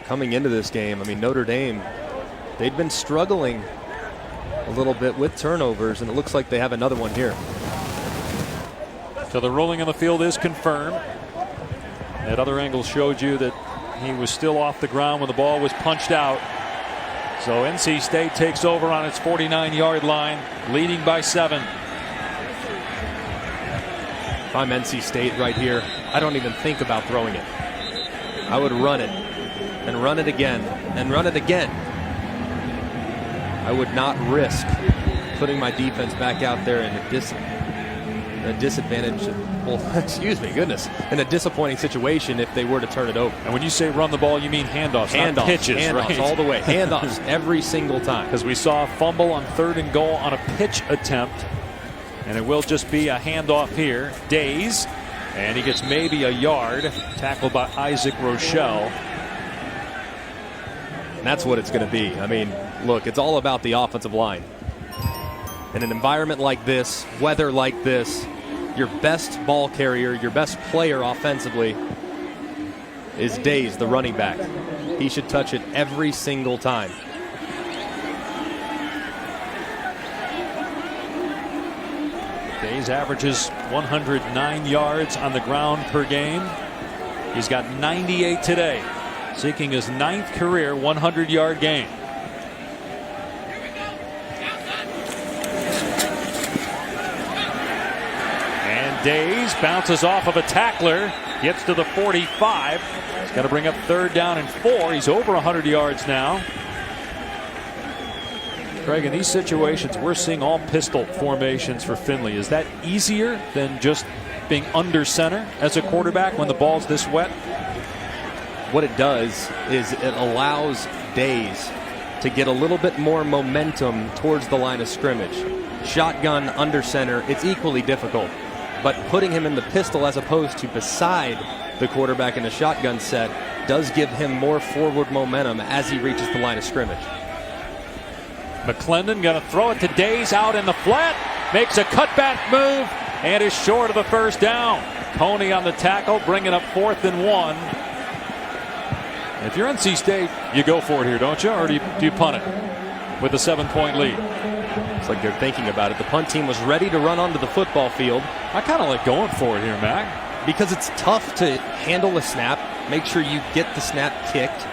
Coming into this game, I mean, Notre Dame, they'd been struggling a little bit with turnovers, and it looks like they have another one here. So the ruling on the field is confirmed. That other angle showed you that he was still off the ground when the ball was punched out. So NC State takes over on its 49-yard line, leading by 7. If I'm NC State right here, I don't even think about throwing it. I would run it and run it again and run it again. I would not risk putting my defense back out there in a disadvantage. Well, excuse me, goodness, in a disappointing situation if they were to turn it over. And when you say run the ball, you mean handoffs, not pitches, handoffs, right? all the way. Handoffs every single time. Because we saw a fumble on 3rd and goal on a pitch attempt. And it will just be a handoff here. Days. And he gets maybe a yard. Tackled by Isaac Rochelle. And that's what it's going to be. I mean, look, it's all about the offensive line. In an environment like this, weather like this, your best ball carrier, your best player offensively is Days, the running back. He should touch it every single time. Days averages 109 yards on the ground per game. He's got 98 today, seeking his 9th career 100-yard game. And Days bounces off of a tackler, gets to the 45. He's got to bring up 3rd down and 4. He's over 100 yards now. Greg, in these situations, we're seeing all pistol formations for Finley. Is that easier than just being under center as a quarterback when the ball's this wet? what it does is it allows Days to get a little bit more momentum towards the line of scrimmage. Shotgun under center, it's equally difficult. But putting him in the pistol as opposed to beside the quarterback in the shotgun set does give him more forward momentum as he reaches the line of scrimmage. McClendon going to throw it to Days out in the flat. Makes a cutback move and is short of the first down. Coney on the tackle, bringing up 4th and 1. If you're NC State, you go for it here, don't you? Or do you punt it with a 7-point lead? It's like they're thinking about it. The punt team was ready to run onto the football field. I kind of like going for it here, Mac. Because it's tough to handle a snap, make sure you get the snap kicked.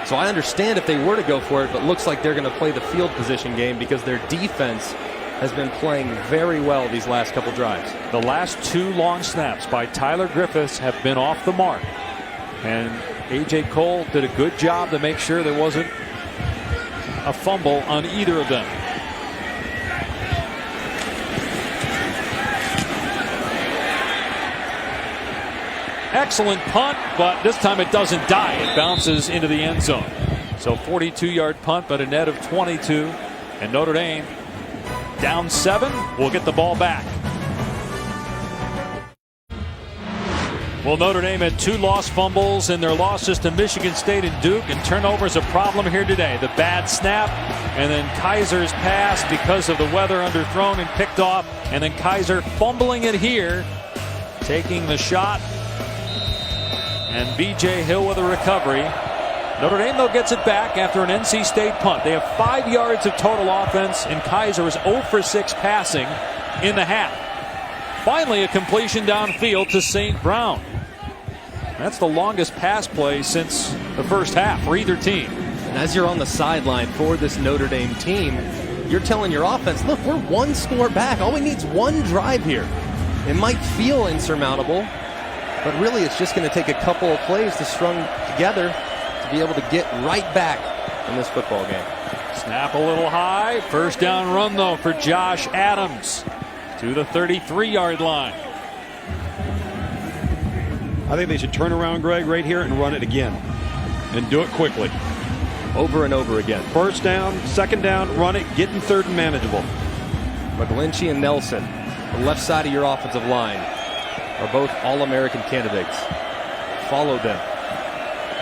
So I understand if they were to go for it, but looks like they're going to play the field position game because their defense has been playing very well these last couple drives. The last 2 long snaps by Tyler Griffiths have been off the mark. And A.J. Cole did a good job to make sure there wasn't a fumble on either of them. Excellent punt, but this time it doesn't die. It bounces into the end zone. So 42-yard punt, but a net of 22. And Notre Dame down 7. Will get the ball back. Well, Notre Dame had 2 lost fumbles in their losses to Michigan State and Duke, and turnovers a problem here today. The bad snap, and then Kaiser's pass because of the weather underthrown and picked off, and then Kaiser fumbling it here, taking the shot, and B.J. Hill with a recovery. Notre Dame, though, gets it back after an NC State punt. They have 5 yards of total offense, and Kaiser is 0 for 6 passing in the half. Finally, a completion downfield to St. Brown. That's the longest pass play since the first half for either team. And as you're on the sideline for this Notre Dame team, you're telling your offense, look, we're 1 score back. All we need is 1 drive here. It might feel insurmountable, but really it's just going to take a couple of plays to strung together to be able to get right back in this football game. Snap a little high. First down run, though, for Josh Adams to the 33-yard line. I think they should turn around, Greg, right here and run it again. And do it quickly. Over and over again. First down, second down, run it, get in third and manageable. McGlinchey and Nelson, the left side of your offensive line, are both All-American candidates. Follow them.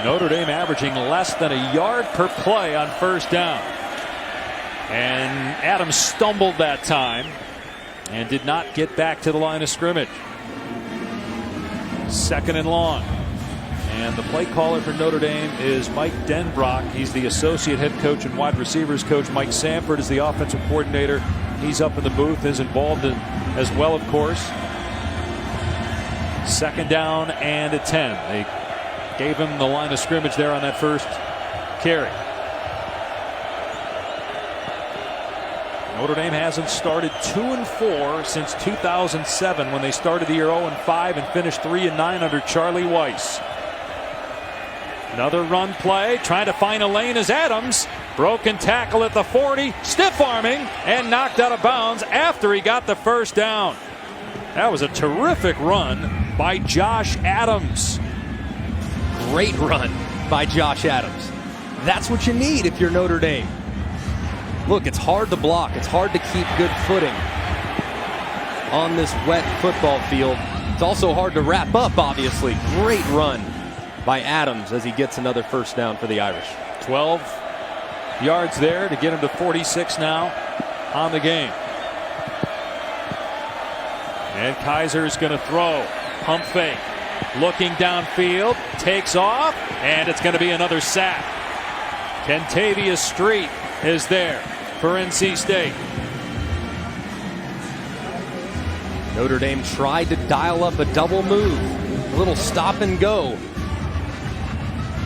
Notre Dame averaging less than a yard per play on first down. And Adams stumbled that time and did not get back to the line of scrimmage. 2nd and long. And the play caller for Notre Dame is Mike Denbrock. He's the associate head coach and wide receivers coach. Mike Sanford is the offensive coordinator. He's up in the booth, is involved in as well, of course. 2nd down and a 10. They gave him the line of scrimmage there on that first carry. Notre Dame hasn't started 2-4 since 2007 when they started the year 0-5 and finished 3-9 under Charlie Weiss. Another run play, trying to find a lane as Adams. Broken tackle at the 40, stiff arming, and knocked out of bounds after he got the first down. That was a terrific run by Josh Adams. Great run by Josh Adams. That's what you need if you're Notre Dame. Look, it's hard to block. It's hard to keep good footing on this wet football field. It's also hard to wrap up, obviously. Great run by Adams as he gets another first down for the Irish. 12 yards there to get him to 46 now on the game. And Kaiser's going to throw. Pump fake. Looking downfield. Takes off. And it's going to be another sack. Kentavious Street is there for NC State. Notre Dame tried to dial up a double move. A little stop and go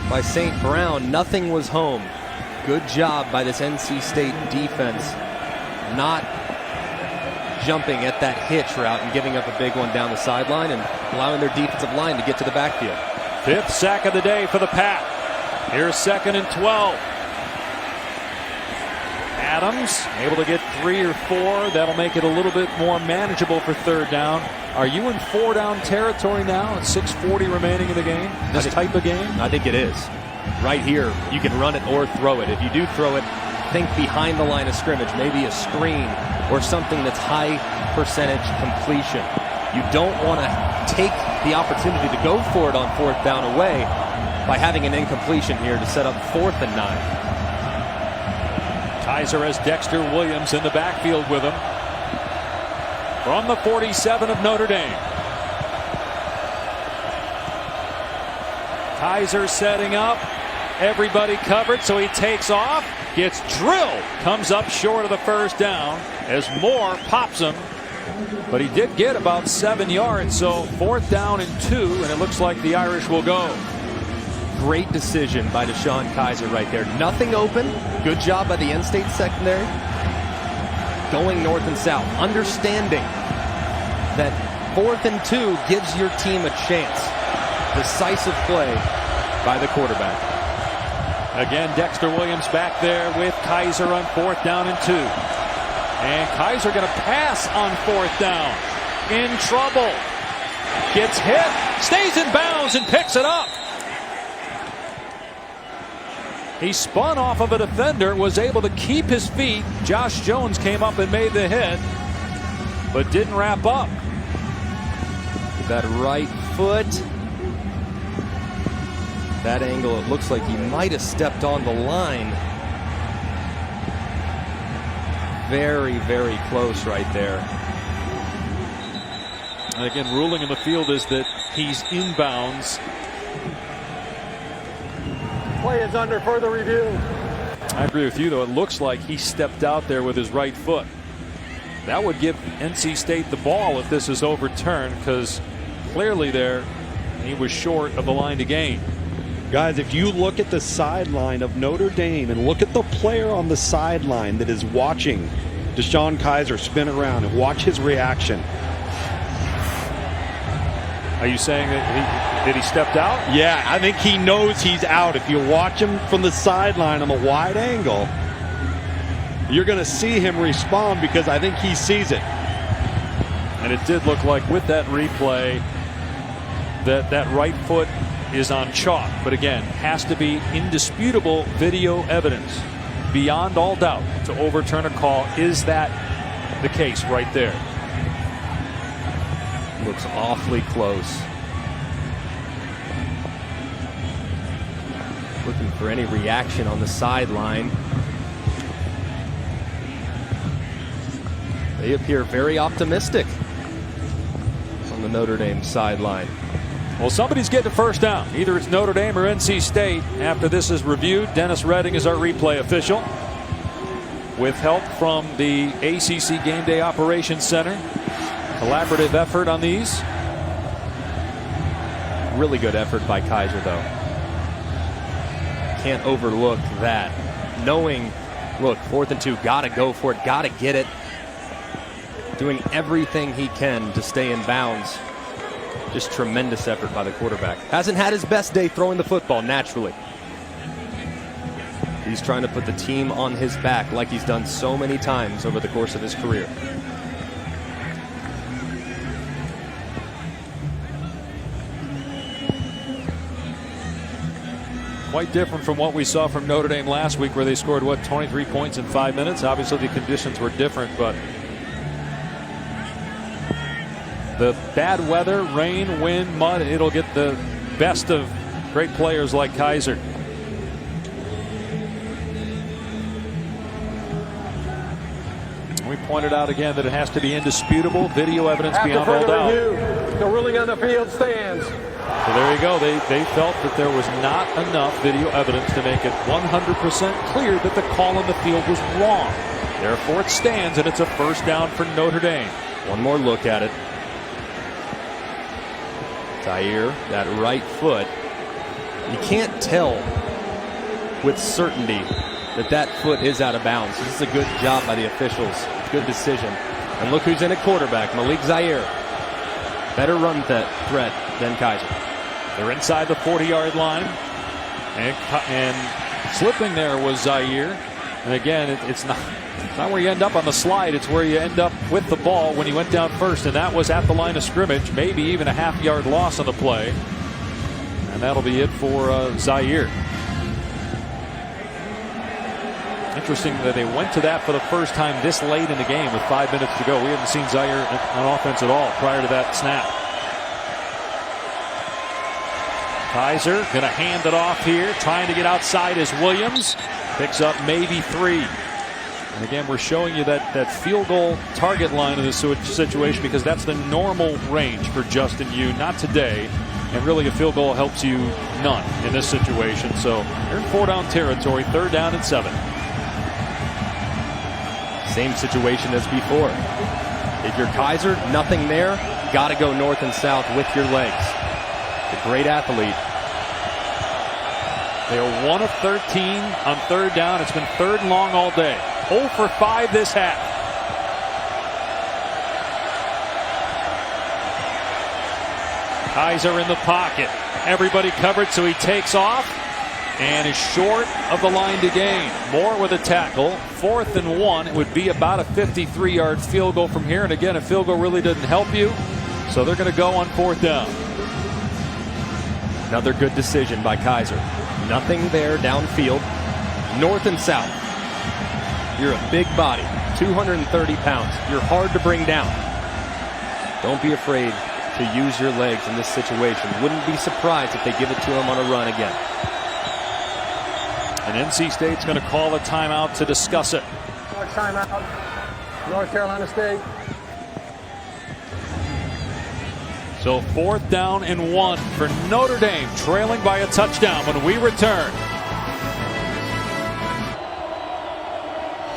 by St. Brown. Nothing was home. Good job by this NC State defense not jumping at that hitch route and giving up a big one down the sideline and allowing their defensive line to get to the backfield. 5th sack of the day for the Pack. Here's 2nd and 12. Adams able to get 3 or 4. That'll make it a little bit more manageable for third down. Are you in 4-down territory now at 6:40 remaining in the game? This type of game? I think it is. Right here, you can run it or throw it. If you do throw it, think behind the line of scrimmage, maybe a screen or something that's high percentage completion. You don't want to take the opportunity to go for it on 4th down away by having an incompletion here to set up 4th and 9. Kaiser has Dexter Williams in the backfield with him from the 47 of Notre Dame. Kaiser setting up. Everybody covered, so he takes off, gets drilled, comes up short of the first down as Moore pops him. But he did get about 7 yards, so 4th down and 2, and it looks like the Irish will go. Great decision by DeShone Kizer right there. Nothing open. Good job by the in-state secondary. Going north and south. Understanding that 4th and 2 gives your team a chance. Decisive play by the quarterback. Again, Dexter Williams back there with Kaiser on 4th down and 2. And Kaiser going to pass on 4th down. In trouble. Gets hit. Stays in bounds and picks it up. He spun off of a defender, was able to keep his feet. Josh Jones came up and made the hit, but didn't wrap up. That right foot. That angle, it looks like he might have stepped on the line. Very, very close right there. And again, ruling in the field is that he's inbounds. Play is under further review. I agree with you, though. It looks like he stepped out there with his right foot. That would give NC State the ball if this is overturned, because clearly there he was short of the line to gain. Guys, if you look at the sideline of Notre Dame and look at the player on the sideline that is watching DeShone Kizer spin around and watch his reaction. Are you saying that he stepped out? Yeah, I think he knows he's out. If you watch him from the sideline on a wide angle, you're going to see him respond, because I think he sees it. And it did look like with that replay that right foot is on chalk. But again, has to be indisputable video evidence beyond all doubt to overturn a call. Is that the case right there? Looks awfully close. Looking for any reaction on the sideline. They appear very optimistic on the Notre Dame sideline. Well, somebody's getting a first down. Either it's Notre Dame or NC State. After this is reviewed, Dennis Redding is our replay official, with help from the ACC Game Day Operations Center. Collaborative effort on these. Really good effort by Kizer, though. Can't overlook that. Knowing, look, 4th and 2, gotta go for it, gotta get it. Doing everything he can to stay in bounds. Just tremendous effort by the quarterback. Hasn't had his best day throwing the football, naturally. He's trying to put the team on his back like he's done so many times over the course of his career. Quite different from what we saw from Notre Dame last week, where they scored, 23 points in 5 minutes. Obviously the conditions were different, but the bad weather, rain, wind, mud, it'll get the best of great players like Kizer. We pointed out again that it has to be indisputable video evidence beyond all doubt. The ruling on the field stands. So there you go. They felt that there was not enough video evidence to make it 100% clear that the call on the field was wrong. Therefore, it stands, and it's a first down for Notre Dame. One more look at it. Zaire, that right foot. You can't tell with certainty that foot is out of bounds. This is a good job by the officials. Good decision. And look who's in at quarterback, Malik Zaire. Better run threat than Kizer. They're inside the 40-yard line. And slipping there was Zaire. And again, it's not where you end up on the slide. It's where you end up with the ball when you went down first. And that was at the line of scrimmage. Maybe even a half-yard loss on the play. And that'll be it for Zaire. Interesting that they went to that for the first time this late in the game with 5 minutes to go. We haven't seen Zaire on offense at all prior to that snap. Kaiser going to hand it off here, trying to get outside as Williams picks up maybe 3. And again, we're showing you that field goal target line in this situation because that's the normal range for Justin Yu, not today. And really a field goal helps you none in this situation. So they're in 4-down territory, 3rd down and 7. Same situation as before. If you're Kaiser, nothing there, got to go north and south with your legs. A great athlete. They are 1 of 13 on 3rd down. It's been 3rd and long all day. 0 for 5 this half. Kaiser in the pocket. Everybody covered, so he takes off and is short of the line to gain. Moore with a tackle. 4th and 1. It would be about a 53-yard field goal from here. And again, a field goal really doesn't help you. So they're going to go on 4th down. Another good decision by Kaiser. Nothing there downfield. North and south. You're a big body. 230 pounds. You're hard to bring down. Don't be afraid to use your legs in this situation. Wouldn't be surprised if they give it to him on a run again. And NC State's going to call a timeout to discuss it. Timeout. North Carolina State. So 4th down and 1 for Notre Dame, trailing by a touchdown when we return.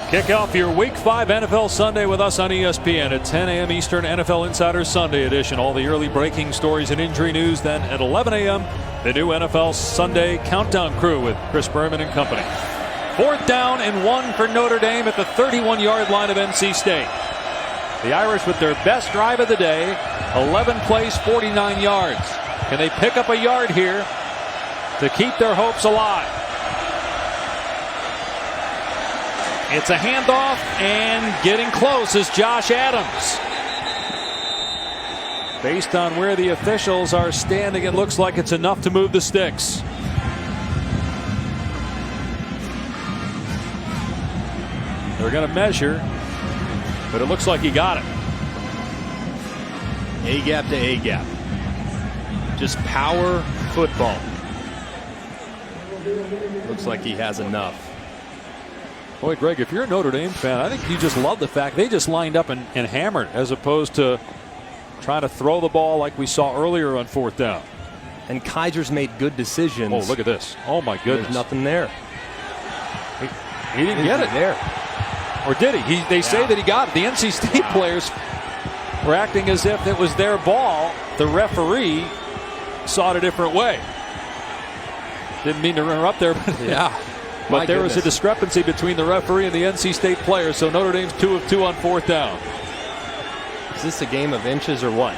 Kick off your Week 5 NFL Sunday with us on ESPN at 10 a.m. Eastern, NFL Insider Sunday edition. All the early breaking stories and injury news. Then at 11 a.m., the new NFL Sunday Countdown Crew with Chris Berman and company. 4th down and 1 for Notre Dame at the 31-yard line of NC State. The Irish with their best drive of the day, 11 plays, 49 yards. Can they pick up a yard here to keep their hopes alive? It's a handoff, and getting close is Josh Adams. Based on where the officials are standing, it looks like it's enough to move the sticks. They're going to measure, but it looks like he got it. A-gap to A-gap. Just power football. Looks like he has enough. Boy, Greg, if you're a Notre Dame fan, I think you just love the fact they just lined up and hammered as opposed to trying to throw the ball like we saw earlier on 4th down. And Kaiser's made good decisions. Oh, look at this. Oh, my goodness. There's nothing there. He didn't get it there. Or did he? They say that he got it. The NC State players were acting as if it was their ball. The referee saw it a different way. Didn't mean to interrupt there. Yeah. But there was a discrepancy between the referee and the NC State players. So Notre Dame's 2 of 2 on 4th down. Is this a game of inches or what?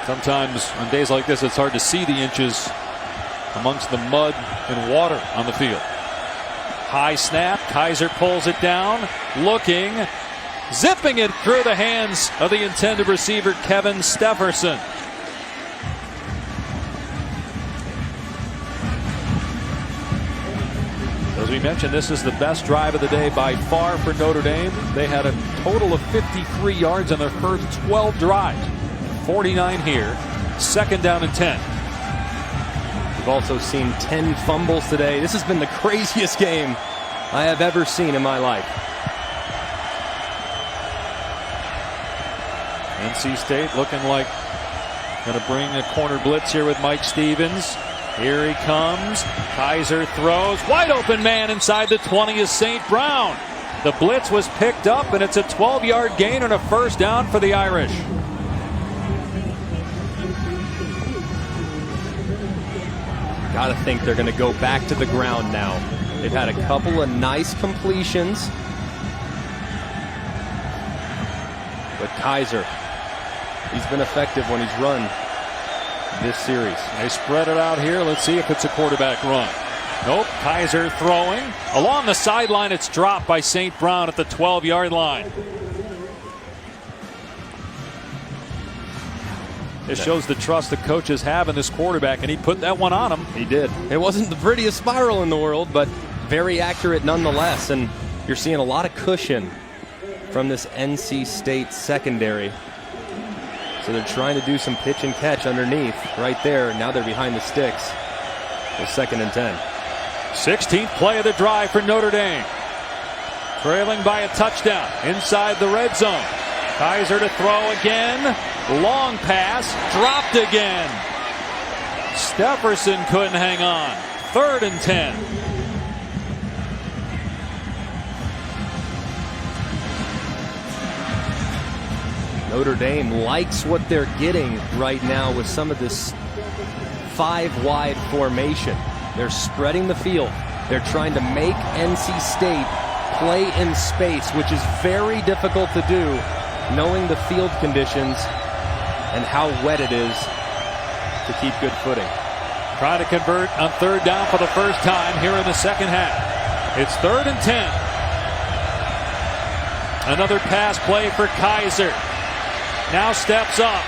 Sometimes on days like this, it's hard to see the inches amongst the mud and water on the field. High snap. Kaiser pulls it down. Looking. Zipping it through the hands of the intended receiver, Kevin Stefferson. As we mentioned, this is the best drive of the day by far for Notre Dame. They had a total of 53 yards on their first 12 drives. 49 here. 2nd down and 10. We've also seen 10 fumbles today. This has been the craziest game I have ever seen in my life. NC State looking like going to bring a corner blitz here with Mike Stevens. Here he comes. Kaiser throws. Wide open man inside the 20 is St. Brown. The blitz was picked up, and it's a 12-yard gain and a 1st down for the Irish. Got to think they're going to go back to the ground now. They've had a couple of nice completions. But Kaiser, he's been effective when he's run. this series. They spread it out here. Let's see if it's a quarterback run. Nope. Kaiser throwing. Along the sideline, it's dropped by St. Brown at the 12-yard line. This shows the trust the coaches have in this quarterback, and he put that one on him. He did. It wasn't the prettiest spiral in the world, but very accurate nonetheless. And you're seeing a lot of cushion from this NC State secondary. So they're trying to do some pitch and catch underneath right there. Now they're behind the sticks. It's 2nd and 10. 16th play of the drive for Notre Dame. Trailing by a touchdown inside the red zone. Kaiser to throw again. Long pass, dropped again. Stepherson couldn't hang on. 3rd and 10. Notre Dame likes what they're getting right now with some of this 5-wide formation. They're spreading the field. They're trying to make NC State play in space, which is very difficult to do, knowing the field conditions and how wet it is to keep good footing. Trying to convert on 3rd down for the first time here in the second half. It's 3rd and 10. Another pass play for Kaiser. Now steps up.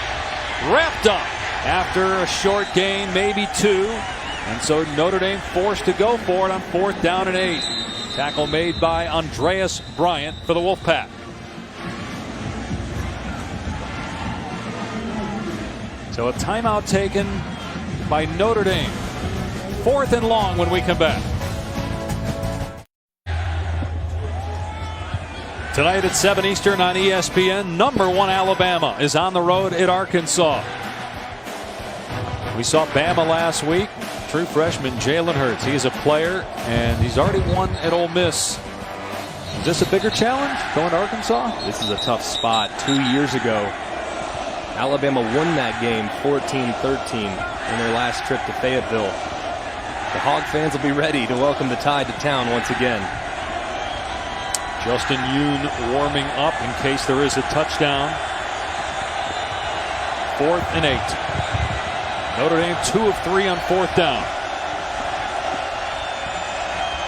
Wrapped up after a short gain, maybe 2. And so Notre Dame forced to go for it on 4th down and 8. Tackle made by Andreas Bryant for the Wolfpack. So a timeout taken by Notre Dame. 4th and long when we come back. Tonight at 7 Eastern on ESPN, number 1 Alabama is on the road at Arkansas. We saw Bama last week. True freshman Jalen Hurts. He is a player, and he's already won at Ole Miss. Is this a bigger challenge going to Arkansas? This is a tough spot. 2 years ago, Alabama won that game 14-13 in their last trip to Fayetteville. The Hog fans will be ready to welcome the Tide to town once again. Justin Yoon warming up in case there is a touchdown. 4th and 8. Notre Dame 2 of 3 on 4th down.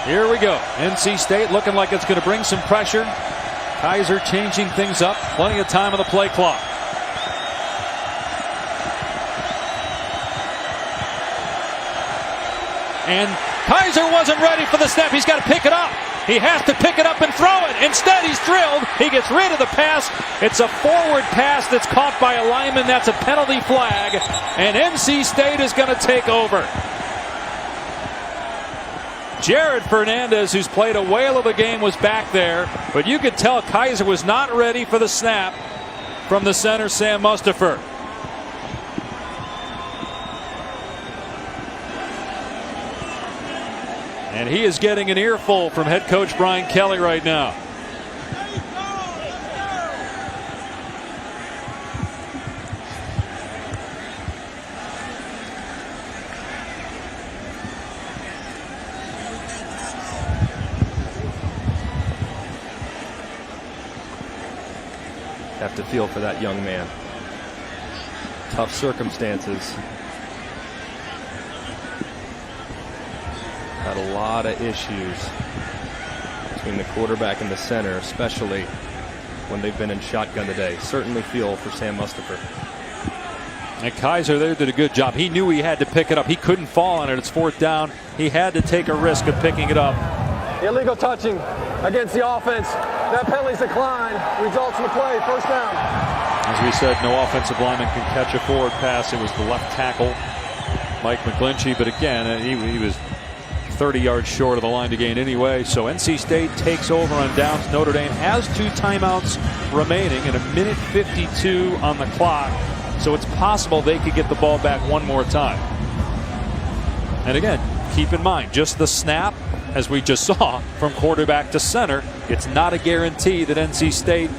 Here we go. NC State looking like it's going to bring some pressure. Kaiser changing things up. Plenty of time on the play clock. And Kaiser wasn't ready for the snap. He's got to pick it up. He has to pick it up and throw it. Instead, he's drilled. He gets rid of the pass. It's a forward pass that's caught by a lineman. That's a penalty flag. And NC State is going to take over. Jared Fernandez, who's played a whale of a game, was back there. But you could tell Kaiser was not ready for the snap from the center, Sam Mustipher. And he is getting an earful from head coach Brian Kelly right now. Have to feel for that young man. Tough circumstances. Had a lot of issues between the quarterback and the center, especially when they've been in shotgun today. Certainly feel for Sam Mustipher. And Kaiser there did a good job. He knew he had to pick it up. He couldn't fall on it. It's 4th down. He had to take a risk of picking it up. Illegal touching against the offense. That penalty's declined. Results in the play. 1st down. As we said, no offensive lineman can catch a forward pass. It was the left tackle, Mike McGlinchey. But again, he was 30 yards short of the line to gain anyway. So NC State takes over on downs. Notre Dame has 2 timeouts remaining and 1:52 on the clock. So it's possible they could get the ball back one more time. And again, keep in mind, just the snap, as we just saw, from quarterback to center, it's not a guarantee that NC State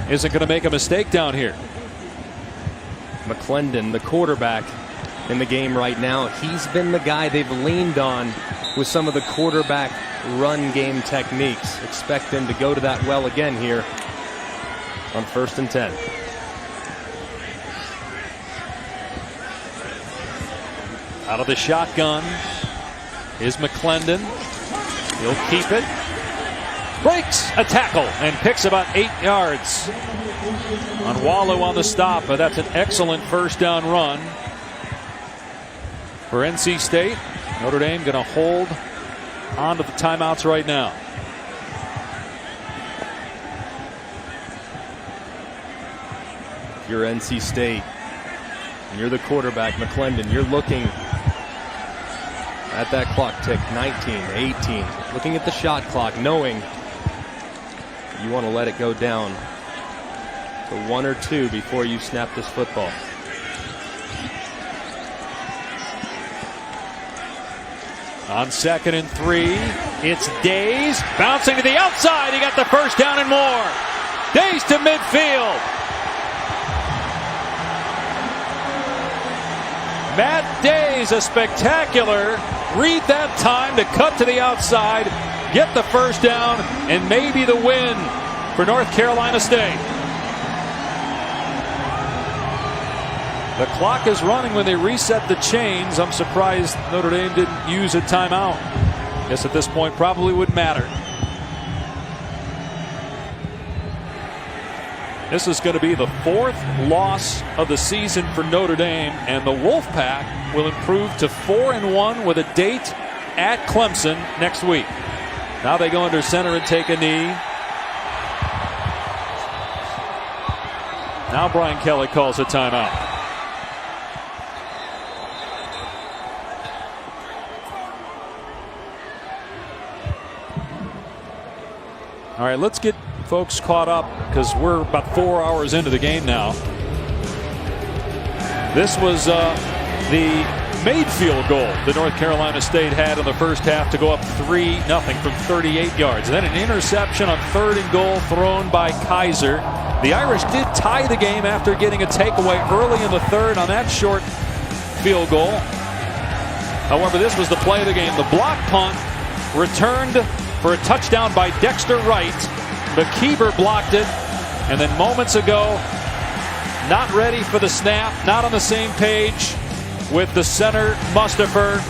isn't going to make a mistake down here. McClendon, the quarterback in the game right now, he's been the guy they've leaned on with some of the quarterback run game techniques. Expect them to go to that well again here on 1st and 10. Out of the shotgun is McClendon. He'll keep it. Breaks a tackle and picks about 8 yards. Onwalu on the stop, but that's an excellent first down run for NC State. Notre Dame going to hold on to the timeouts right now. If you're NC State and you're the quarterback, McClendon, you're looking at that clock tick, 19, 18, looking at the shot clock, knowing you want to let it go down to 1 or 2 before you snap this football. On 2nd and 3, it's Days bouncing to the outside. He got the first down and more. Days to midfield. Matt Days, a spectacular read that time to cut to the outside, get the first down, and maybe the win for North Carolina State. The clock is running when they reset the chains. I'm surprised Notre Dame didn't use a timeout. Guess at this point probably wouldn't matter. This is going to be the 4th loss of the season for Notre Dame, and the Wolfpack will improve to 4-1 with a date at Clemson next week. Now they go under center and take a knee. Now Brian Kelly calls a timeout. All right, let's get folks caught up because we're about 4 hours into the game now. This was the made field goal that North Carolina State had in the first half to go up 3-0 from 38 yards. And then an interception on 3rd and goal thrown by Kaiser. The Irish did tie the game after getting a takeaway early in the 3rd on that short field goal. However, this was the play of the game. The block punt returned for a touchdown by Dexter Wright. McKeever blocked it, and then moments ago, not ready for the snap, not on the same page with the center, Mustipher.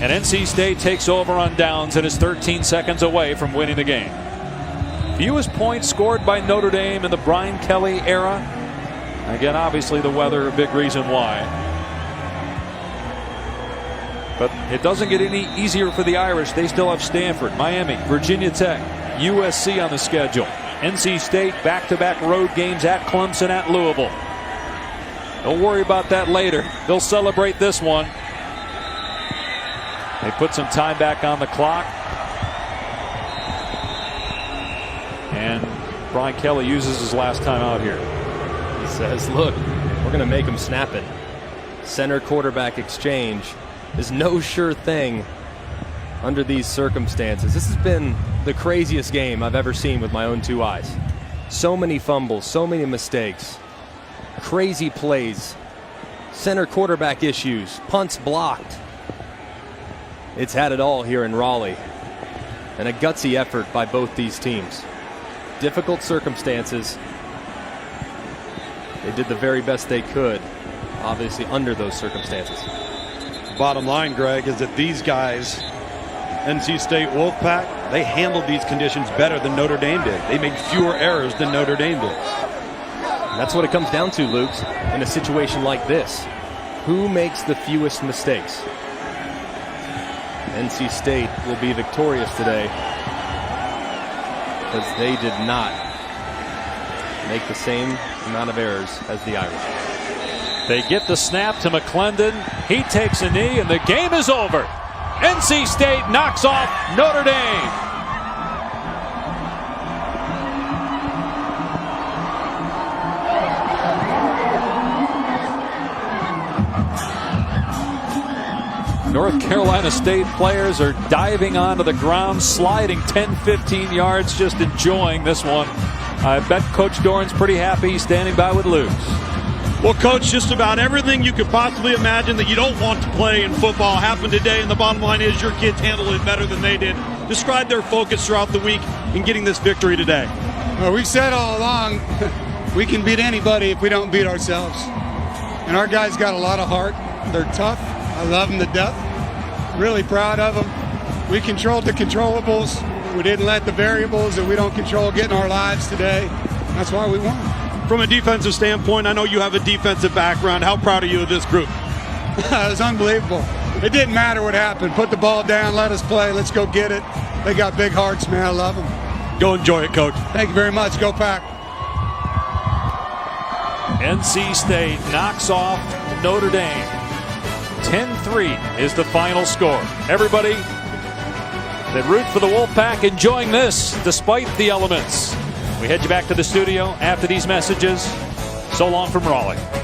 And NC State takes over on downs and is 13 seconds away from winning the game. Fewest points scored by Notre Dame in the Brian Kelly era. Again, obviously the weather a big reason why. But it doesn't get any easier for the Irish. They still have Stanford, Miami, Virginia Tech, USC on the schedule. NC State back-to-back road games at Clemson, at Louisville. Don't worry about that later. They'll celebrate this one. They put some time back on the clock. And Brian Kelly uses his last time out here. He says, look, we're going to make them snap it. Center quarterback exchange is no sure thing under these circumstances. This has been the craziest game I've ever seen with my own 2 eyes. So many fumbles, so many mistakes, crazy plays, center quarterback issues, punts blocked. It's had it all here in Raleigh, and a gutsy effort by both these teams. Difficult circumstances. They did the very best they could, obviously under those circumstances. Bottom line, Greg, is that these guys, NC State Wolfpack, they handled these conditions better than Notre Dame did. They made fewer errors than Notre Dame did. That's what it comes down to, Luke, in a situation like this. Who makes the fewest mistakes? NC State will be victorious today because they did not make the same amount of errors as the Irish. They get the snap to McClendon. He takes a knee, and the game is over. NC State knocks off Notre Dame. North Carolina State players are diving onto the ground, sliding 10, 15 yards, just enjoying this one. I bet Coach Doran's pretty happy. He's standing by with Luke. Well, Coach, just about everything you could possibly imagine that you don't want to play in football happened today, and the bottom line is your kids handled it better than they did. Describe their focus throughout the week in getting this victory today. Well, we've said all along, we can beat anybody if we don't beat ourselves. And our guys got a lot of heart. They're tough. I I love them to death. Really proud of them. We controlled the controllables. We didn't let the variables that we don't control get in our lives today. That's why we won. From a defensive standpoint, I know you have a defensive background. How proud are you of this group? It was unbelievable. It didn't matter what happened. Put the ball down, let us play. Let's go get it. They got big hearts, man. I love them. Go enjoy it, Coach. Thank you very much. Go Pack. NC State knocks off Notre Dame. 10-3 is the final score. Everybody that root for the Wolfpack enjoying this despite the elements. We head you back to the studio after these messages. So long from Raleigh.